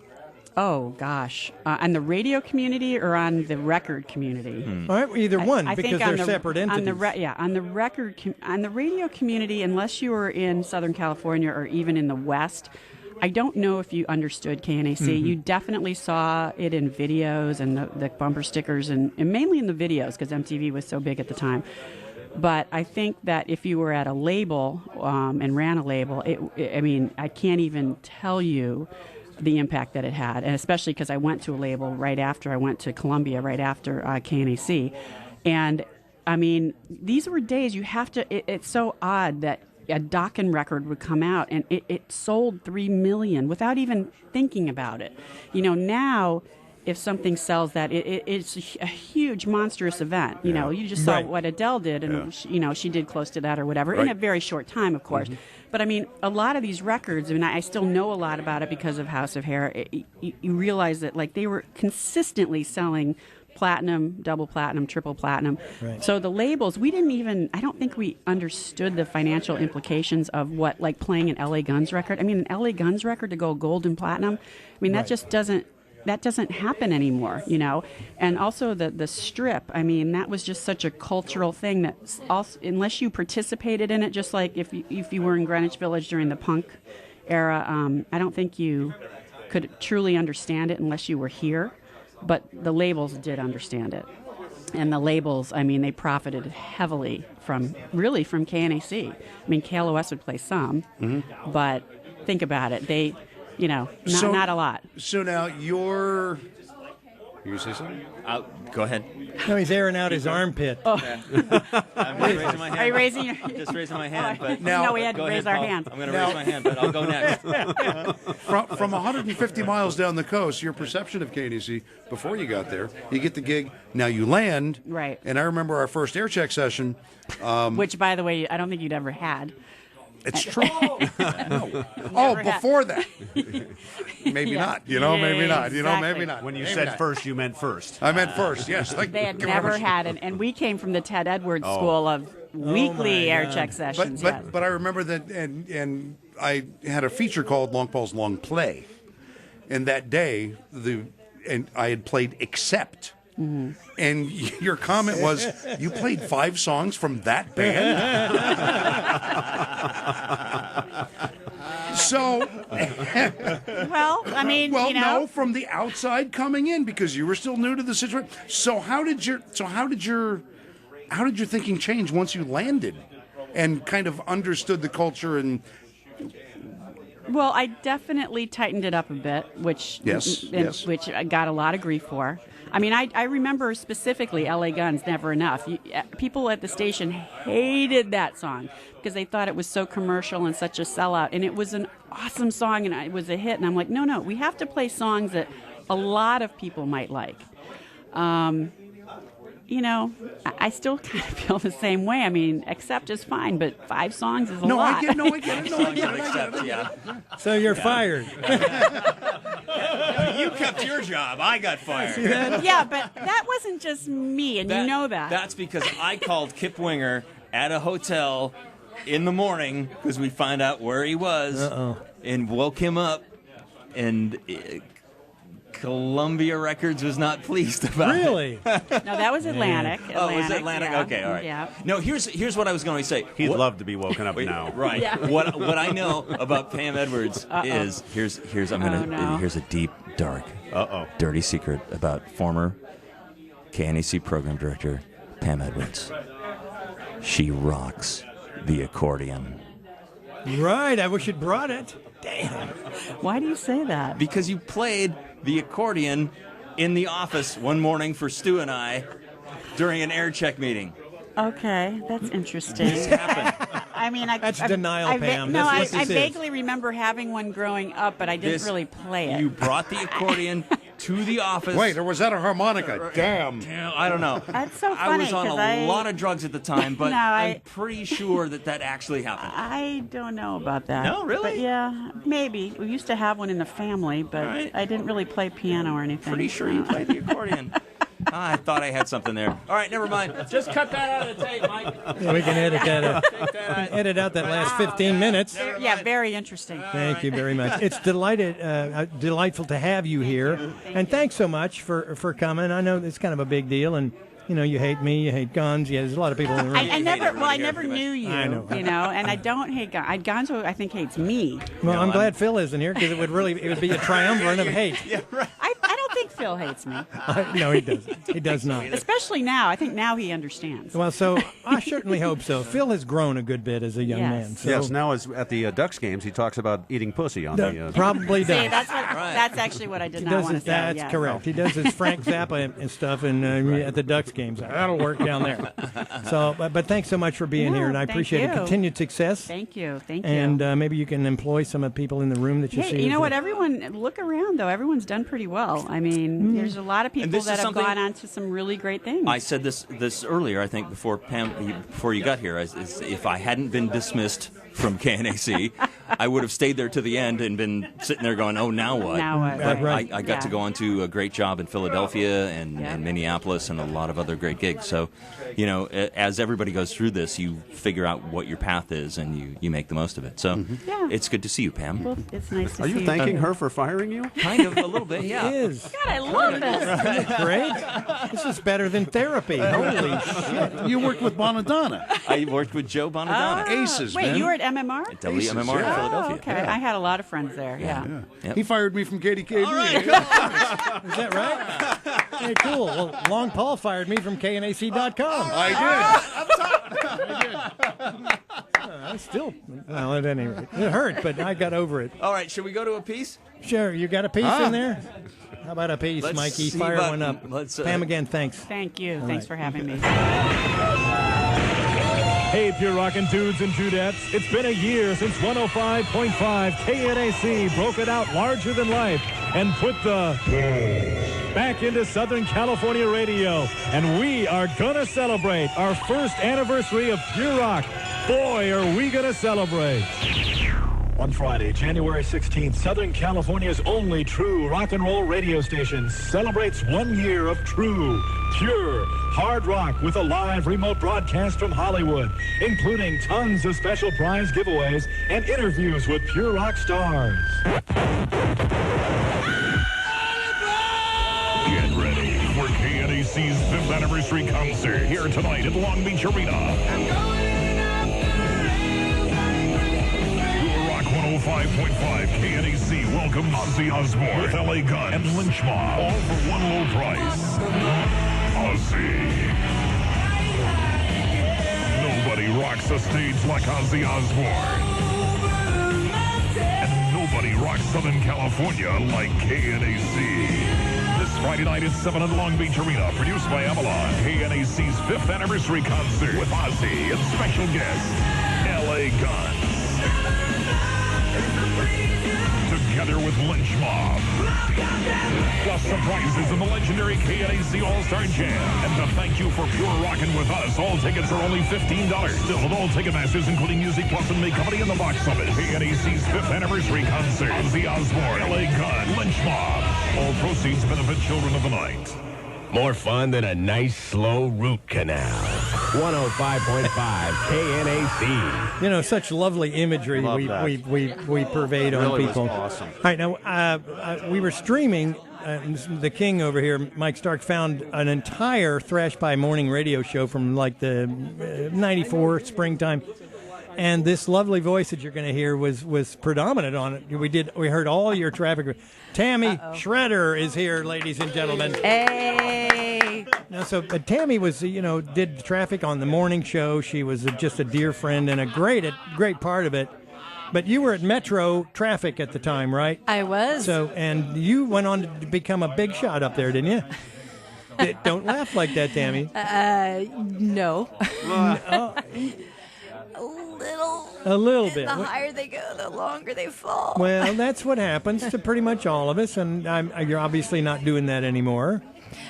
Oh gosh, on the radio community or on the record community? All right, either one, I because think they're on the, separate entities. On the radio community, unless you were in Southern California or even in the West, I don't know if you understood KNAC. Mm-hmm. You definitely saw it in videos and the bumper stickers, and mainly in the videos because MTV was so big at the time. But I think that if you were at a label and ran a label, I mean, I can't even tell you the impact that it had, and especially because I went to a label right after I went to Columbia, right after KNAC. And, I mean, these were days you have to, it's so odd that a Dokken record would come out and it sold 3 million without even thinking about it. You know, now if something sells that, it's a huge, monstrous event. You know, you just saw what Adele did, and she, you know, she did close to that or whatever in a very short time, of course. But I mean, a lot of these records, I mean, I still know a lot about it because of House of Hair. You realize that like they were consistently selling platinum, double platinum, triple platinum. Right. So the labels, we didn't even, I don't think we understood the financial implications of what, like playing an LA Guns record. I mean, an LA Guns record to go gold and platinum, I mean, that just doesn't happen anymore, you know. And also the strip, I mean, that was just such a cultural thing that also, unless you participated in it, just like if you were in Greenwich Village during the punk era, I don't think you could truly understand it unless you were here. But the labels did understand it. And the labels, I mean, they profited heavily from KNAC. I mean, KLOS would play some, but think about it. They, you know, not a lot. So now You say something? Go ahead. No, he's airing out his armpit. I'm just raising my hand. Are you raising your? I'm just raising my hand. But No, we had to go raise ahead, our Paul. hand. I'm going to raise my hand, but I'll go next. From 150 miles down the coast, your perception of KNAC before you got there, you get the gig, now you land. Right. And I remember our first air check session. Which, by the way, I don't think you'd ever had. It's true. Before that. Maybe not. Maybe not. Maybe not. When you Maybe said not. first, you meant first. I meant first, yes. They had never had it. And we came from the Ted Edwards School of weekly air check sessions. But I remember that, and I had a feature called Long Paul's Long Play. And that day, and I had played Accept. Mm-hmm. And your comment was, you played 5 songs from that band? So, no, from the outside coming in, because you were still new to the situation. So how did your thinking change once you landed and kind of understood the culture and? Well, I definitely tightened it up a bit, which I got a lot of grief for. I mean, I remember specifically L.A. Guns, Never Enough. People at the station hated that song because they thought it was so commercial and such a sellout. And it was an awesome song, and it was a hit. And I'm like, no, we have to play songs that a lot of people might like. I still kind of feel the same way. I mean, Accept is fine, but 5 songs is a lot. I get it. Yeah. So you're fired. You kept your job. I got fired. Yeah, but that wasn't just me, and you know that. That's because I called Kip Winger at a hotel in the morning because we find out where he was and woke him up, and Columbia Records was not pleased about it. Really? No, that was Atlantic. Oh, was it Atlantic? Yeah. Okay, all right. Yeah. No, here's what I was going to say. He'd love to be woken up now. Right. Yeah. What I know about Pam Edwards is here's a deep, dark, dirty secret about former KNAC program director Pam Edwards. She rocks the accordion. Right. I wish you'd brought it. Damn. Why do you say that? Because you played the accordion in the office one morning for Stu and I during an air check meeting. Okay, that's interesting. This happened. I mean, that's denial, Pam. I vaguely remember having one growing up, but I didn't really play it. You brought the accordion to the office. Wait, or was that a harmonica? Damn. I don't know. That's so I funny. was on a lot of drugs at the time, but I'm pretty sure that actually happened. I don't know about that. No, really? But yeah, maybe. We used to have one in the family, but I didn't really play piano or anything. Pretty sure you played the accordion. I thought I had something there. All right, never mind. Just cut that out of the tape, Mike. Yeah, we can edit that. Edit out that last 15 minutes. Yeah, very interesting. Thank you very much. It's delightful to have you here, and thanks so much for coming. I know it's kind of a big deal, and you hate me, you hate guns. Yeah, there's a lot of people in the room. I never knew you. I know. And I don't hate Gonzo. Gonzo, I think, hates me. Well, I'm glad Phil isn't here because it would be a triumvirate of hate. Yeah, right. I don't think Phil hates me. No, he doesn't. He does not. Especially now. I think now he understands. Well, so I certainly hope so. Phil has grown a good bit as a young man. So. Yes, now at the Ducks games, he talks about eating pussy on the... Probably does. See, that's actually what I did not want to say. That's correct. He does his Frank Zappa and stuff at the Ducks games. That'll work down there. So, but thanks so much for being here, and I appreciate it. Continued success. Thank you. And maybe you can employ some of the people in the room that you see. You know what? Everyone, look around, though. Everyone's done pretty well. I mean, there's a lot of people that have gone on to some really great things. I said this earlier, I think, before you got here. If I hadn't been dismissed from KNAC, I would have stayed there to the end and been sitting there going, oh, now what? Now what? But Right. I got to go on to a great job in Philadelphia and Minneapolis and a lot of other great gigs. So, as everybody goes through this, you figure out what your path is and you make the most of it. So it's good to see you, Pam. Well, it's nice to see you. Are you thanking her for firing you? Kind of, a little bit, yeah. It is. God, I love this. Great. This is better than therapy. Holy shit. You worked with Bonadonna. I worked with Joe Bonadonna. Aces, Wait, man. you were at MMR? At WMMR in Philadelphia. Oh, okay. I had a lot of friends there. Yeah. Yep. He fired me from KDKB. All right, Is that right? Hey, cool. Well, Long Paul fired me from KNAC.com. I did. Well, at any rate, it hurt, but I got over it. All right, should we go to a piece? Sure, you got a piece in there? How about a piece, Let's Mikey? see Fire about- one up. let's, Pam, again, thanks. Thank you. All Thanks right. for having me. Hey, Pure Rockin' dudes and dudettes. It's been a year since 105.5 KNAC broke it out larger than life and put the back into Southern California radio. And we are gonna celebrate our first anniversary of Pure Rock. Boy, are we gonna celebrate. On Friday, January 16th, Southern California's only true rock and roll radio station celebrates 1 year of true, pure, hard rock with a live remote broadcast from Hollywood, including tons of special prize giveaways and interviews with pure rock stars. Get ready for KNAC's 5th anniversary concert here tonight at Long Beach Arena. 105.5 KNAC welcomes Ozzy Osbourne with LA Gun and Lynch Mob, all for one low price. Ozzy. Nobody rocks a stage like Ozzy Osbourne. And nobody rocks Southern California like KNAC. This Friday night at 7 at Long Beach Arena, produced by Avalon. KNAC's 5th anniversary concert with Ozzy and special guest, LA Gun. Together with Lynch Mob. Plus surprises in the legendary KNAC All-Star Jam. And to thank you for pure rockin' with us, all tickets are only $15. Still with all Ticketmasters, including Music Plus and Make Company in the box office. KNAC's 5th anniversary concert. Ozzy Osbourne, LA Gun, Lynch Mob. All proceeds benefit children of the night. More fun than a nice, slow root canal. 105.5 KNAC. You know, such lovely imagery Love we pervade on Really was people. awesome. All right, now, we were streaming. The king over here, Mike Stark, found an entire Thrashpie morning radio show from like the 94 springtime. And this lovely voice that you're going to hear was predominant on it. We heard all your traffic. Tammy Shredder is here, ladies and gentlemen. Hey. Now, so Tammy was, did traffic on the morning show. She was just a dear friend and a great part of it. But you were at Metro Traffic at the time, right? I was. So, and you went on to become a big shot up there, didn't you? Don't laugh like that, Tammy. No. A little bit. The higher they go, the longer they fall. Well, that's what happens to pretty much all of us, and you're obviously not doing that anymore.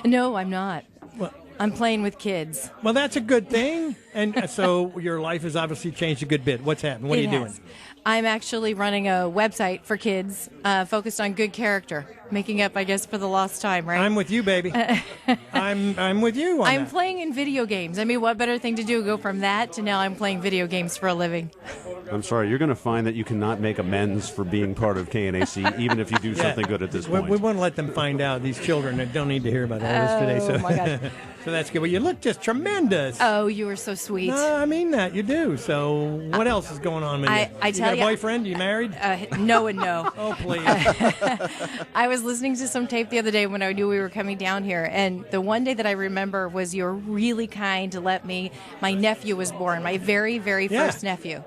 No, I'm not. Well, I'm playing with kids. Well, that's a good thing, and so your life has obviously changed a good bit. What's happened? What are you doing? I'm actually running a website for kids focused on good character, making up, I guess, for the lost time, right? I'm with you, baby. I'm with you on I'm that. playing in video games. I mean, what better thing to do? Go from that to now I'm playing video games for a living. I'm sorry, you're going to find that you cannot make amends for being part of KNAC, even if you do something good at this point. We want to let them find out, these children that don't need to hear about all this today. So, my God. So that's good. Well, you look just tremendous. Oh, you were so sweet. No, I mean that. You do. So what else is going on with you? I tell you got a boyfriend? You married? No and no. Oh, please. I was listening to some tape the other day when I knew we were coming down here, and the one day that I remember was you were really kind to let me. My nephew was born, my very, very first nephew.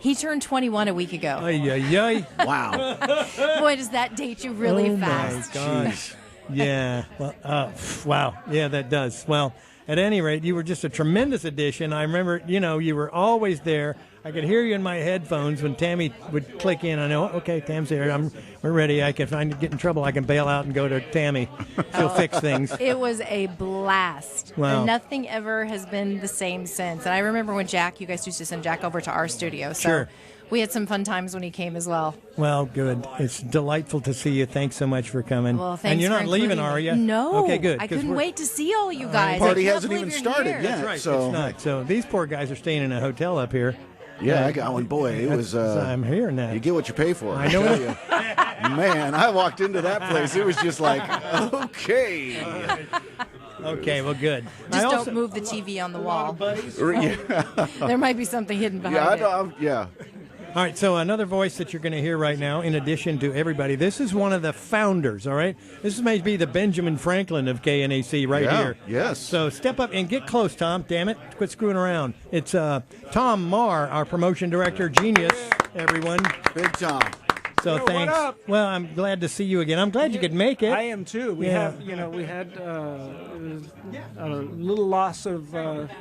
He turned 21 a week ago. Ay, ay, ay. Wow. Boy, does that date you really fast. Oh, my gosh. Yeah. Well, wow. Yeah, that does. Well, at any rate, you were just a tremendous addition. I remember, you were always there. I could hear you in my headphones when Tammy would click in. I know, okay, Tam's here. We're ready. If I get in trouble, I can bail out and go to Tammy. She'll fix things. It was a blast. Wow. And nothing ever has been the same since. And I remember when you guys used to send Jack over to our studio. So sure. We had some fun times when he came as well. Well, good. It's delightful to see you. Thanks so much for coming. Well, thanks and you're for not leaving, including are me. you? No. Okay, good. I couldn't wait to see all you The guys. party I can't hasn't believe even you're started here. yet. That's right. So it's not. So these poor guys are staying in a hotel up here. Yeah, I got one. Boy, it was. I'm hearing that. You get what you pay for. I know tell you. Man, I walked into that place. It was just like, okay. Okay, well, good. Just don't move the TV on the wall. Yeah. There might be something hidden behind it. Yeah. All right, so another voice that you're going to hear right now, in addition to everybody, this is one of the founders, all right? This may be the Benjamin Franklin of KNAC right here. Yes. So step up and get close, Tom. Damn it. Quit screwing around. It's Tom Marr, our promotion director. Genius, everyone. Big Tom. So Yo, thanks. what up? Well, I'm glad to see you again. I'm glad you could make it. I am too. We had a little loss of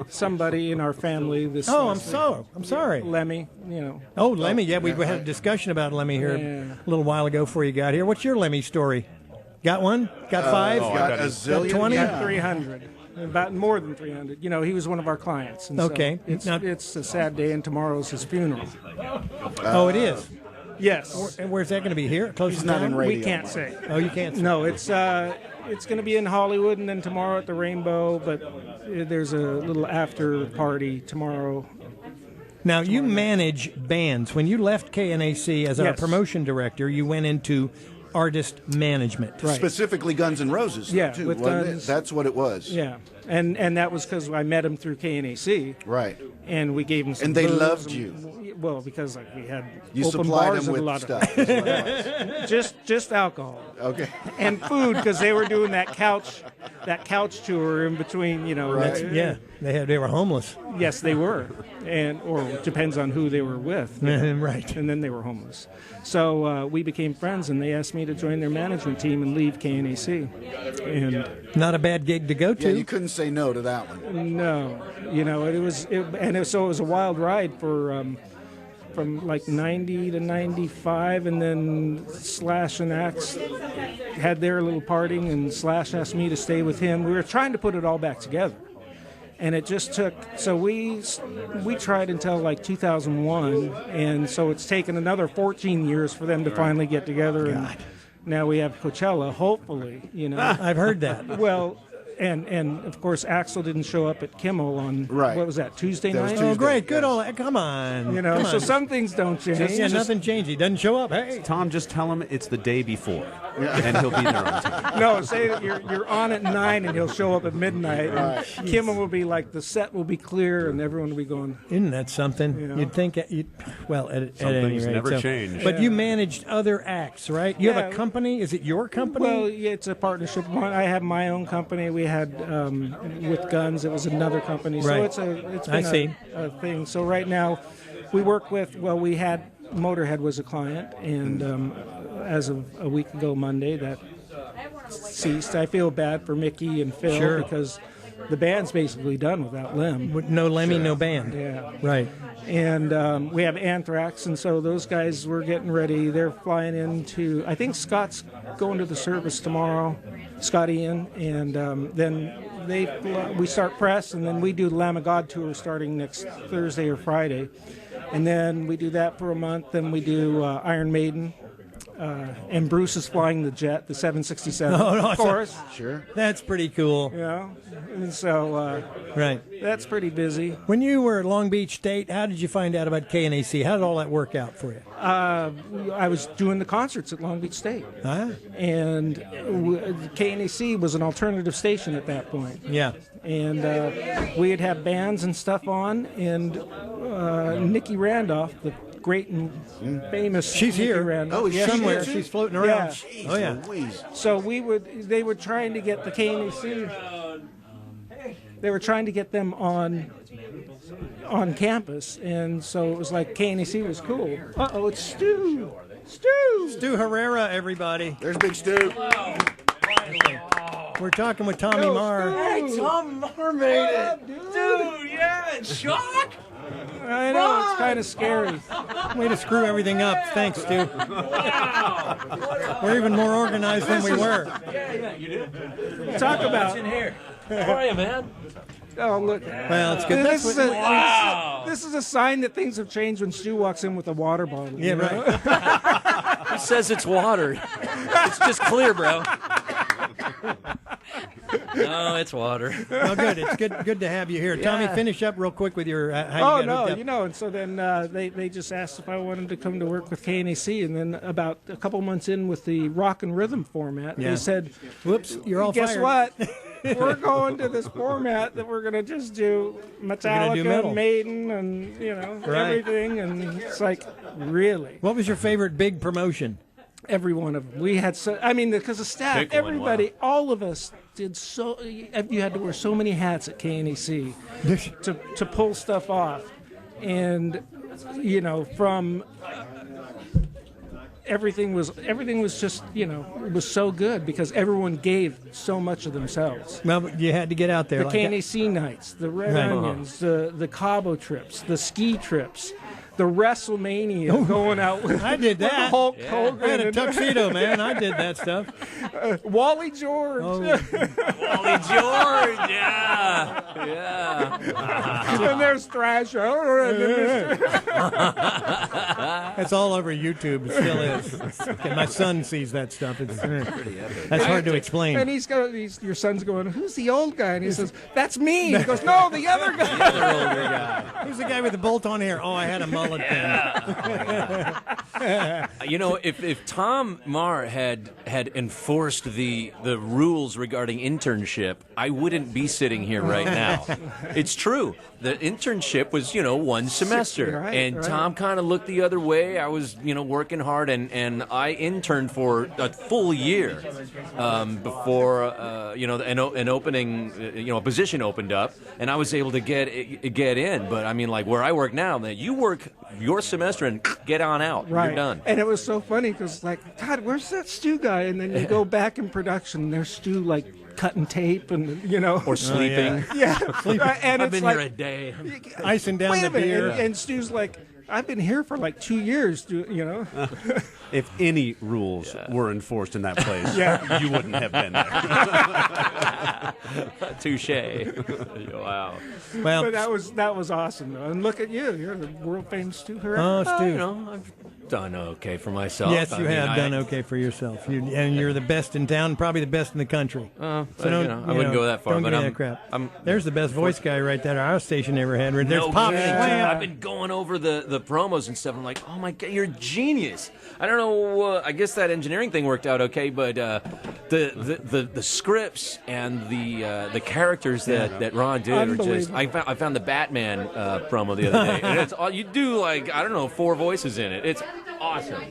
somebody in our family. This. Oh, last I'm sorry. Lemmy. You know. Oh, Lemmy. Yeah, we had a discussion about Lemmy here a little while ago before you got here. What's your Lemmy story? Got one? Got 5? Got a zillion? Got 20? Got 300. About more than 300. You know, he was one of our clients. And Okay. So it's a sad day, and tomorrow's his funeral. Oh, it is. Yes. And where's that going to be? Here? Close He's to not town? in radio. We can't say. Oh, you can't say. No, it's going to be in Hollywood, and then tomorrow at the Rainbow. But there's a little after party tomorrow. Now, you manage bands. When you left KNAC as our Yes. promotion director, you went into artist management. Right. Specifically Guns N' Roses, Yeah, too, with wasn't Guns. it? That's what it was. Yeah, and that was because I met him through KNAC. Right. And we gave him some And they booze loved and- you. Well, because we had You open supplied bars them and a with lot stuff. of is what it was. just alcohol. Okay. And food, because they were doing that couch tour in between. You know. Right. Yeah, they were homeless. Yes, they were, or it depends on who they were with. Right. And then they were homeless. So we became friends, and they asked me to join their management team and leave KNAC. And Not a bad gig to go to. Yeah, you couldn't say no to that one. no, you know, it was a wild ride for from like 90 to 95, and then Slash and Axe had their little parting, and Slash asked me to stay with him. We were trying to put it all back together. And it just took, so we tried until like 2001, and so it's taken another 14 years for them to finally get together. And now we have Coachella, hopefully, you know. I've heard that. Well, and of course Axl didn't show up at Kimmel on what was that, Tuesday That was night? Tuesday. Oh, great. Good old, come on. You know, Come so on. some things don't change. Yeah, nothing changed. He doesn't show up. Hey. Tom, just tell him it's the day before, and he'll be there on time. No, say that you're on at 9 and he'll show up at midnight. And Kimmel will be like, the set will be clear and everyone will be going. Isn't that something? You know? You'd think, well, at Some any things rate. never change. But you managed other acts, right? You have Yeah. a company? Is it your company? Well, yeah, it's a partnership. I have my own company. We had with Guns. It was another company. Right. So it's I been see. a thing. So right now, we work with. Well, we had Motorhead was a client, and as of a week ago Monday, that ceased. I feel bad for Mickey and Phil Sure. because the band's basically done without Lem. With no Lemmy, no band. Yeah. Right. And we have Anthrax, and so those guys were getting ready. They're flying into, I think Scott's going to the service tomorrow, Scott Ian, and then we start press, and then we do the Lamb of God tour starting next Thursday or Friday. And then we do that for a month, then we do Iron Maiden. And Bruce is flying the jet, the 767, Oh, no, of course. Sure. That's pretty cool. You know, and so Right. that's pretty busy. When you were at Long Beach State, how did you find out about KNAC? How did all that work out for you? I was doing the concerts at Long Beach State, and KNAC was an alternative station at that point. Yeah. And we'd have bands and stuff on, and Nikki Randolph, the great and famous She's Nikki here. Randolph. Oh, Yeah, somewhere. she is. She's floating around. Yeah. Oh, yeah. So they were trying to get the KNAC. They were trying to get them on campus, and so it was like KNAC was cool. Uh-oh, it's Stu. Stu Herrera, everybody. There's Big Stu. We're talking with Tommy Marr. Hey, Tom Marr made it. Dude, yeah, in shock. I know, it's kind of scary. Way to screw everything up. Thanks, Stu. Wow. We're even more organized than we were. Yeah, you did. Talk about. What's in here? How are you, man? Oh, look. Well, it's good. This is, Wow. this is a sign that things have changed when Stu walks in with a water bottle. Yeah, you know? right. He says it's water. It's just clear, bro. No, it's water. Oh, good. It's good to have you here. Tommy, Yeah. finish up real quick with your how you Oh got no, hooked up. you know, and so then they just asked if I wanted to come to work with KNAC, and then about a couple months in with the rock and rhythm format, Yeah. they said, "Whoops, you're all guess fired." what? we're going to this format that we're going to just do Metallica, metal. Maiden, and everything. And it's like, really? What was your favorite big promotion? Every one of them. We had because the staff, Pick one, everybody, all of us did so. You had to wear so many hats at KNAC to pull stuff off, and from. Everything was just it was so good because everyone gave so much of themselves. Well, you had to get out there. The KNAC nights, the Red Onions, the Cabo trips, the ski trips, the WrestleMania going out with I did that. With Hulk Hogan. I had a tuxedo, man. I did that stuff. Wally George. Wally George, yeah. And there's Thrasher. It's all over YouTube. It still is. My son sees that stuff. It's pretty epic. That's hard to explain. And your son's going, "Who's the old guy?" And he says, "That's me." He goes, "No, the other guy." The other older guy. Who's the guy with the bolt-on hair? Oh, I had a mullet. If Tom Marr had enforced the rules regarding internship, I wouldn't be sitting here right now. It's true. The internship was, one semester, and Tom kind of looked the other way. I was, working hard, and I interned for a full year before, an opening, a position opened up, and I was able to get in. But I mean, like where I work now, you work your semester and get on out. Right. You're done. And it was so funny because, God, where's that Stu guy? And then you go back in production, and there's Stu, cutting tape and, Or sleeping. Yeah. Sleeping. And I've it's been here a day. Icing down wait the a minute. beer. And Stu's like, I've been here for 2 years, If any rules were enforced in that place, you wouldn't have been there. Touche. Wow. Well, but that was awesome, though. And look at you. You're the world famous Stu Herrera. Oh, Stu. I've done okay for myself. Yes, you have done okay for yourself. And you're the best in town, probably the best in the country. I wouldn't go that far. Don't but give me that crap. There's the best voice guy right there our station ever had. There's No Pop kidding. Slam. I've been going over the promos and stuff. I'm like, oh my God, you're a genius. I don't know. I guess that engineering thing worked out okay, but the scripts and the characters that Ron did are just. I found the Batman promo the other day, and it's all you do. 4 voices in it. It's awesome.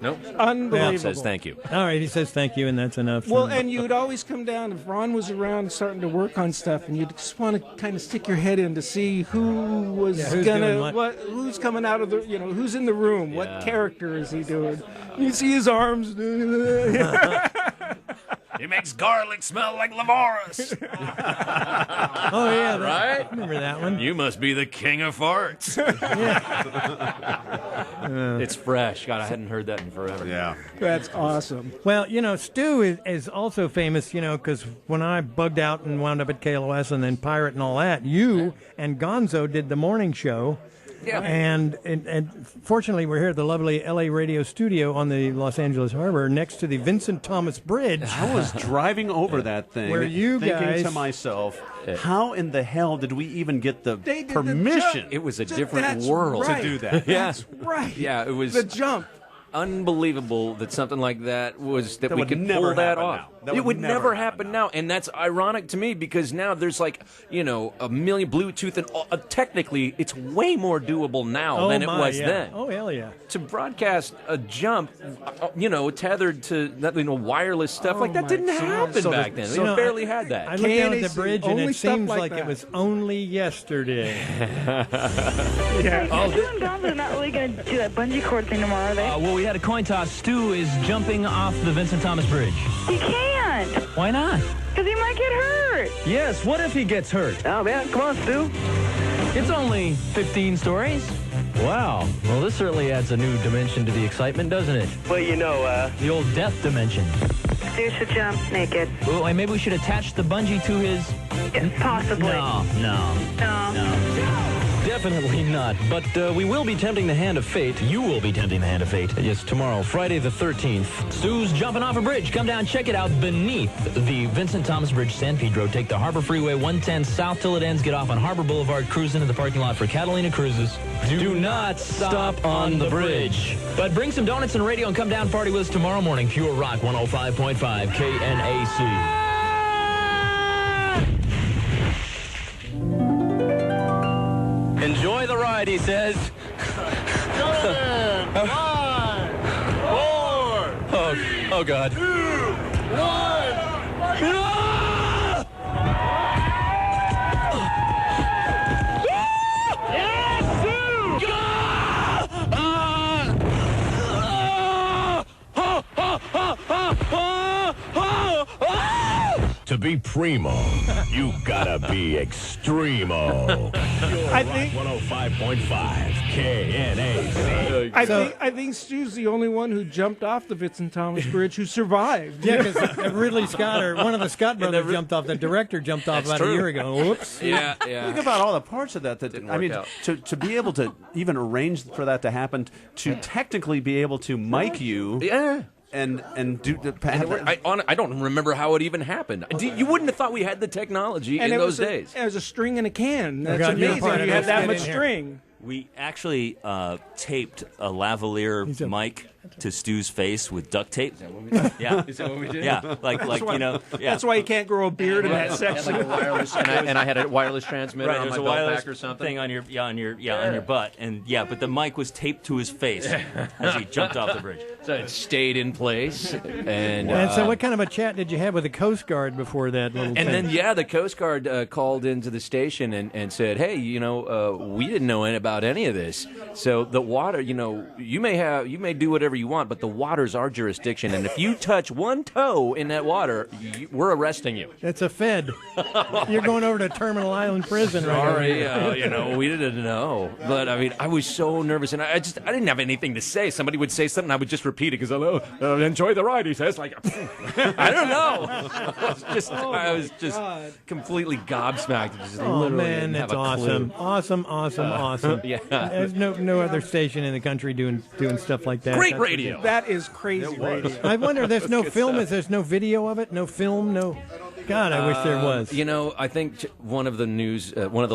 Nope. Unbelievable. Says thank you. All right, he says thank you, and that's enough. Well, and you'd always come down if Ron was around starting to work on stuff, and you'd just want to kind of stick your head in to see who was who's coming out of the, who's in the room, what character is he doing. You see his arms. He makes garlic smell like Lavoris. Oh, yeah. Right? Remember that one? You must be the king of farts. It's fresh. God, I hadn't heard that in forever. Yeah. That's awesome. Well, Stu is also famous, because when I bugged out and wound up at KLOS and then Pirate and all that, you and Gonzo did the morning show. Yeah. And fortunately, we're here at the lovely LA radio studio on the Los Angeles Harbor next to the Vincent Thomas Bridge. I was driving over that thing, where you thinking guys to myself, how in the hell did we even get the They did permission? It was a different world right. to do that. That's right. Yeah, it was the jump. Unbelievable that something like that was that we would could never pull that happen off. now. That It would would never never happen now, and that's ironic to me because now there's a million Bluetooth, and technically it's way more doable now than it was then. Oh hell yeah! To broadcast a jump, tethered to wireless stuff like that didn't happen back then. We barely had that. I looked down at the bridge, and only it stuff seems like like that. it was only yesterday. Yeah. Stu and Gonzo are not really going to do that bungee cord thing tomorrow, are they? Well, we had a coin toss. Stu is jumping off the Vincent Thomas Bridge. He can't. Why not? Because he might get hurt. Yes, what if he gets hurt? Oh, man, come on, Stu. It's only 15 stories. Wow. Well, this certainly adds a new dimension to the excitement, doesn't it? Well, The old death dimension. Stu should jump naked. Oh, and maybe we should attach the bungee to his... Possibly. No. Definitely not. But we will be tempting the hand of fate. You will be tempting the hand of fate. Yes, tomorrow, Friday the 13th. Stu's jumping off a bridge. Come down, check it out beneath the Vincent Thomas Bridge, San Pedro. Take the Harbor Freeway 110 south till it ends. Get off on Harbor Boulevard. Cruise into the parking lot for Catalina Cruises. Do not stop on the bridge. But bring some donuts and radio and come down party with us tomorrow morning. Pure Rock 105.5 KNAC. Enjoy the ride, he says. Gentlemen, 5, 4, Oh, God. 2, 1. To be primo, you gotta be extremo. I think 105.5 KNAC. I think Stu's the only one who jumped off the Vincent Thomas Bridge who survived. Yeah, because Ridley Scott, or one of the Scott brothers jumped off. The director jumped off about a year ago. Whoops. Yeah. Think about all the parts of that. Didn't I mean, work to be able to even arrange for that to happen, to technically be able to mic you. Yeah. And do the. I don't remember how it even happened. You wouldn't have thought we had the technology in those days. It was a string in a can. That's God, you're amazing. part of You this. had that Get much in here. string. We actually taped a lavalier mic to Stu's face with duct tape. Is that what we did? Yeah. Is that what we did? Yeah, like why, you know. Yeah. That's why you can't grow a beard in that section. Like a wireless, and I had a wireless transmitter on There's my a belt wireless pack or something. thing on your butt, and but the mic was taped to his face as he jumped off the bridge. So it stayed in place. And so, what kind of a chat did you have with the Coast Guard before that little thing? then the Coast Guard called into the station and said, hey, we didn't know about any of this. So the water, you may do whatever you want, but the water's our jurisdiction, and if you touch one toe in that water, we're arresting you. It's a Fed. You're going over to Terminal Island Prison. Sorry, right we didn't know. But I mean, I was so nervous, and I didn't have anything to say. Somebody would say something, I would just repeat it because enjoy the ride. He says, like, I don't know. I was just completely gobsmacked. Just literally man, didn't that's have a awesome. clue. Awesome. Yeah. There's no other station in the country doing stuff like that. Great That's radio. ridiculous. That is crazy radio. I wonder if there's no film. Is there's no video of it? No film? No. God, I wish there was. I think one of the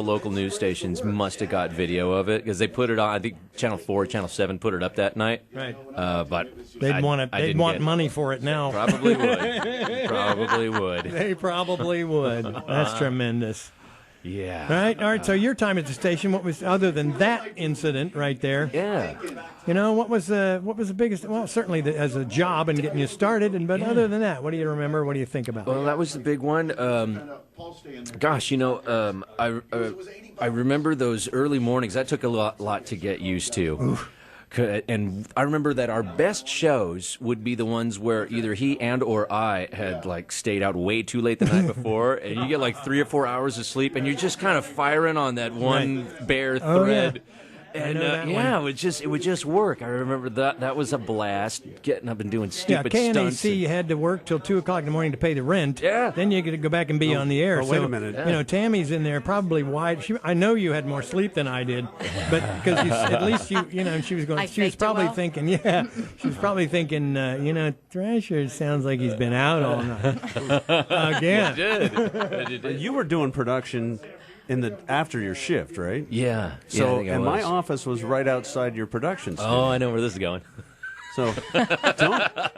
local news stations must have got video of it because they put it on. I think Channel 4, Channel 7 put it up that night. Right. But They'd want money for it now. Probably would. Probably would. They probably would. That's tremendous. Yeah. All right. So your time at the station, what was other than that incident right there? Yeah. What was the biggest? Well, certainly as a job and getting you started, but other than that, what do you remember? What do you think about? Well, that was the big one. I remember those early mornings. That took a lot to get used to. Oof. And I remember that our best shows would be the ones where either he and or I had stayed out way too late the night before, and you get 3 or 4 hours of sleep, and you're just kind of firing on that one bare thread. And it would just work. I remember that was a blast. Getting up and doing stupid stunts. KNAC, you had to work till 2:00 in the morning to pay the rent. Yeah. Then you got to go back and be on the air. Oh, wait a minute. Tammy's in there probably wide. I know you had more sleep than I did, but because at least she was going. She was probably thinking, she was probably thinking, Thrasher sounds like he's been out all night. Again. It did. You were doing production after your shift, right? Yeah. So, I my office was right outside your production studio. Oh, I know where this is going. So,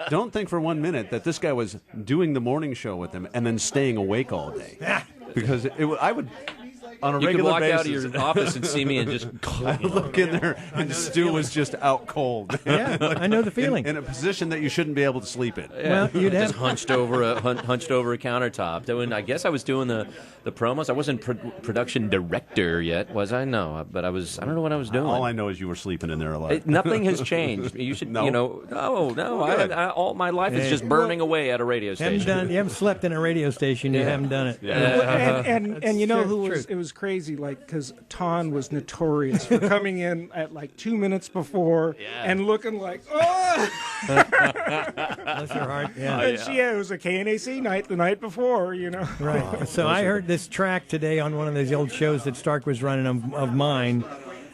don't think for 1 minute that this guy was doing the morning show with him and then staying awake all day. Because I would. On a you regular could walk basis, out of your office and see me and just I look in there and Stu was just out cold. Yeah, I know the feeling. In a position that you shouldn't be able to sleep in. Well, you'd have just hunched over a countertop. I guess I was doing the promos. I wasn't production director yet, was I? No, but I was. I don't know what I was doing. All I know is you were sleeping in there a lot. Nothing has changed. You should, No? No. All my life is just burning away at a radio station. You haven't slept in a radio station. You haven't done it. And you know who was? It was crazy, because Ton was notorious for coming in at 2 minutes before and looking like, oh! Bless her heart. Yeah. It was a KNAC night the night before, Right. So I heard this track today on one of those old shows that Stark was running of mine,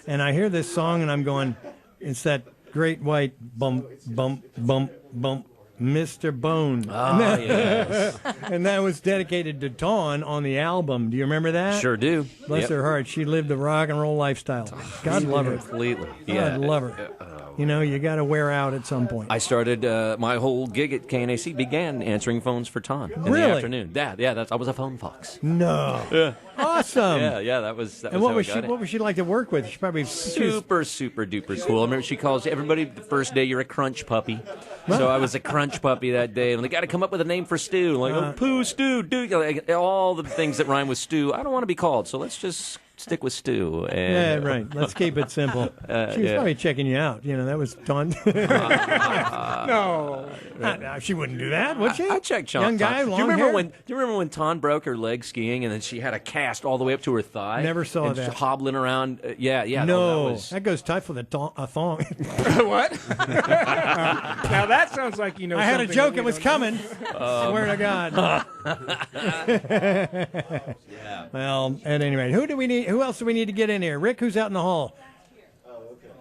and I hear this song and I'm going, it's that great white bump, bump, bump, bump. Mr. Bone. Oh, yes. And that was dedicated to Dawn on the album. Do you remember that? Sure do. Bless her heart. She lived a rock and roll lifestyle. God love her. Completely. God love her. You got to wear out at some point. I started my whole gig at KNAC began answering phones for Ton in the Really? afternoon. Yeah, I was a phone fox. No. Yeah. Awesome. Yeah, that was. And what was she like to work with? She probably super duper cool. I remember she calls everybody the first day, you're a crunch puppy. So I was a crunch puppy that day, and they got to come up with a name for Stu. Like, poo, Stu, dude. Like, all the things that rhyme with Stew. I don't want to be called, so let's just stick with Stu. And, yeah, right. Let's keep it simple. She was probably checking you out. That was Ton. No. She wouldn't do that, would she? I checked Ton. Young guy, do long you remember hair? when? Do you remember when Ton broke her leg skiing, and then she had a cast all the way up to her thigh? Never saw and that. Hobbling around. Yeah. No, that goes tight for a thong. What? Now that sounds like you know. I had a something joke. that It we was don't coming. Swear to God. Yeah. Well, at any rate, who else do we need to get in here? Rick, who's out in the hall?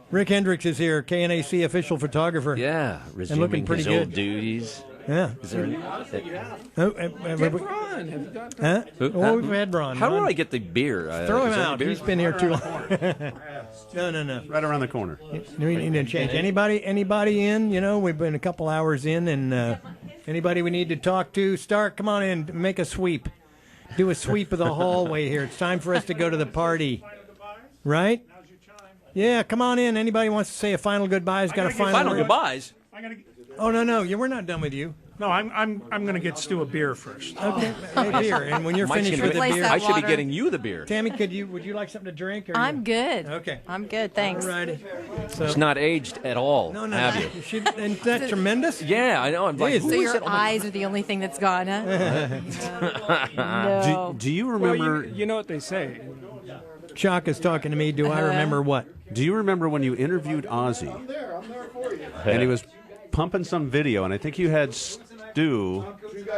Rick Hendricks is here, KNAC official photographer. Yeah, and resuming looking pretty his good. old duties. Yeah. Is there Get Ron. Have you got Huh? Well, we've had Ron. How do Ron. I get the beer? Throw Is him there any out. beer? He's been here too long. No. Right around the corner. We need to change. Anybody in? We've been a couple hours in, and anybody we need to talk to, Stark, come on in, make a sweep. Do a sweep of the hallway here. It's time for us to go to the party. Right? Yeah, come on in. Anybody wants to say a final goodbye has got a final word. goodbyes? Oh, no. We're not done with you. No, I'm going to get Stu a beer first. Okay, a beer. And when you're Mike's finished gonna with the get- beer, I should be getting you the beer. Tammy, would you like something to drink? Or I'm good. Okay. I'm good, thanks. All righty. It's not aged at all. No. Have you? Isn't that tremendous? Yeah, I know. I'm like, Jeez. So who is your it? Oh my- eyes are the only thing that's gone, huh? No. Do you Well, remember? you know what they say. Chuck is talking to me. Do I remember what? Do you remember when you interviewed Ozzy? And he was pumping some video, and I think you had Stu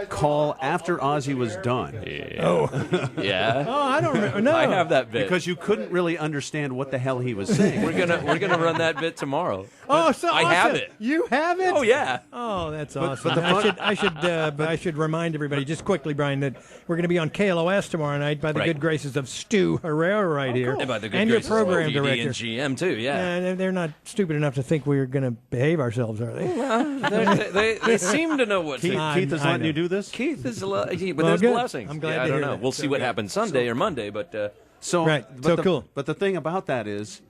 call after Ozzy was done. Oh. Yeah. Oh, I don't remember. No. I have that bit. Because you couldn't really understand what the hell he was saying. We're gonna run that bit tomorrow. Oh, so I awesome. have it. You have it? Oh yeah. Oh, that's But awesome. the fun- I should remind everybody just quickly, Brian, that we're going to be on KLOS tomorrow night by the Right. good graces of Stu Herrera right here, And by the good and your graces of program PD director. and GM too. Yeah. And they're not stupid enough to think we're going to behave ourselves, are they? They seem to know what to do. Keith is letting you do this? Keith is but Well, there's good. blessings. I'm glad yeah, to I don't hear know. that. We'll see what happens Sunday or Monday, but So Right. but So the, cool. But the thing about that is,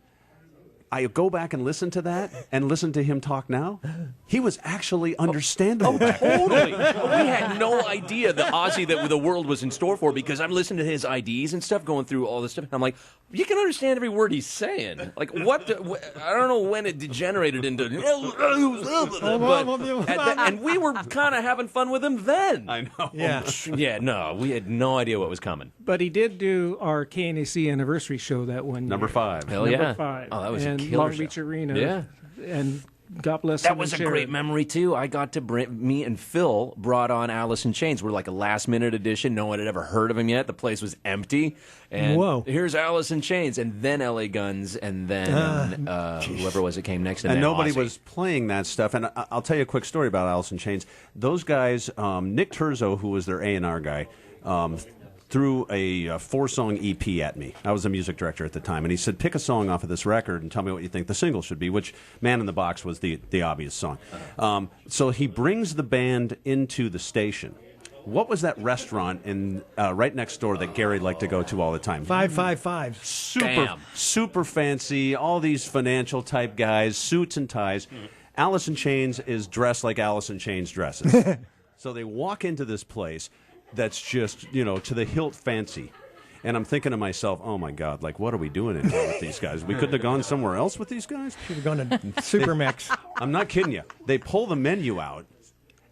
I go back and listen to that and listen to him talk now. He was actually understandable. totally. We had no idea the Ozzy that the world was in store for because I'm listening to his IDs and stuff, going through all this stuff. And I'm like, you can understand every word he's saying. Like, what? I don't know when it degenerated into. And we were kind of having fun with him then. I know. Yeah. Yeah, no, we had no idea what was coming. But he did do our KNAC anniversary show that one Number year. 5. Hell Number yeah. 5. Oh, that was and a killer Long show. Beach Arena. Yeah. And God bless That him was a and share great it. memory too. I got to me and Phil brought on Alice in Chains. We're like a last minute edition. No one had ever heard of him yet. The place was empty. And Whoa. here's Alice in Chains, and then LA Guns, and then whoever it was that came next. And then nobody Ozzy. was playing that stuff. And I'll tell you a quick story about Alice in Chains. Those guys, Nick Terzo, who was their A&R guy, threw a 4-song EP at me. I was the music director at the time, and he said, pick a song off of this record and tell me what you think the single should be, which Man in the Box was the obvious song. So he brings the band into the station. What was that restaurant in right next door that Gary liked to go to all the time? 555. Super fancy, all these financial type guys, suits and ties. Alice in Chains is dressed like Alice in Chains dresses. So they walk into this place that's just, to the hilt fancy. And I'm thinking to myself, oh, my God, like, what are we doing in here with these guys? We couldn't have gone somewhere else with these guys? Should have gone to Supermax. I'm not kidding you. They pull the menu out,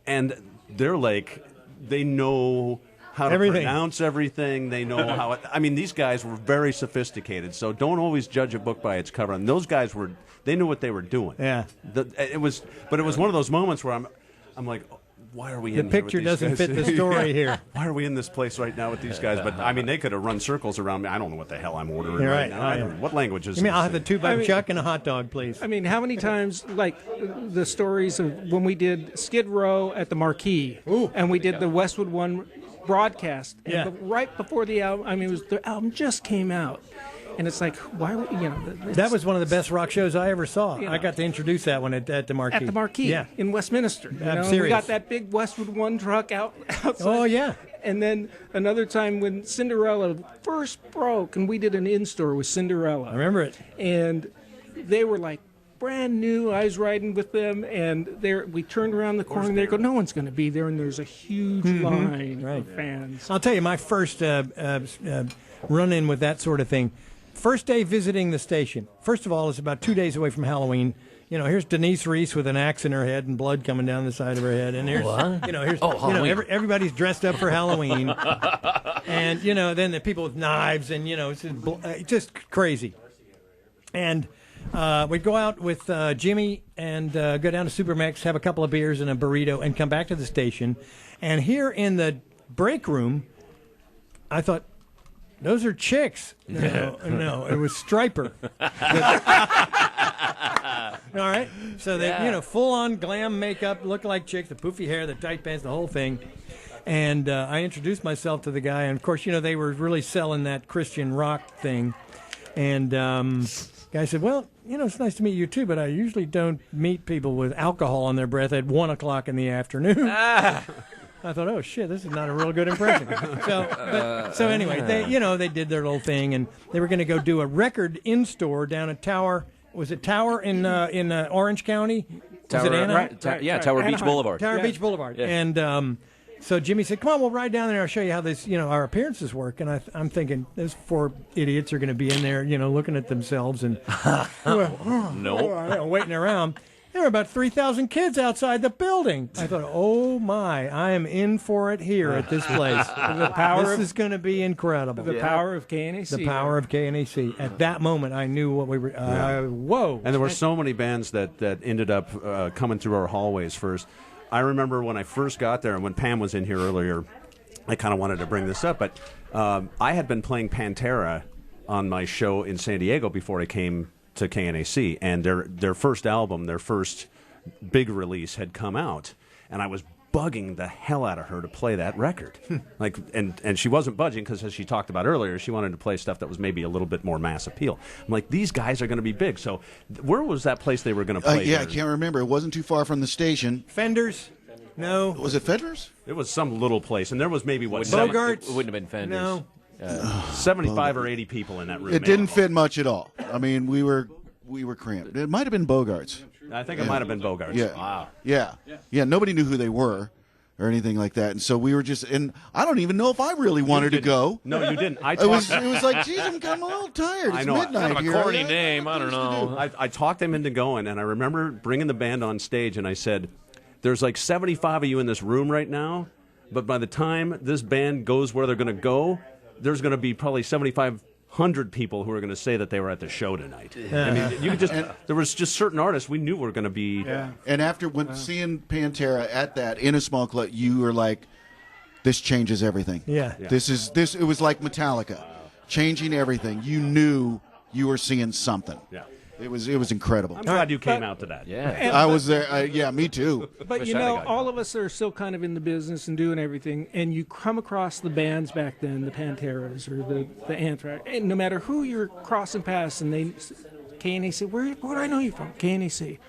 and they're like, they know how to pronounce everything. They know how these guys were very sophisticated, so don't always judge a book by its cover. And those guys they knew what they were doing. Yeah. It was one of those moments where I'm like, why are we in The here picture with these doesn't guys? fit the story Yeah. here. Why are we in this place right now with these guys? But, they could have run circles around me. I don't know what the hell I'm ordering You're right right. now. I don't know. What language is You mean this? I'll have the 2 Chuck and a hot dog, please? I mean, how many times, like, the stories of when we did Skid Row at the Marquee, and we did the Westwood One broadcast, and Yeah. right before the album, the album just came out, And it's like, why would, that was one of the best rock shows I ever saw. I got to introduce that one at the Marquee. At the Marquee, in Westminster. I'm serious. We got that big Westwood One truck outside. Oh, yeah. And then another time when Cinderella first broke, and we did an in-store with Cinderella. I remember it. And they were like brand new. I was riding with them, and we turned around the corner, and they go, no one's going to be there, and there's a huge line of fans. I'll tell you, my first run-in with that sort of thing, first day visiting the station. First of all, it's about 2 days away from Halloween. Here's Denise Reese with an axe in her head and blood coming down the side of her head, and here's everybody's dressed up for Halloween, and then the people with knives, and it's just crazy. And we'd go out with Jimmy and go down to Supermax, have a couple of beers and a burrito, and come back to the station. And here in the break room, I thought, those are chicks. No, it was Striper. All right, so they, full-on glam makeup, look like chicks, the poofy hair, the tight pants, the whole thing. And I introduced myself to the guy, and of course, they were really selling that Christian rock thing. And guy said, well, it's nice to meet you too, but I usually don't meet people with alcohol on their breath at 1 o'clock in the afternoon. I thought, oh shit, this is not a real good impression. So anyway, they did their little thing, and they were going to go do a record in-store down at Tower. Was it Tower in Orange County? Was it Anaheim? Tower Beach Boulevard. Tower Beach Boulevard. Yeah. And so Jimmy said, come on, we'll ride down there. I'll show you how this, our appearances work. And I'm thinking, those 4 idiots are going to be in there, looking at themselves and waiting around. There were about 3,000 kids outside the building. I thought, oh my, I am in for it here at this place. This is going to be incredible. The power of KNAC. The power of KNAC. At that moment, I knew what we were. Whoa! And there were so many bands that ended up coming through our hallways first. I remember when I first got there, and when Pam was in here earlier, I kind of wanted to bring this up, but I had been playing Pantera on my show in San Diego before I came to KNAC, and their first album, their first big release had come out, and I was bugging the hell out of her to play that record. And she wasn't budging because, as she talked about earlier, she wanted to play stuff that was maybe a little bit more mass appeal. I'm like, these guys are going to be big. So where was that place they were going to play? I can't remember. It wasn't too far from the station. Fenders? No. Was it Fenders? It was some little place, and there was maybe, Bogarts? It wouldn't have been Fenders. No. 75 or 80 people in that room. It didn't fit much at all. I mean, we were cramped. It might have been Bogarts. I think it might have been Bogarts. Yeah. Wow. Yeah. Nobody knew who they were or anything like that, and so we were just. And I don't even know if I really wanted to go. No, you didn't. It was like, geez, I'm a little tired. It's midnight kind of here. a corny name. I don't know. I talked them into going, and I remember bringing the band on stage, and I said, "There's like 75 of you in this room right now, but by the time this band goes where they're going to go, there's going to be probably 7,500 people who are going to say that they were at the show tonight." I mean, you could just there was just certain artists we knew were going to be. Yeah. And after seeing Pantera at that in a small club, you were like, "This changes everything." Yeah. This. It was like Metallica, changing everything. You knew you were seeing something. Yeah. It was incredible. I'm glad you came out to that. Yeah. I was there. Yeah, me too. But all of us are still kind of in the business and doing everything, and you come across the bands back then, the Panteras or the Anthrax, and no matter who you're crossing past, and they KNAC, where do I know you from? KNAC.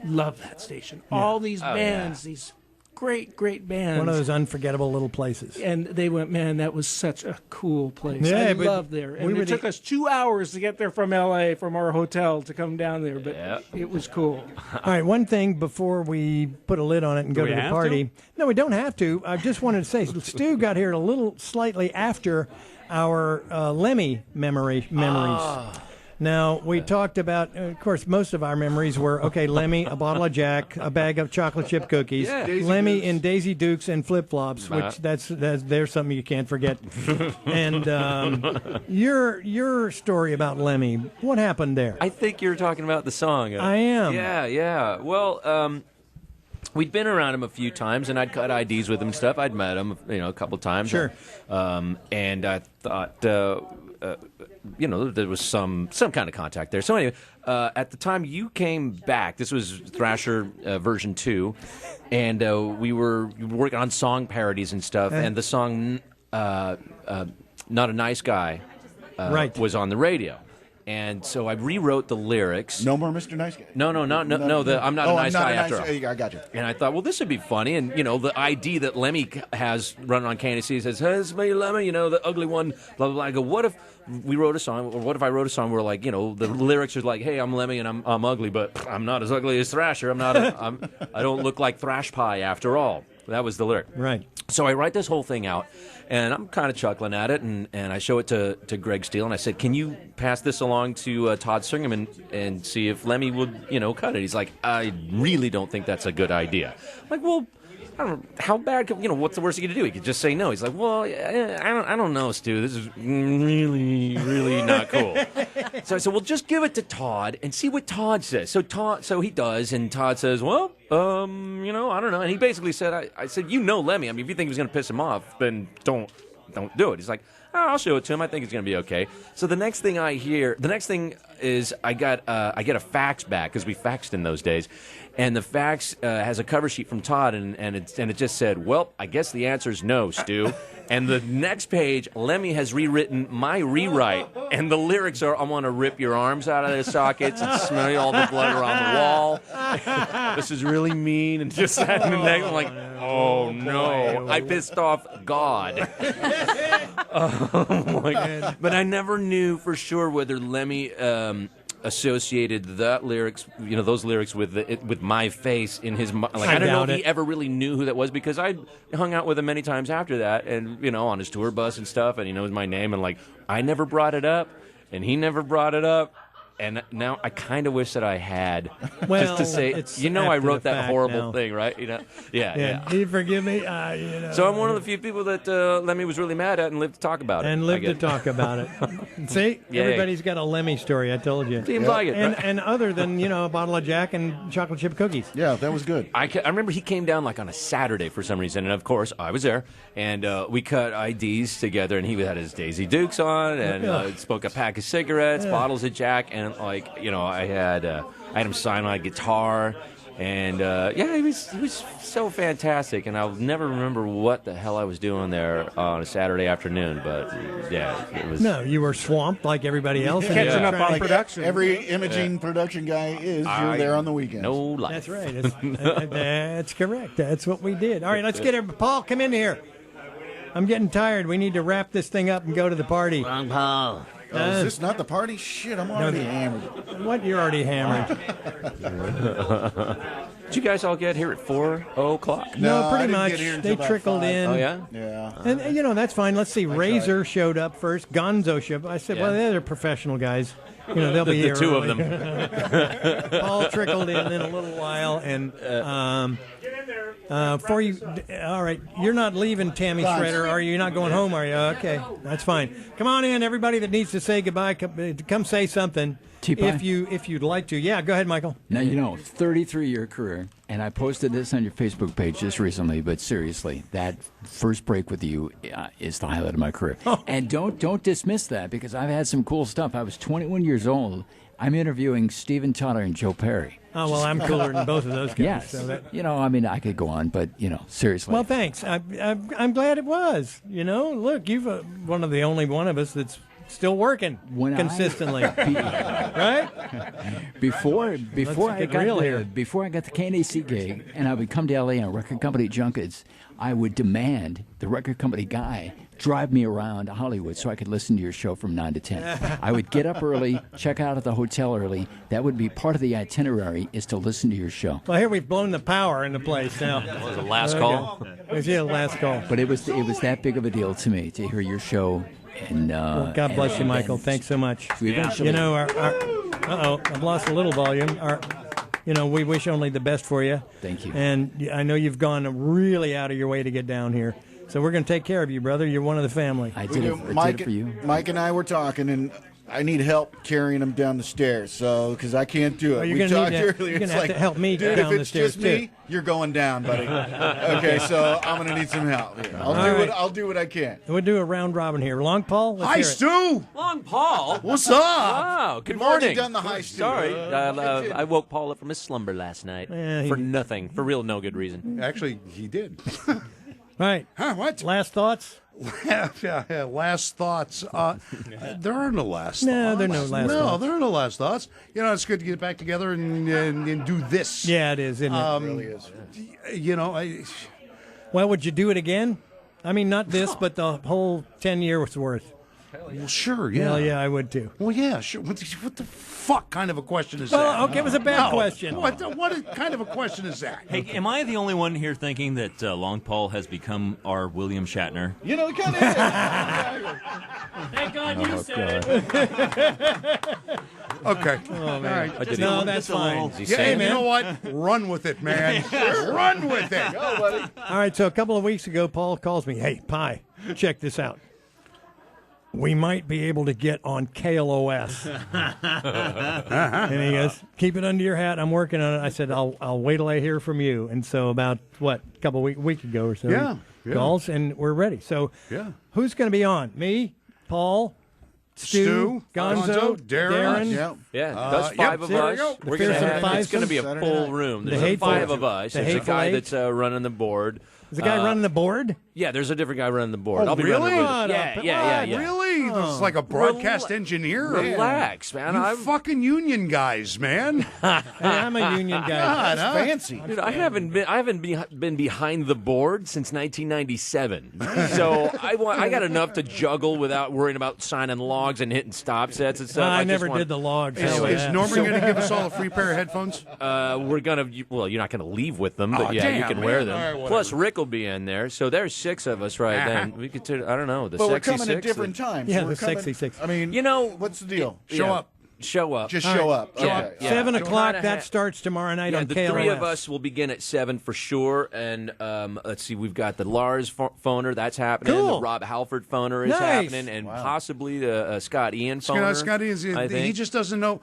Love that station. Yeah. All these bands, these great bands. One of those unforgettable little places. And they went, man, that was such a cool place. Yeah, I loved there. And it took us 2 hours to get there from L.A., from our hotel, to come down there, but it was cool. All right, one thing before we put a lid on it and go to the party. No, we don't have to. I just wanted to say, Stu got here a little slightly after our Lemmy memories. Now, we talked about, of course, most of our memories were, okay, Lemmy, a bottle of Jack, a bag of chocolate chip cookies, Lemmy in Daisy Dukes and flip-flops, which there's something you can't forget. And your story about Lemmy, what happened there? I think you're talking about the song. I am. Yeah. Well, we'd been around him a few times, and I'd cut IDs with him and stuff. I'd met him, a couple times. Sure. And I thought... there was some kind of contact there. So anyway, at the time you came back, this was Thrasher version 2, and we were working on song parodies and stuff, and the song "Not a Nice Guy" was on the radio. And so I rewrote the lyrics. No more Mr. Nice Guy. No. I'm not a nice guy after all. I got you. And I thought, well, this would be funny. And, the ID that Lemmy has running on KNAC says, hey, it's me, Lemmy, the ugly one, blah, blah, blah. I go, what if we wrote a song, or what if I wrote a song where, like, the lyrics are like, hey, I'm Lemmy and I'm ugly, but I'm not as ugly as Thrasher. I don't look like Thrashpie after all. That was the lyric. Right. So I write this whole thing out, and I'm kind of chuckling at it, and I show it to Greg Steele, and I said, can you pass this along to Todd Stringham and see if Lemmy would, cut it? He's like, I really don't think that's a good idea. I'm like, well, I don't know, how bad could, what's the worst he could do? He could just say no. He's like, well, I don't know, Stu. This is really, really not cool. So I said, well, just give it to Todd and see what Todd says. So he does, and Todd says, well, I don't know. And he basically said, I said, Lemmy. I mean, if you think it was going to piss him off, then don't do it. He's like, I'll show it to him. I think it's going to be okay. So the next thing is I get a fax back, because we faxed in those days. And the fax has a cover sheet from Todd, and it just said, well, I guess the answer is no, Stu. And the next page, Lemmy has rewritten my rewrite, and the lyrics are, I want to rip your arms out of their sockets and smell all the blood around the wall. This is really mean, and just that. And the next, I'm like, oh no, I pissed off God. Oh my God. But I never knew for sure whether Lemmy associated that lyrics, those lyrics with my face in his mind. Like, I don't know if he ever really knew who that was, because I hung out with him many times after that, and on his tour bus and stuff, and he knows my name, and like I never brought it up, and he never brought it up. And now I kind of wish that I had, just to say, I wrote that horrible thing, right? Yeah. Do you forgive me? So I'm one of the few people that Lemmy was really mad at and lived to talk about it. And lived to talk about it. See, everybody's got a Lemmy story. I told you. Seems like it. And other than a bottle of Jack and chocolate chip cookies. Yeah, that was good. I remember he came down like on a Saturday for some reason, and of course I was there, and we cut IDs together, and he had his Daisy Dukes on, and smoked a pack of cigarettes, bottles of Jack, and I had him sign my guitar, and he was so fantastic, and I'll never remember what the hell I was doing there on a Saturday afternoon, but it was. No, you were swamped like everybody else. Catching up on production. Every imaging production guy is. You're there on the weekends. No life. That's right. That's correct. That's what we did. All right, let's get it. Paul, come in here. I'm getting tired. We need to wrap this thing up and go to the party. Wrong Paul. Is this not the party? Shit, I'm already hammered. What? You're already hammered. Did you guys all get here at 4 o'clock? No, pretty much. They trickled 5. in. Oh, yeah? Yeah. And, that's fine. Let's see. Razor showed up first. Gonzo showed up. I said, well, they're professional guys. They'll be here. The two of early. them. Paul trickled in a little while, and for you, all right, you're not leaving, Tammy Shredder, are you? You're not going home, are you? Okay, that's fine. Come on in, everybody that needs to say goodbye, come say something. If you'd like to. Yeah, go ahead, Michael. Now, 33-year career, and I posted this on your Facebook page just recently, but seriously, that first break with you is the highlight of my career. Oh. And don't dismiss that, because I've had some cool stuff. I was 21 years old. I'm interviewing Steven Tyler and Joe Perry. Oh, well, I'm cooler than both of those guys. Yes. So that... I could go on, but, seriously. Well, thanks. I'm glad it was. Look, you've one of the only one of us that's still working consistently, right? Before I got the KNAC gig, and I would come to LA on record company junkets, I would demand the record company guy drive me around Hollywood so I could listen to your show from 9 to 10. I would get up early, check out at the hotel early. That would be part of the itinerary, is to listen to your show. Well, here we've blown the power into place now. That was the last call? Yeah, last call. But it was that big of a deal to me to hear your show. And well, God bless you, Michael. Thanks so much. I've lost a little volume. We wish only the best for you. Thank you. And I know you've gone really out of your way to get down here. So we're going to take care of you, brother. You're one of the family. I did it for you. Mike and I were talking, and I need help carrying him down the stairs, because I can't do it. You're going to have to help me down the stairs, too. If it's just me, you're going down, buddy. Okay, so I'm going to need some help here. I'll do what I can. We'll do a round robin here. Long Paul, let's Hi, hear it. Stu. Long Paul. What's up? Wow, good morning. Already done the hi, Stu. Sorry, I woke Paul up from his slumber last night for nothing, for real no good reason. Actually, he did. Right. Huh, what? Last thoughts? Yeah, last thoughts. There are no last thoughts. No, there are no last No, thoughts. there are no last thoughts. You know, it's good to get back together and do this. Yeah, it is, isn't it? It really is. You know, Well, would you do it again? I mean, not this, but the whole 10 years worth. Well, sure, yeah. Hell yeah, I would too. Well, yeah, sure. What the fuck kind of a question is Well, that? okay, it was a bad question. What kind of a question is that? Hey, am I the only one here thinking that Long Paul has become our William Shatner? You know, it kind of is. Thank God you said it. Okay. Oh, man. All right. No, that's fine. Yeah, hey, you know what? Run with it, man. Run with it. Go, buddy. All right, so a couple of weeks ago, Paul calls me, hey, Pie, check this out. We might be able to get on KLOS. And he goes, keep it under your hat. I'm working on it. I said, I'll wait till I hear from you. And so about, a couple week ago or so, Yeah. calls, and we're ready. So who's going to be on? Me, Paul, Stu, Gonzo, Darren. Yeah, that's five of us. We're gonna have, it's going to be a full room. There's five of us. There's a guy that's running the board. Is the guy running the board? Yeah, there's a different guy running the board. Oh, I'll be really? running the yeah. Really? This is like a broadcast engineer? Relax, man. You fucking union guys, man. Hey, I'm a union guy. God, That's fancy. Dude, I haven't been behind the board since 1997. So I got enough to juggle without worrying about signing logs and hitting stop sets and stuff. I never did the logs. Is Norman going to give us all a free pair of headphones? We're gonna. Well, you're not gonna leave with them, but Oh, yeah, damn, you can man. wear them. All right, Plus, Rick will be in there, so there's 6 of us right then. We could. I don't know the But we're sexy coming six. at different times. Yeah, We're the coming, sexy six. I mean, You know, what's the deal? Show up. Show up. Just show up. Yeah, Okay. yeah. 7 We'll o'clock, kinda that starts tomorrow night on the KLOS. 3 of us will begin at 7 for sure. And let's see, we've got the Lars phoner, that's happening. Cool. The Rob Halford phoner is Nice. happening. And possibly the Scott Ian phoner. Scott Ian's, I he think. just doesn't know.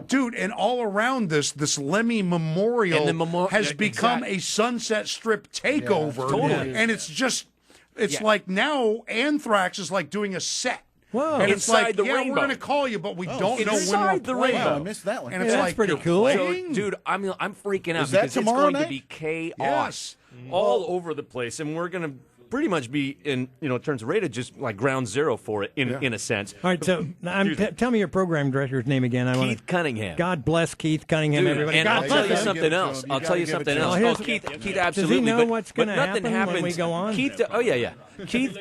Dude, and all around this Lemmy Memorial And the has become a Sunset Strip takeover. Totally. And it's just, like now Anthrax is like doing a set. Whoa. And it's Inside like, the we're rainbow. going to call you, but we don't know when Inside we're the playing. rainbow. I missed that one. And it's Yeah, that's like, pretty you're cool. playing? So, dude, I'm freaking out Is that because tomorrow it's going night? to be chaos all over the place, and we're going to pretty much be in terms of rated just like ground zero for it in a sense. All right, so tell me your program director's name again. I Keith Cunningham. God bless Keith Cunningham, Dude, everybody. and God I'll bless tell you him. something else. I'll tell you something else. Well, Oh, Keith, absolutely. Does he know but, what's but going to nothing happen happens. when we go on? Keith, Keith,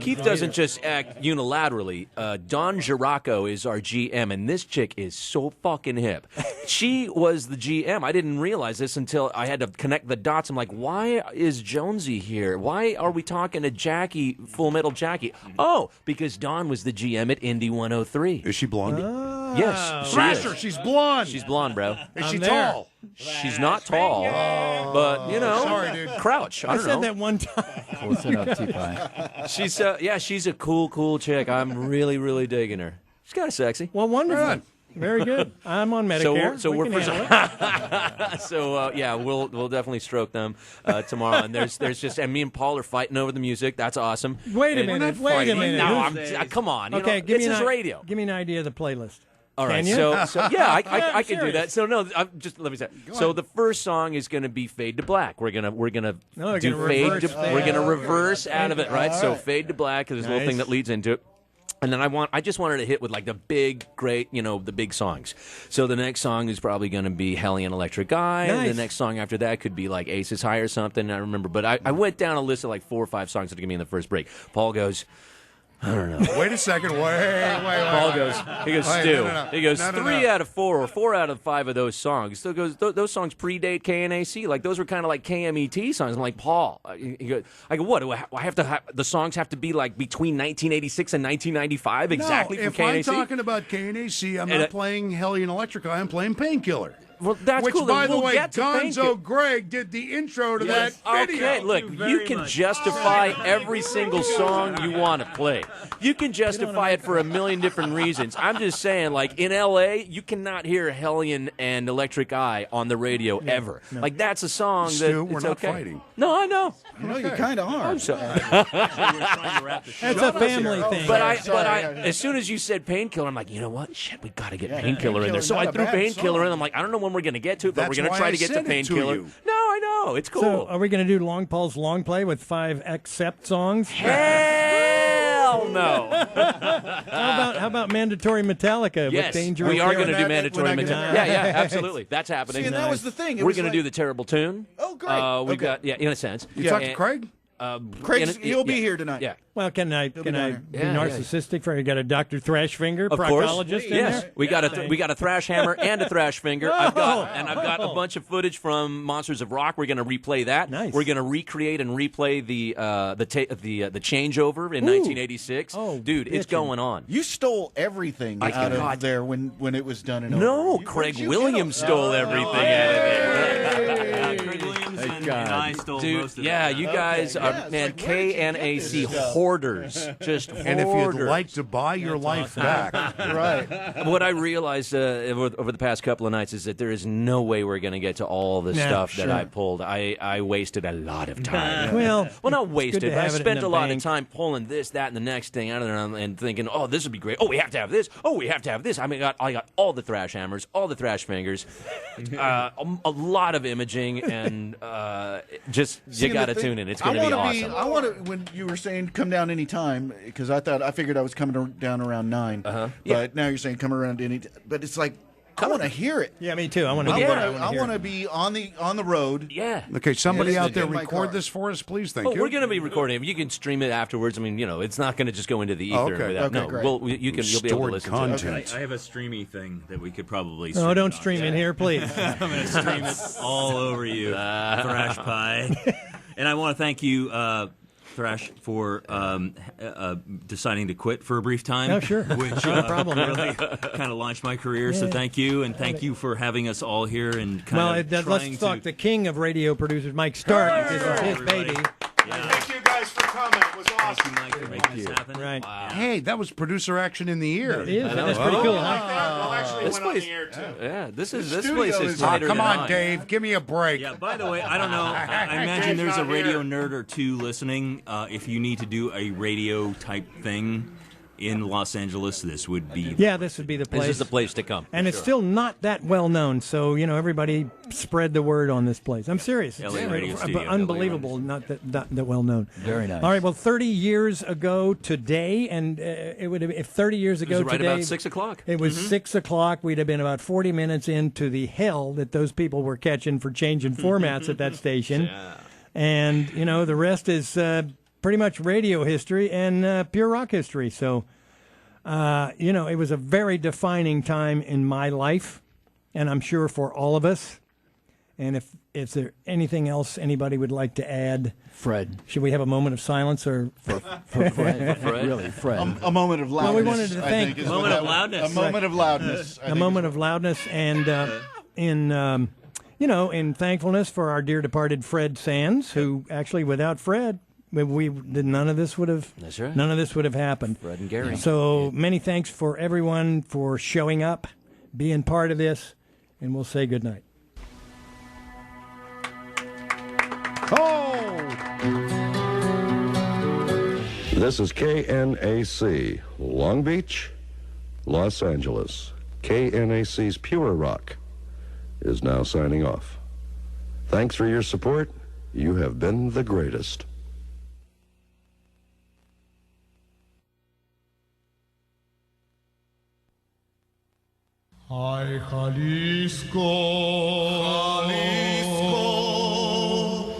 Keith doesn't just act unilaterally. Dawn Giraco is our GM, and this chick is so fucking hip. She was the GM. I didn't realize this until I had to connect the dots. I'm like, why is Jonesy here? Why are we talking to Jackie, Full Metal Jackie? Oh, because Dawn was the GM at Indy 103. Is she blonde? Yes, she Thrasher, is. she's blonde. She's blonde, bro. Is she tall? She's not tall, but sorry, dude. crouch. I don't said know. that one time. Listen up, T-Pie. She's a cool chick. I'm really digging her. She's kind of sexy. Well, wonderful. Right. Very good. I'm on Medicare. So we're can handle it. so we'll definitely stroke them tomorrow. And there's just and me and Paul are fighting over the music. That's awesome. Wait a And- minute. No, Wait a minute. come on. Okay, it's his radio. Give me an idea of the playlist. All right, Can you? so yeah, I can do serious. that. So no, just let me say. So the first song is going to be "Fade to Black." We're gonna do fade. We're gonna reverse out of it, right? So "Fade to Black" is this little thing that leads into it. And then I just wanted to hit with like the big, great, the big songs. So the next song is probably going to be Hellion Electric Eye. Nice. And the next song after that could be like Aces High or something. I remember, but I went down a list of like 4 or 5 songs that are going to be in the first break. Paul goes, I don't know. Wait a second. Wait. Paul goes, Stu. No. He goes, No. 3 out of 4 or 4 out of 5 of those songs. So goes, those songs predate KNAC. Like those were kind of like KMET songs. I'm like, Paul. He goes, I go, what? Do I have to? The songs have to be like between 1986 and 1995 exactly No, from if KNAC. I'm talking about KNAC, I'm not playing Hellion Electric. I'm playing Painkiller. Well, that's Which, cool. by Then the we'll way, get to Painkiller. Gonzo Greg did the intro to that video. Okay, look, you can justify every single song you want to play. You can justify it for a million different reasons. I'm just saying, like, in L.A., you cannot hear Hellion and Electric Eye on the radio ever. No. Like, that's a song that Stu, we're it's not okay. fighting. No, I know. No, you kind of are. I'm sorry. That's a family thing. But I, as soon as you said Painkiller, I'm like, you know what? Shit, we got to get Painkiller in there. So I threw Painkiller in. I'm like, I don't know when we're going to get to it, but we're going to try to get to Painkiller. No, I know. No, it's cool. So, are we going to do Long Paul's Long Play with 5 accept songs? Hell no. How about mandatory Metallica? Yes, with Dangerous we are going to do Darren? mandatory Metallica. Yeah, absolutely. That's happening. See, and that was the thing. It We're was going to like- do the terrible tune. Oh, great. We've got, in a sense. You talked to Craig? He'll be here tonight. Yeah. Well, can I be narcissistic for you? Got a Dr. Thrashfinger, Of course. proctologist in Yes. there? We got a thrash hammer and a thrash finger. I've got a bunch of footage from Monsters of Rock. We're going to replay that. Nice. We're going to recreate and replay the changeover in 1986. Oh, dude, it's going on. You stole everything out of there when it was done and over. No, Craig Williams stole everything out of there. Craig Williams and I stole Dude, most of yeah, it. you guys are, man, KNAC hoarders. Just hoarders. And if you'd like to buy your life back. Right. What I realized over the past couple of nights is that there is no way we're going to get to all the stuff that I pulled. I wasted a lot of time. Well, not wasted, to but I have it in spent the a lot bank. of time pulling this, that, and the next thing out of there and thinking, oh, this would be great. Oh, we have to have this. Oh, we have to have this. I mean, I got all the thrash hammers, all the thrash fingers, a lot of imaging, and you got to tune in. It's going to be awesome. I want to, when you were saying come down any time, because I figured I was coming down around 9. But now you're saying come around any. But it's like I want to hear it. Yeah, me too. I want to. I want to be on the road. Yeah. Okay, somebody out there in my record car. this for us, please. Thank you. We're going to be recording it. You can stream it afterwards. I mean, it's not going to just go into the ether. Okay. Without, Okay, great. you'll be able to Stored listen content. to it. I have a streamy thing that we could probably Oh, don't stream in here, please. I'm going to stream it all over you, Thrashpie. And I want to thank you, Thrash, for deciding to quit for a brief time. Oh, sure. Which No problem. really kind of launched my career. So thank you, and thank you for having us all here and kind of let's trying talk to... the king of radio producers, Mike Stark. This is his baby. Thank you guys for coming. It was awesome. Thank you. Right. Wow. Hey, that was producer action in the year. It is. That's pretty cool, huh? Well, actually, This went on place, the air too. this studio place is is- tighter Come than on, mine. Dave. Give me a break. Yeah, by the way, I don't know. I imagine there's a radio nerd or two listening. If you need to do a radio type thing in Los Angeles, this would be This would be the place. This is the place to come. And it's still not that well known, so everybody spread the word on this place. I'm serious. LA radio studio, unbelievable, not that well known. Very nice. All right, well, 30 years ago today, and it would have, if 30 years ago It was right today, about 6 o'clock. It was 6 o'clock. We'd have been about 40 minutes into the hell that those people were catching for changing formats at that station. Yeah. And the rest is pretty much radio history and pure rock history. So. It was a very defining time in my life, and I'm sure for all of us. And if there anything else anybody would like to add, Fred. Should we have a moment of silence or for Fred? Really, Fred. A moment of loudness. Well, we wanted to thank a moment of loudness. A moment of loudness. A moment of loudness, and in thankfulness for our dear departed Fred Sands, who actually without Fred. None of this would have. That's right. None of this would have happened. Fred and Gary. So many thanks for everyone for showing up, being part of this, and we'll say good night. This is KNAC, Long Beach, Los Angeles. KNAC's Pure Rock is now signing off. Thanks for your support. You have been the greatest. Ay, Jalisco, Jalisco,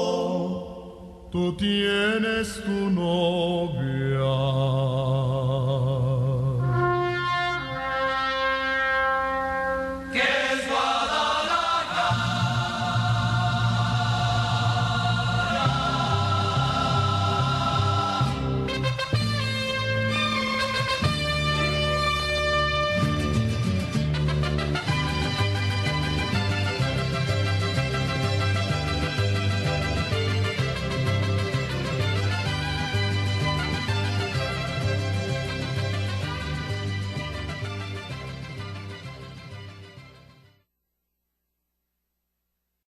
Jalisco, tú tienes tu nombre.